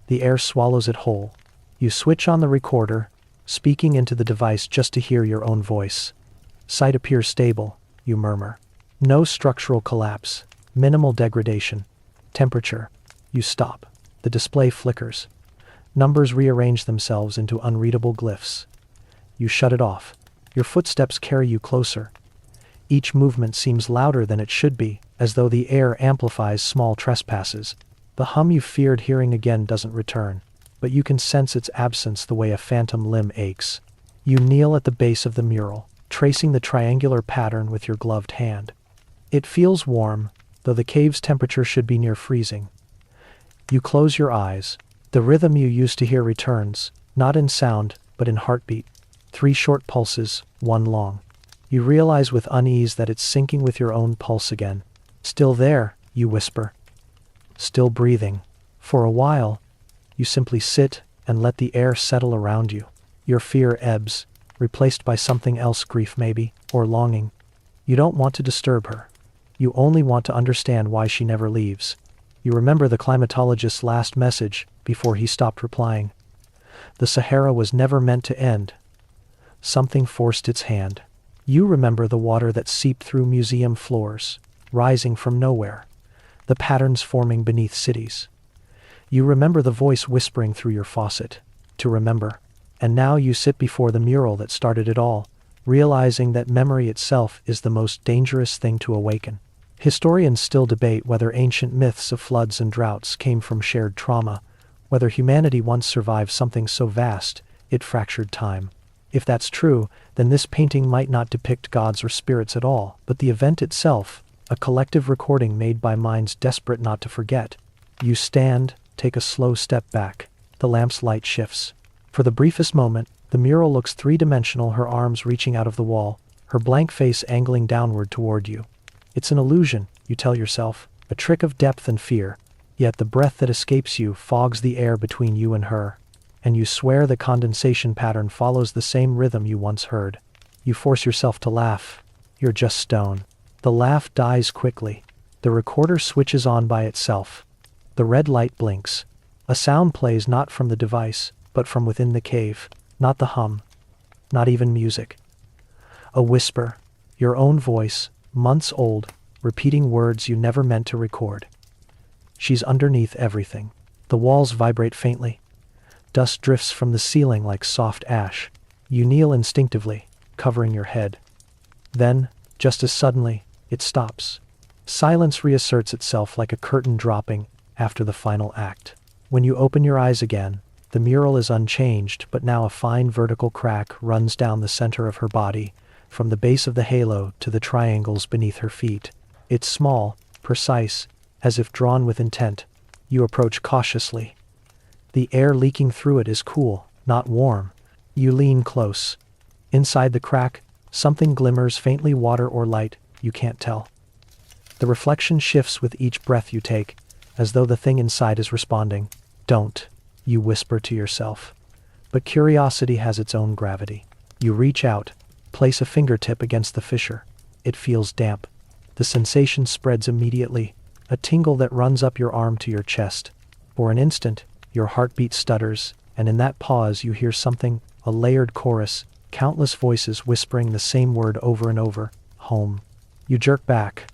The air swallows it whole. You switch on the recorder, speaking into the device just to hear your own voice. Sight appears stable, you murmur. No structural collapse, minimal degradation. Temperature. You stop. The display flickers. Numbers rearrange themselves into unreadable glyphs. You shut it off. Your footsteps carry you closer. Each movement seems louder than it should be, as though the air amplifies small trespasses. The hum you feared hearing again doesn't return, but you can sense its absence the way a phantom limb aches. You kneel at the base of the mural, tracing the triangular pattern with your gloved hand. It feels warm, though the cave's temperature should be near freezing. You close your eyes. The rhythm you used to hear returns, not in sound, but in heartbeat. 3 short pulses, 1 long. You realize with unease that it's syncing with your own pulse again. Still there, you whisper. Still breathing. For a while, you simply sit and let the air settle around you. Your fear ebbs, replaced by something else, grief maybe, or longing. You don't want to disturb her. You only want to understand why she never leaves. You remember the climatologist's last message before he stopped replying. The Sahara was never meant to end. Something forced its hand. You remember the water that seeped through museum floors, rising from nowhere, the patterns forming beneath cities. You remember the voice whispering through your faucet, to remember. And now you sit before the mural that started it all, realizing that memory itself is the most dangerous thing to awaken. Historians still debate whether ancient myths of floods and droughts came from shared trauma, whether humanity once survived something so vast it fractured time. If that's true, then this painting might not depict gods or spirits at all, but the event itself, a collective recording made by minds desperate not to forget. You stand, take a slow step back. The lamp's light shifts. For the briefest moment, the mural looks three-dimensional, her arms reaching out of the wall, her blank face angling downward toward you. It's an illusion, you tell yourself, a trick of depth and fear, yet the breath that escapes you fogs the air between you and her, and you swear the condensation pattern follows the same rhythm you once heard. You force yourself to laugh. You're just stone. The laugh dies quickly. The recorder switches on by itself. The red light blinks. A sound plays not from the device, but from within the cave. Not the hum. Not even music. A whisper. Your own voice, months old, repeating words you never meant to record. She's underneath everything. The walls vibrate faintly. Dust drifts from the ceiling like soft ash. You kneel instinctively, covering your head. Then, just as suddenly, it stops. Silence reasserts itself like a curtain dropping after the final act. When you open your eyes again, the mural is unchanged, but now a fine vertical crack runs down the center of her body, from the base of the halo to the triangles beneath her feet. It's small, precise, as if drawn with intent. You approach cautiously. The air leaking through it is cool, not warm. You lean close. Inside the crack, something glimmers, faintly, water or light, you can't tell. The reflection shifts with each breath you take, as though the thing inside is responding. Don't, you whisper to yourself. But curiosity has its own gravity. You reach out, place a fingertip against the fissure. It feels damp. The sensation spreads immediately, a tingle that runs up your arm to your chest. For an instant, your heartbeat stutters, and in that pause you hear something, a layered chorus, countless voices whispering the same word over and over, home. You jerk back,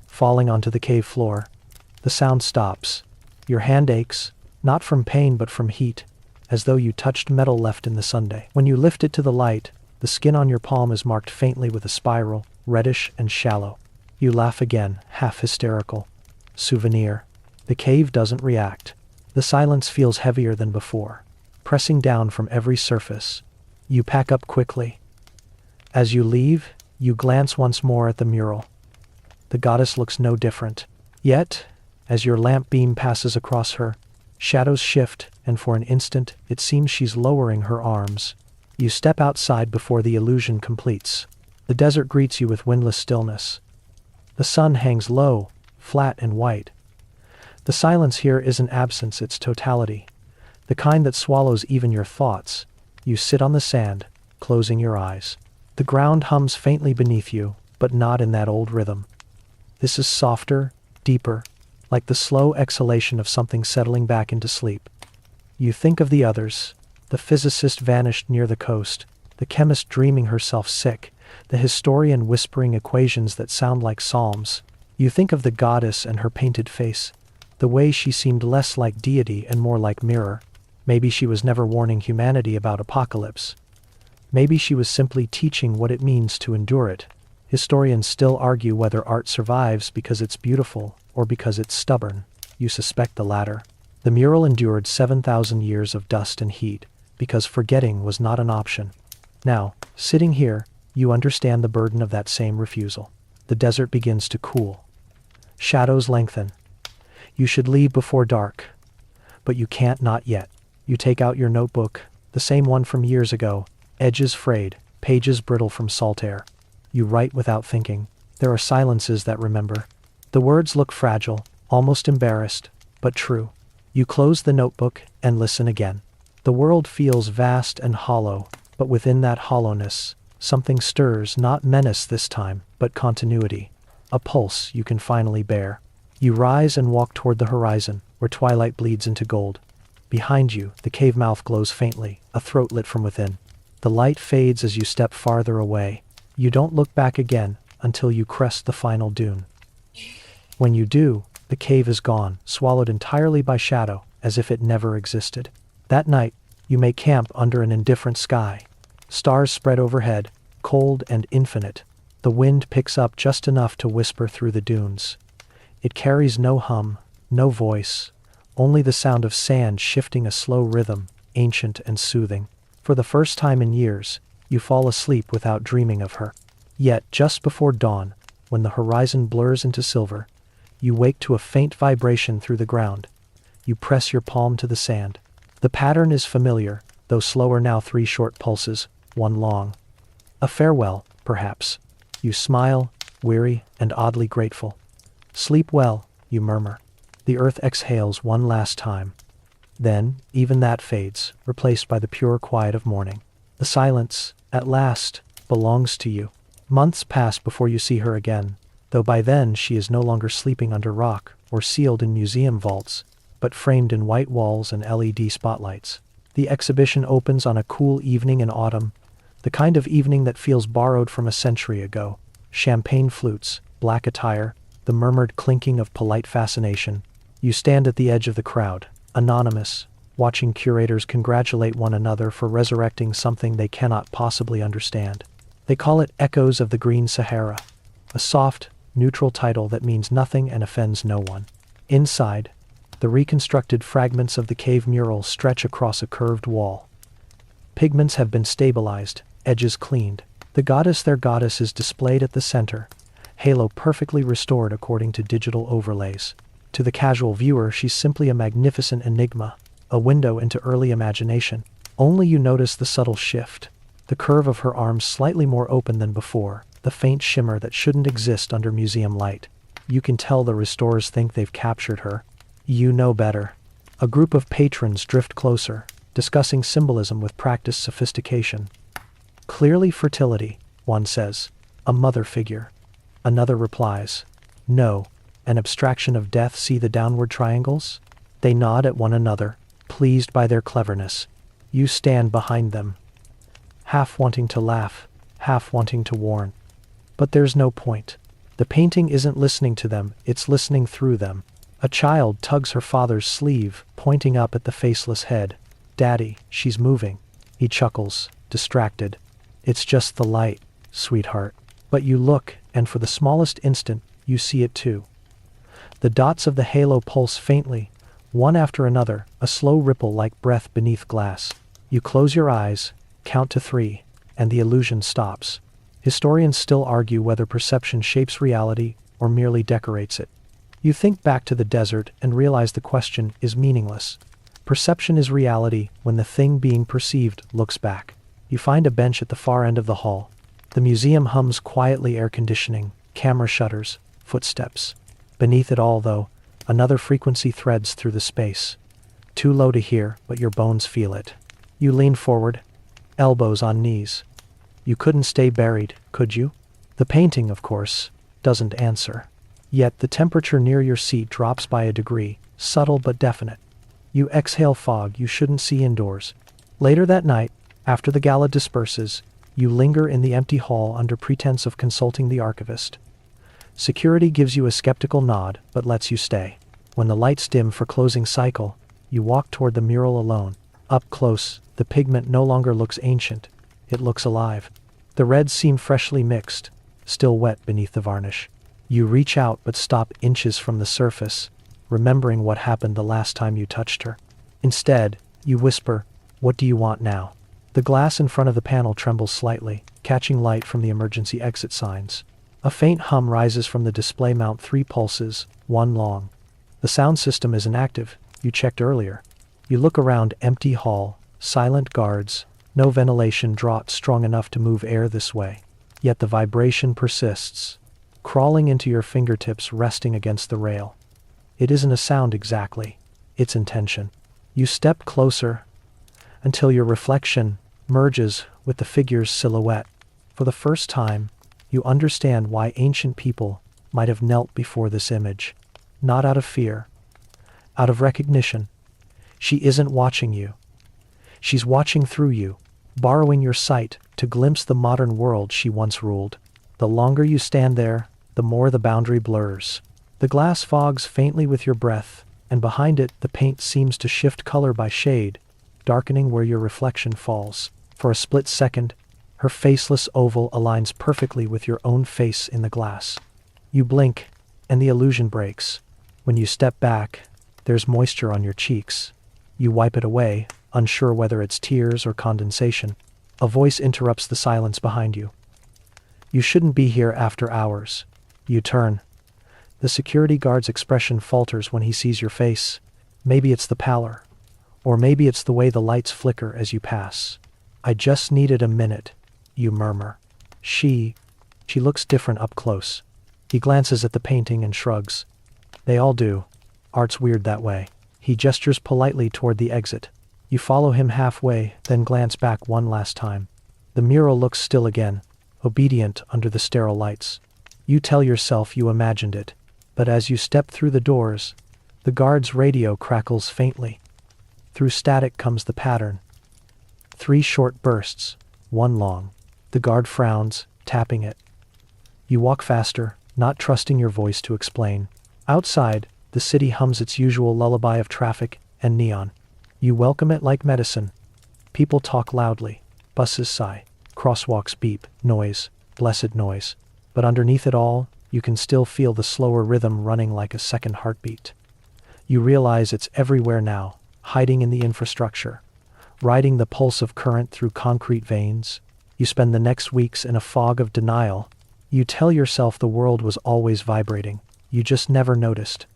falling onto the cave floor. The sound stops. Your hand aches, not from pain but from heat, as though you touched metal left in the sundae. When you lift it to the light, the skin on your palm is marked faintly with a spiral, reddish and shallow. You laugh again, half hysterical. Souvenir. The cave doesn't react. The silence feels heavier than before, pressing down from every surface. You pack up quickly. As you leave, you glance once more at the mural. The goddess looks no different. Yet, as your lamp beam passes across her, shadows shift, and for an instant, it seems she's lowering her arms. You step outside before the illusion completes. The desert greets you with windless stillness. The sun hangs low, flat and white. The silence here isn't absence, it's totality. The kind that swallows even your thoughts. You sit on the sand, closing your eyes. The ground hums faintly beneath you, but not in that old rhythm. This is softer, deeper, like the slow exhalation of something settling back into sleep. You think of the others. The physicist vanished near the coast, the chemist dreaming herself sick, the historian whispering equations that sound like psalms. You think of the goddess and her painted face, the way she seemed less like deity and more like mirror. Maybe she was never warning humanity about apocalypse. Maybe she was simply teaching what it means to endure it. Historians still argue whether art survives because it's beautiful or because it's stubborn. You suspect the latter. The mural endured 7,000 years of dust and heat because forgetting was not an option. Now, sitting here, you understand the burden of that same refusal. The desert begins to cool. Shadows lengthen. You should leave before dark. But you can't, not yet. You take out your notebook, the same one from years ago, edges frayed, pages brittle from salt air. You write without thinking. There are silences that remember. The words look fragile, almost embarrassed, but true. You close the notebook and listen again. The world feels vast and hollow, but within that hollowness, something stirs, not menace this time, but continuity. A pulse you can finally bear. You rise and walk toward the horizon, where twilight bleeds into gold. Behind you, the cave mouth glows faintly, a throat lit from within. The light fades as you step farther away. You don't look back again until you crest the final dune. When you do, the cave is gone, swallowed entirely by shadow, as if it never existed. That night, you make camp under an indifferent sky. Stars spread overhead, cold and infinite. The wind picks up just enough to whisper through the dunes. It carries no hum, no voice, only the sound of sand shifting a slow rhythm, ancient and soothing. For the first time in years, you fall asleep without dreaming of her. Yet, just before dawn, when the horizon blurs into silver, you wake to a faint vibration through the ground. You press your palm to the sand. The pattern is familiar, though slower now, 3 short pulses, 1 long. A farewell, perhaps. You smile, weary and oddly grateful. Sleep well, you murmur. The earth exhales one last time. Then, even that fades, replaced by the pure quiet of morning. The silence, at last, belongs to you. Months pass before you see her again, though by then she is no longer sleeping under rock or sealed in museum vaults, but framed in white walls and LED spotlights. The exhibition opens on a cool evening in autumn, the kind of evening that feels borrowed from a century ago. Champagne flutes, black attire, the murmured clinking of polite fascination. You stand at the edge of the crowd, anonymous, watching curators congratulate one another for resurrecting something they cannot possibly understand. They call it Echoes of the Green Sahara, a soft, neutral title that means nothing and offends no one. Inside, the reconstructed fragments of the cave mural stretch across a curved wall. Pigments have been stabilized, edges cleaned. The goddess, their goddess, is displayed at the center, halo perfectly restored according to digital overlays. To the casual viewer, she's simply a magnificent enigma, a window into early imagination. Only you notice the subtle shift, the curve of her arms slightly more open than before, the faint shimmer that shouldn't exist under museum light. You can tell the restorers think they've captured her. You know better. A group of patrons drift closer, discussing symbolism with practiced sophistication. Clearly fertility, one says. A mother figure. Another replies. No, an abstraction of death. See the downward triangles? They nod at one another, pleased by their cleverness. You stand behind them, half wanting to laugh, half wanting to warn. But there's no point. The painting isn't listening to them, it's listening through them. A child tugs her father's sleeve, pointing up at the faceless head. Daddy, she's moving. He chuckles, distracted. It's just the light, sweetheart. But you look, and for the smallest instant, you see it too. The dots of the halo pulse faintly, one after another, a slow ripple like breath beneath glass. You close your eyes, count to 3, and the illusion stops. Historians still argue whether perception shapes reality or merely decorates it. You think back to the desert and realize the question is meaningless. Perception is reality when the thing being perceived looks back. You find a bench at the far end of the hall. The museum hums quietly, air conditioning, camera shutters, footsteps. Beneath it all, though, another frequency threads through the space. Too low to hear, but your bones feel it. You lean forward, elbows on knees. You couldn't stay buried, could you? The painting, of course, doesn't answer. Yet the temperature near your seat drops by a degree, subtle but definite. You exhale fog you shouldn't see indoors. Later that night, after the gala disperses, you linger in the empty hall under pretense of consulting the archivist. Security gives you a skeptical nod, but lets you stay. When the lights dim for closing cycle, you walk toward the mural alone. Up close, the pigment no longer looks ancient. It looks alive. The reds seem freshly mixed, still wet beneath the varnish. You reach out but stop inches from the surface, remembering what happened the last time you touched her. Instead, you whisper, "What do you want now?" The glass in front of the panel trembles slightly, catching light from the emergency exit signs. A faint hum rises from the display mount, 3 pulses, 1 long. The sound system isn't active, you checked earlier. You look around, empty hall, silent guards, no ventilation draught strong enough to move air this way. Yet the vibration persists, crawling into your fingertips, resting against the rail. It isn't a sound exactly, it's intention. You step closer until your reflection merges with the figure's silhouette. For the first time, you understand why ancient people might have knelt before this image. Not out of fear, out of recognition. She isn't watching you. She's watching through you, borrowing your sight to glimpse the modern world she once ruled. The longer you stand there, the more the boundary blurs. The glass fogs faintly with your breath, and behind it the paint seems to shift color by shade, darkening where your reflection falls. For a split second, her faceless oval aligns perfectly with your own face in the glass. You blink, and the illusion breaks. When you step back, there's moisture on your cheeks. You wipe it away, unsure whether it's tears or condensation. A voice interrupts the silence behind you. "You shouldn't be here after hours." You turn. The security guard's expression falters when he sees your face. Maybe it's the pallor, or maybe it's the way the lights flicker as you pass. "I just needed a minute," you murmur. She looks different up close. He glances at the painting and shrugs. They all do. Art's weird that way. He gestures politely toward the exit. You follow him halfway, then glance back one last time. The mural looks still again, obedient under the sterile lights. You tell yourself you imagined it, but as you step through the doors, the guard's radio crackles faintly. Through static comes the pattern. 3 short bursts, 1 long. The guard frowns, tapping it. You walk faster, not trusting your voice to explain. Outside, the city hums its usual lullaby of traffic and neon. You welcome it like medicine. People talk loudly. Buses sigh. Crosswalks beep. Noise. Blessed noise. But underneath it all, you can still feel the slower rhythm running like a second heartbeat. You realize it's everywhere now, hiding in the infrastructure, riding the pulse of current through concrete veins. You spend the next weeks in a fog of denial. You tell yourself the world was always vibrating. You just never noticed.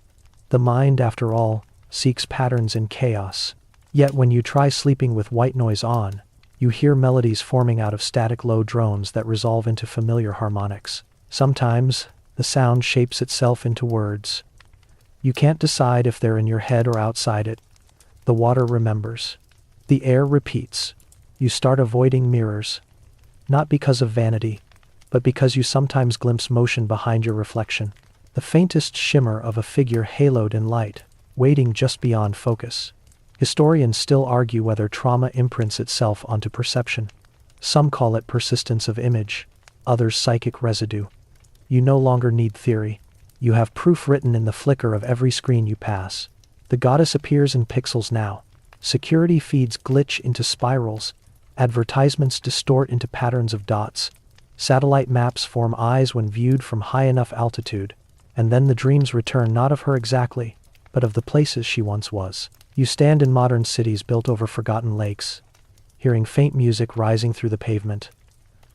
The mind, after all, seeks patterns in chaos. Yet when you try sleeping with white noise on, you hear melodies forming out of static low drones that resolve into familiar harmonics. Sometimes, The sound shapes itself into words. You can't decide if they're in your head or outside it. The water remembers. The air repeats. You start avoiding mirrors. Not because of vanity, but because you sometimes glimpse motion behind your reflection. The faintest shimmer of a figure haloed in light, waiting just beyond focus. Historians still argue whether trauma imprints itself onto perception. Some call it persistence of image, others psychic residue. You no longer need theory. You have proof written in the flicker of every screen you pass. The goddess appears in pixels now. Security feeds glitch into spirals. Advertisements distort into patterns of dots. Satellite maps form eyes when viewed from high enough altitude. And then the dreams return not of her exactly, but of the places she once was. You stand in modern cities built over forgotten lakes, hearing faint music rising through the pavement.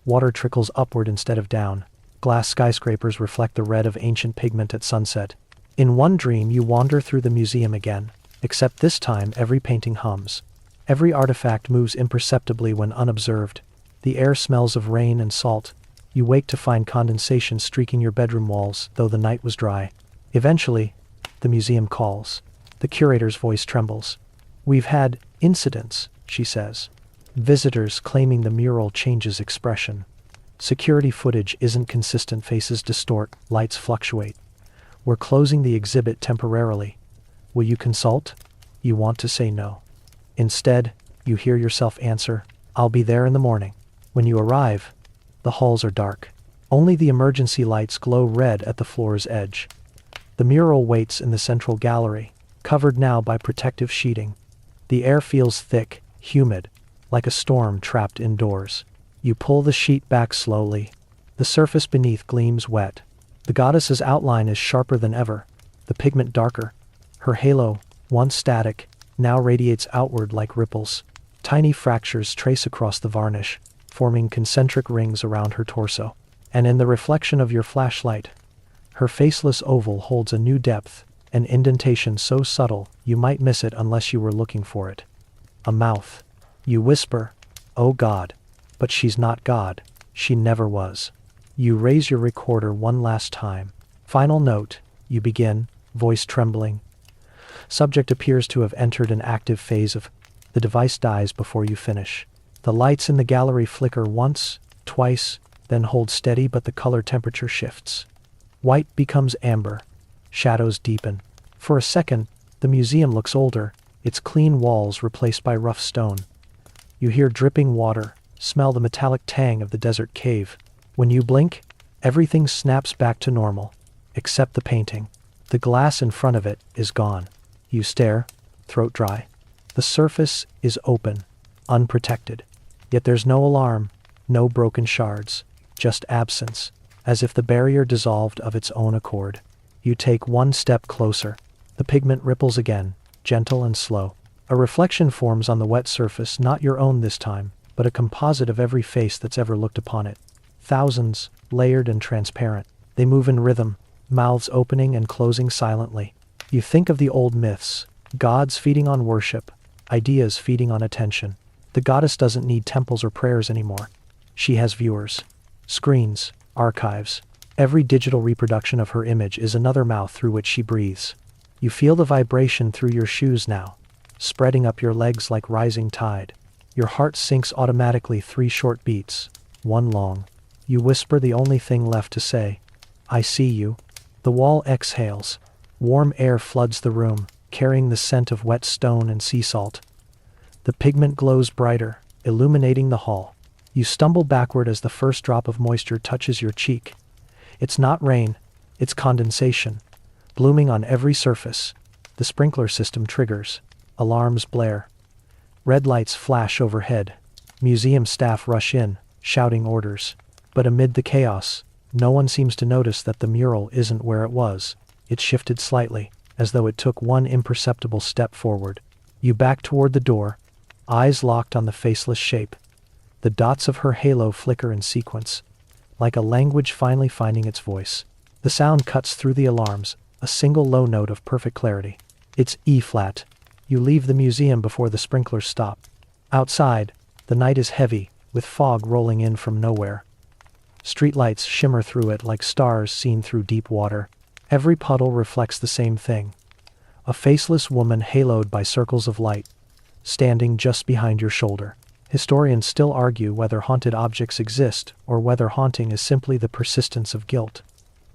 Water trickles upward instead of down. Glass skyscrapers reflect the red of ancient pigment at sunset. In one dream you wander through the museum again, except this time every painting hums. Every artifact moves imperceptibly when unobserved. The air smells of rain and salt. You wake to find condensation streaking your bedroom walls, though the night was dry. Eventually, the museum calls. The curator's voice trembles. "We've had incidents," she says. Visitors claiming the mural changes expression. Security footage isn't consistent, faces distort, lights fluctuate. "We're closing the exhibit temporarily. Will you consult?" You want to say no. Instead, you hear yourself answer, "I'll be there in the morning." When you arrive, the halls are dark. Only the emergency lights glow red at the floor's edge. The mural waits in the central gallery, covered now by protective sheeting. The air feels thick, humid, like a storm trapped indoors. You pull the sheet back slowly. The surface beneath gleams wet. The goddess's outline is sharper than ever, the pigment darker. Her halo, once static, now radiates outward like ripples. Tiny fractures trace across the varnish, forming concentric rings around her torso. And in the reflection of your flashlight, her faceless oval holds a new depth, an indentation so subtle you might miss it unless you were looking for it. A mouth. You whisper, "Oh God." But she's not God. She never was. You raise your recorder one last time. Final note, you begin, voice trembling. Subject appears to have entered an active phase of. The device dies before you finish. The lights in the gallery flicker once, twice, then hold steady, but the color temperature shifts. White becomes amber. Shadows deepen. For a second, the museum looks older, its clean walls replaced by rough stone. You hear dripping water, smell the metallic tang of the desert cave. When you blink, everything snaps back to normal, except the painting. The glass in front of it is gone. You stare, throat dry. The surface is open, unprotected. Yet there's no alarm, no broken shards, just absence, as if the barrier dissolved of its own accord. You take one step closer. The pigment ripples again, gentle and slow. A reflection forms on the wet surface, not your own this time, but a composite of every face that's ever looked upon it. Thousands, layered and transparent. They move in rhythm, mouths opening and closing silently. You think of the old myths, gods feeding on worship, ideas feeding on attention. The goddess doesn't need temples or prayers anymore. She has viewers, screens, archives. Every digital reproduction of her image is another mouth through which she breathes. You feel the vibration through your shoes now, spreading up your legs like rising tide. Your heart sinks automatically 3 short beats, 1 long. You whisper the only thing left to say, "I see you." The wall exhales. Warm air floods the room, carrying the scent of wet stone and sea salt. The pigment glows brighter, illuminating the hall. You stumble backward as the first drop of moisture touches your cheek. It's not rain, it's condensation, blooming on every surface. The sprinkler system triggers. Alarms blare. Red lights flash overhead. Museum staff rush in, shouting orders. But amid the chaos, no one seems to notice that the mural isn't where it was. It shifted slightly, as though it took one imperceptible step forward. You back toward the door, eyes locked on the faceless shape. The dots of her halo flicker in sequence, like a language finally finding its voice. The sound cuts through the alarms, a single low note of perfect clarity. It's E-flat. You leave the museum before the sprinklers stop. Outside, the night is heavy, with fog rolling in from nowhere. Streetlights shimmer through it like stars seen through deep water. Every puddle reflects the same thing. A faceless woman haloed by circles of light, standing just behind your shoulder. Historians still argue whether haunted objects exist or whether haunting is simply the persistence of guilt.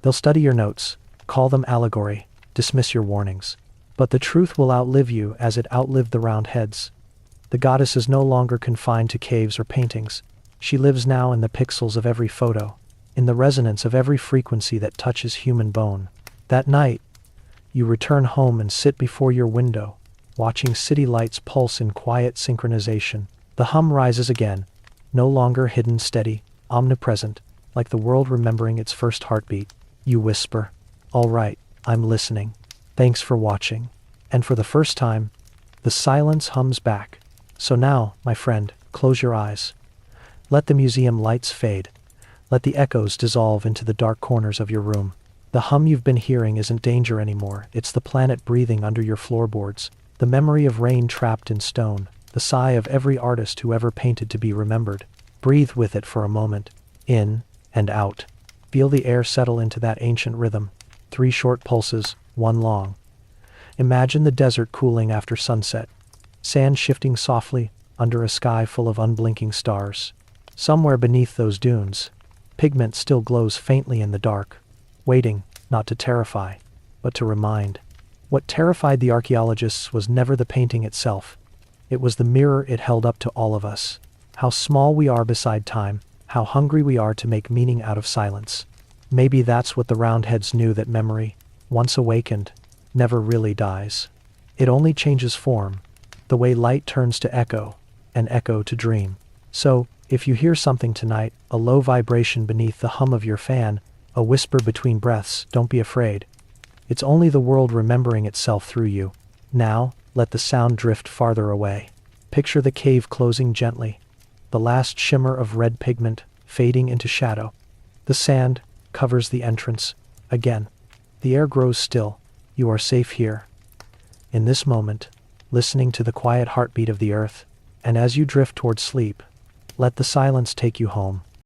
They'll study your notes, call them allegory, dismiss your warnings. But the truth will outlive you as it outlived the Roundheads. The goddess is no longer confined to caves or paintings. She lives now in the pixels of every photo, in the resonance of every frequency that touches human bone. That night, you return home and sit before your window, watching city lights pulse in quiet synchronization. The hum rises again, no longer hidden, steady, omnipresent, like the world remembering its first heartbeat. You whisper, "All right, I'm listening. Thanks for watching." And for the first time, the silence hums back. So now, my friend, close your eyes. Let the museum lights fade. Let the echoes dissolve into the dark corners of your room. The hum you've been hearing isn't danger anymore. It's the planet breathing under your floorboards. The memory of rain trapped in stone. The sigh of every artist who ever painted to be remembered. Breathe with it for a moment. In and out. Feel the air settle into that ancient rhythm. 3 short pulses, 1 long. Imagine the desert cooling after sunset. Sand shifting softly under a sky full of unblinking stars. Somewhere beneath those dunes, pigment still glows faintly in the dark, waiting, not to terrify, but to remind. What terrified the archaeologists was never the painting itself. It was the mirror it held up to all of us. How small we are beside time, how hungry we are to make meaning out of silence. Maybe that's what the Roundheads knew, that memory, once awakened, never really dies. It only changes form, the way light turns to echo, and echo to dream. So, if you hear something tonight, a low vibration beneath the hum of your fan, a whisper between breaths, don't be afraid. It's only the world remembering itself through you. Now, let the sound drift farther away. Picture the cave closing gently, the last shimmer of red pigment fading into shadow. The sand covers the entrance again. The air grows still. You are safe here. In this moment, listening to the quiet heartbeat of the earth, and as you drift towards sleep, let the silence take you home.